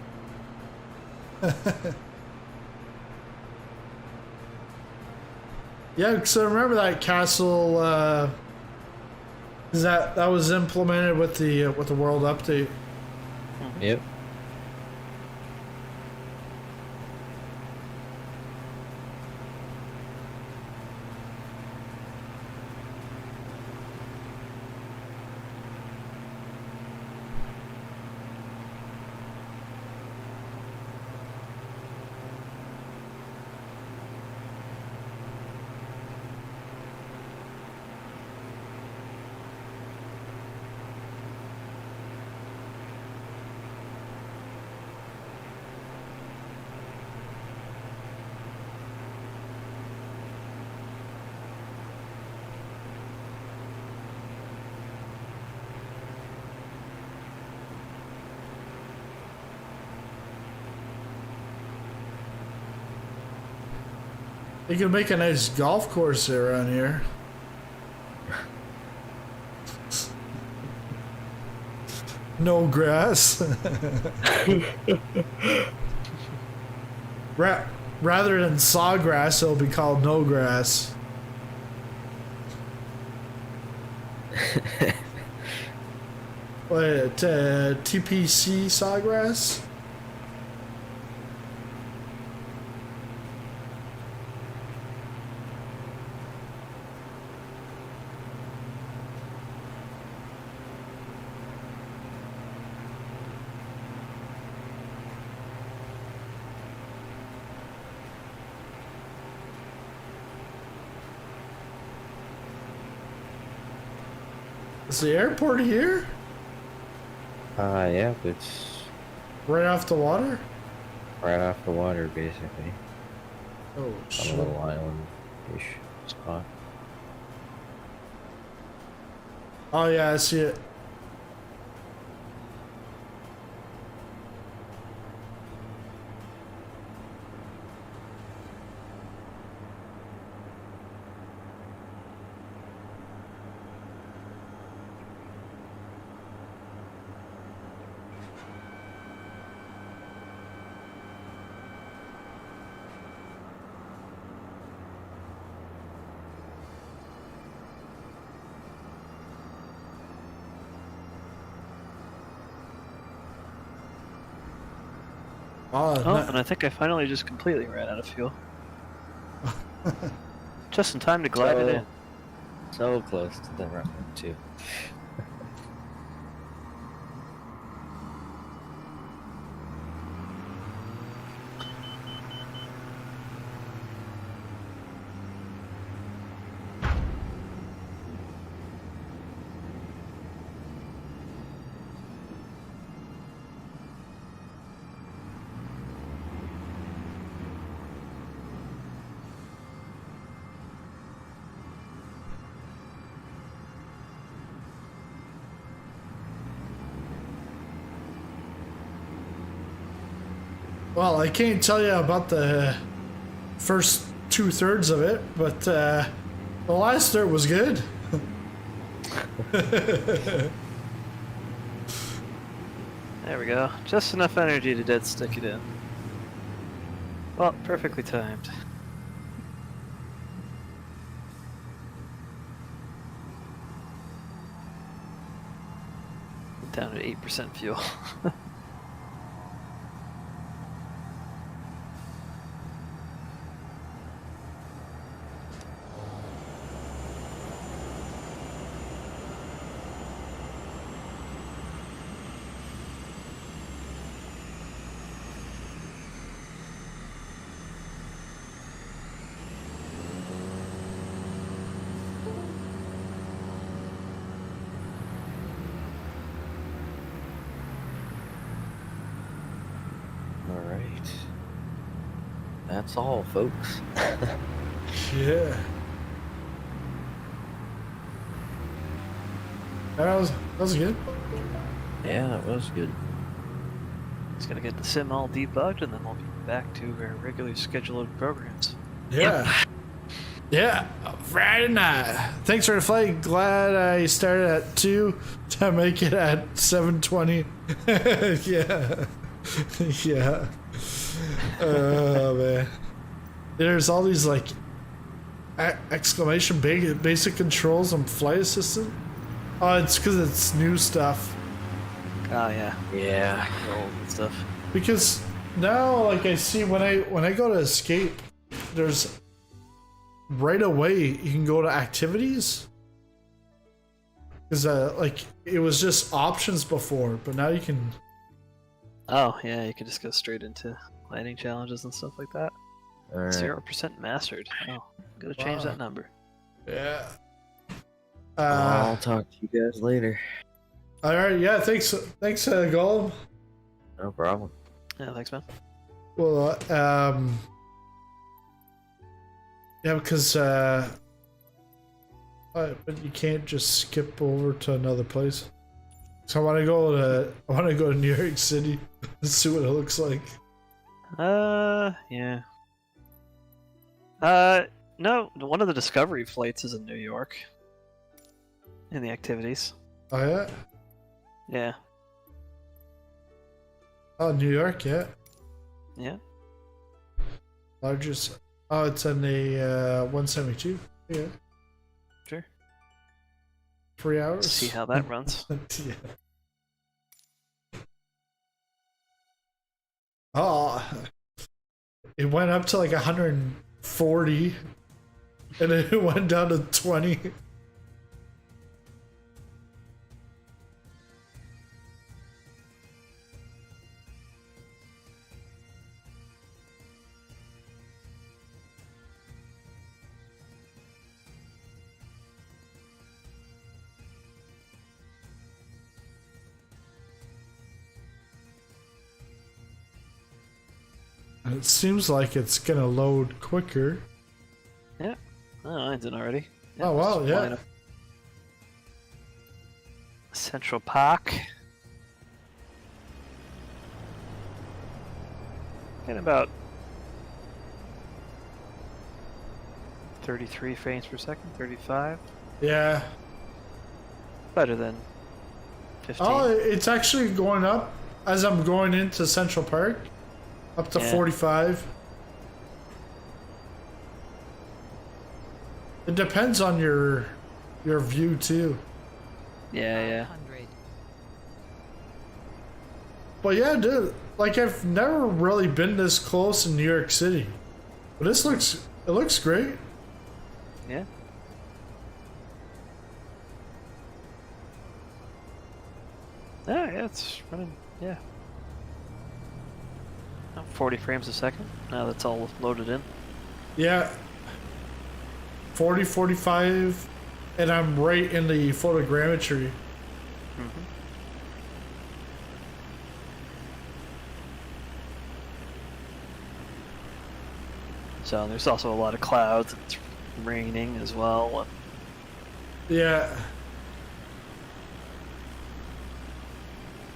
Yeah, because I remember that castle. Is that was implemented with the world update? Yep. You can make a nice golf course around here. No grass. Rather than sawgrass, it'll be called no grass. What, TPC sawgrass? Is the airport here? Yeah, it's Right off the water? right off the water, basically. Oh, On a shit. little island-ish spot. Oh, yeah, I see it. Oh, Oh, and I think I finally just completely ran out of fuel. Just in time to glide it in. So close to the rocket, too. Well, I can't tell you about the first 2/3 of it, but the last third was good. There we go. Just enough energy to dead stick it in. Well, perfectly timed. Down to 8% fuel. Alright. That's all, folks. Yeah. That was good. Yeah, that was good. Just gonna get the sim all debugged and then we'll be back to our regularly scheduled programs. Yeah. Yeah. Friday night. Thanks for the flight. Glad I started at 2 to make it at 7:20. Yeah. Yeah. Oh man. There's all these like exclamation basic controls on flight assistant. Oh, it's because it's new stuff. Oh yeah. Yeah. Old and stuff. Because now, like I see when I go to escape, there's right away you can go to activities. Because like it was just options before, but now you can. Oh yeah, you can just go straight into landing challenges and stuff like that. Alright. 0% mastered. Oh, gotta change that number. Yeah. I'll talk to you guys later. All right. Yeah. Thanks, Gollum. No problem. Yeah, thanks, man. Well, yeah, because but you can't just skip over to another place. So I want to go to New York City and see what it looks like. Yeah. No, one of the Discovery flights is in New York. In the activities. Oh yeah. Yeah. Oh, New York, yeah. Yeah. Largest. Oh, it's in the 172. Yeah. Sure. 3 hours. See how that runs. Yeah. Oh, it went up to like 140, and then it went down to 20. And it seems like it's gonna load quicker. Yeah. Oh, mine's in already. Oh, wow, just yeah. flying up Central Park. Getting about 33 frames per second, 35. Yeah. Better than 15. Oh, it's actually going up as I'm going into Central Park, up to 45. It depends on your view too. Yeah. But yeah, dude, like I've never really been this close in New York City, but it looks great. Yeah. Yeah, it's running. Yeah. 40 frames a second. Now that's all loaded in. Yeah. 40, 45, and I'm right in the photogrammetry. Mm-hmm. So there's also a lot of clouds. It's raining as well. Yeah.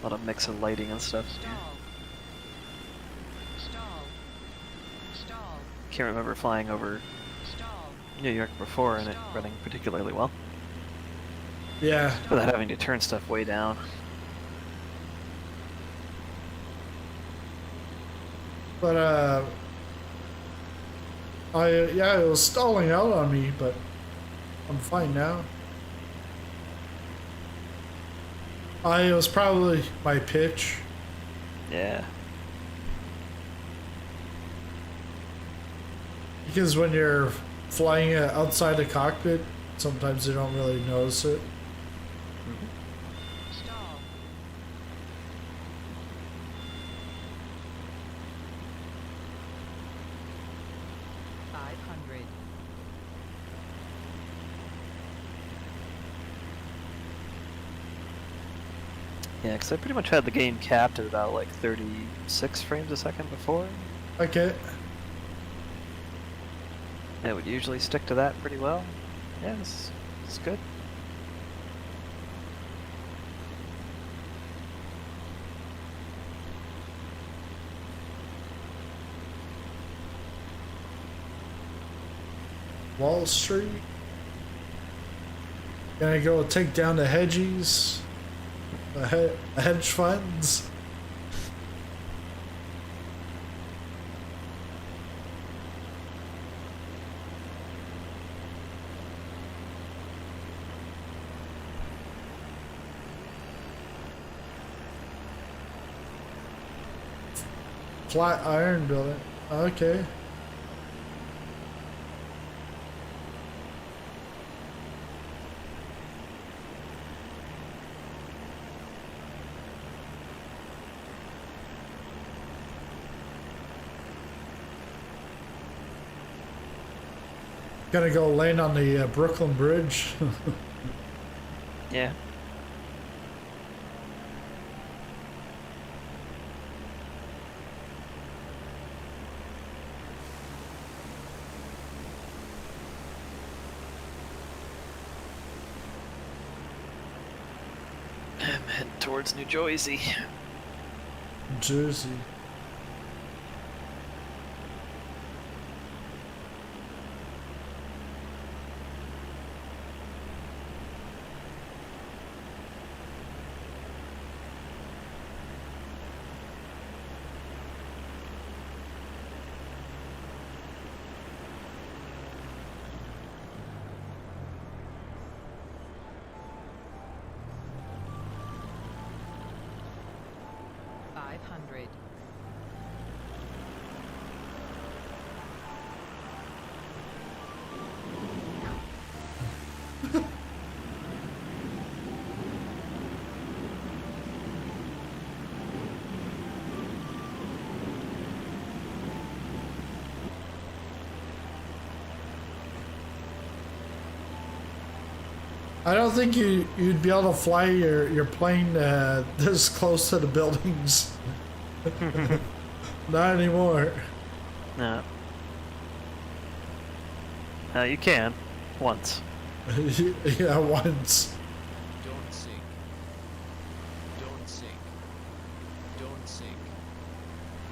A lot of mix of lighting and stuff. Stall. can't remember flying over New York before and it running particularly well. Yeah. Without having to turn stuff way down. But it was stalling out on me, but I'm fine now. It was probably my pitch. Yeah. Because when you're flying it outside the cockpit, sometimes you don't really notice it. Stall. $500. Yeah, because I pretty much had the game capped at about like 36 frames a second before. Okay. It would usually stick to that pretty well. Yeah, this is good. Wall Street. Gonna go take down the hedgies. The hedge funds. Flat iron building. Okay. Gonna go land on the Brooklyn Bridge. Yeah. I'm heading towards New Jersey. Jersey. $500. I don't think you'd be able to fly your plane this close to the buildings. Not anymore. No. You can. Once. Yeah, once. Don't sink. Don't sink. Don't sink.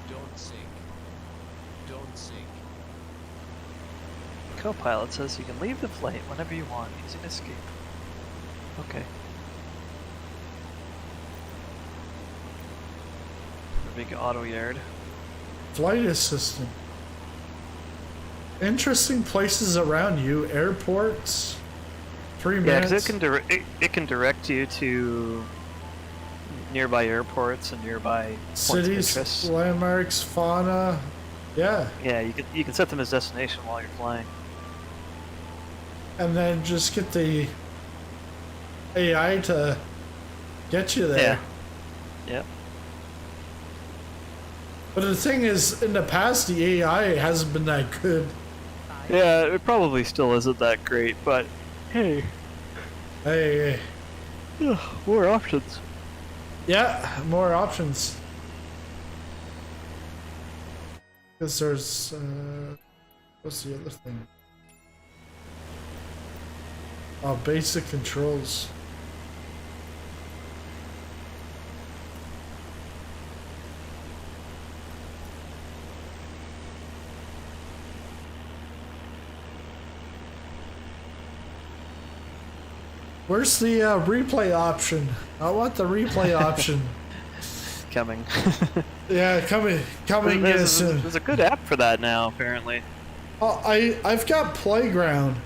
Don't sink. Don't sink. Copilot says you can leave the flight whenever you want using escape. Okay. A big auto yard. Flight assistant. Interesting places around you. Airports. 3 Yeah, minutes. because it can direct you to nearby airports and nearby points of Cities, interest. landmarks, fauna. Yeah. Yeah, you can set them as destination while you're flying. And then just get the AI to get you there. Yeah. Yep. But the thing is, in the past, the AI hasn't been that good. Yeah, it probably still isn't that great, but hey, Hey. more options. Yeah, more options. Because there's, what's the other thing? Oh, basic controls. Where's the replay option? I want the replay option. Coming. Yeah, coming soon. There's a good app for that now, apparently. Oh, I've got Playground,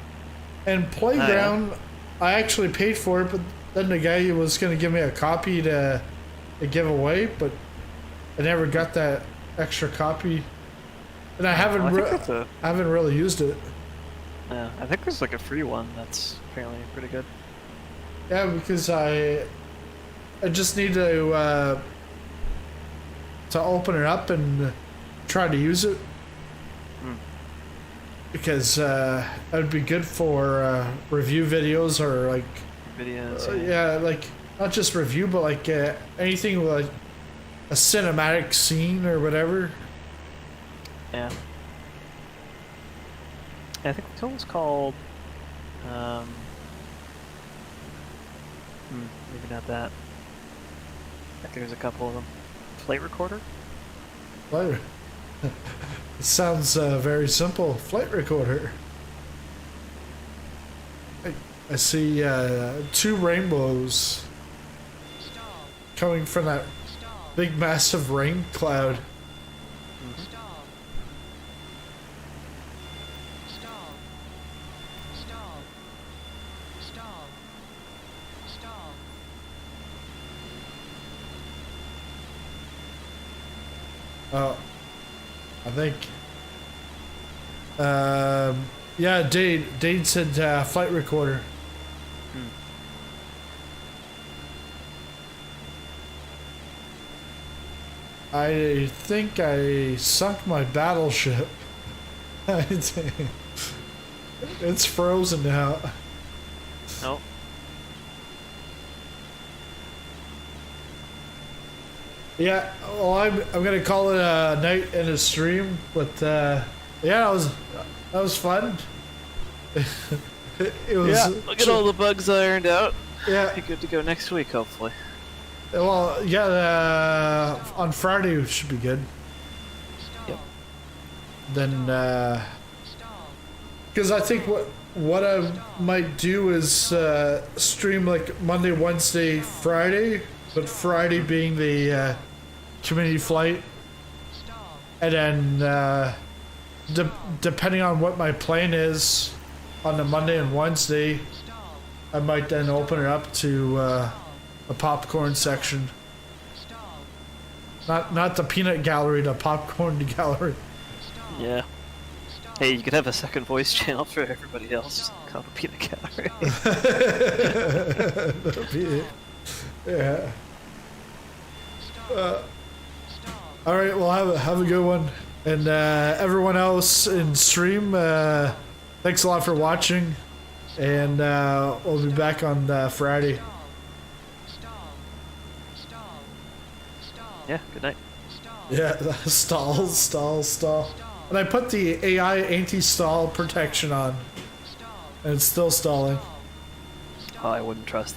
and Playground, I actually paid for it, but then the guy was gonna give me a copy to give away, but I never got that extra copy, and I haven't really used it. Yeah, I think there's like a free one that's apparently pretty good. Yeah, because I just need to open it up and try to use it. Because that would be good for review videos or like Videos. yeah, like not just review, but like anything like a cinematic scene or whatever. Yeah. I think the tool's called. Maybe not that. I think there's a couple of them. Flight recorder. Flight. It sounds very simple. Flight recorder. I see 2 rainbows coming from that big massive rain cloud. Oh, I think. Yeah, Dade said flight recorder. I think I sunk my battleship. It's frozen now. Nope. Yeah, well, I'm gonna call it a night and a stream, but yeah, that was fun. It was. Yeah, look at all the bugs ironed out. Yeah, Be good to go next week, hopefully. well, yeah, on Friday it should be good. Yep. Then, because I think what I might do is stream like Monday, Wednesday, Friday, but Friday being the community flight, and then depending on what my plan is on the Monday and Wednesday, I might then open it up to a popcorn section. Not the peanut gallery, the popcorn gallery. Yeah. Hey, you could have a second voice channel for everybody else called the Peanut Gallery. Yeah. All right. Well, have a good one, and everyone else in stream. Thanks a lot for watching, and we'll be back on Friday. Yeah. Good night. Yeah. Stall. And I put the AI anti-stall protection on, and it's still stalling. Oh, I wouldn't trust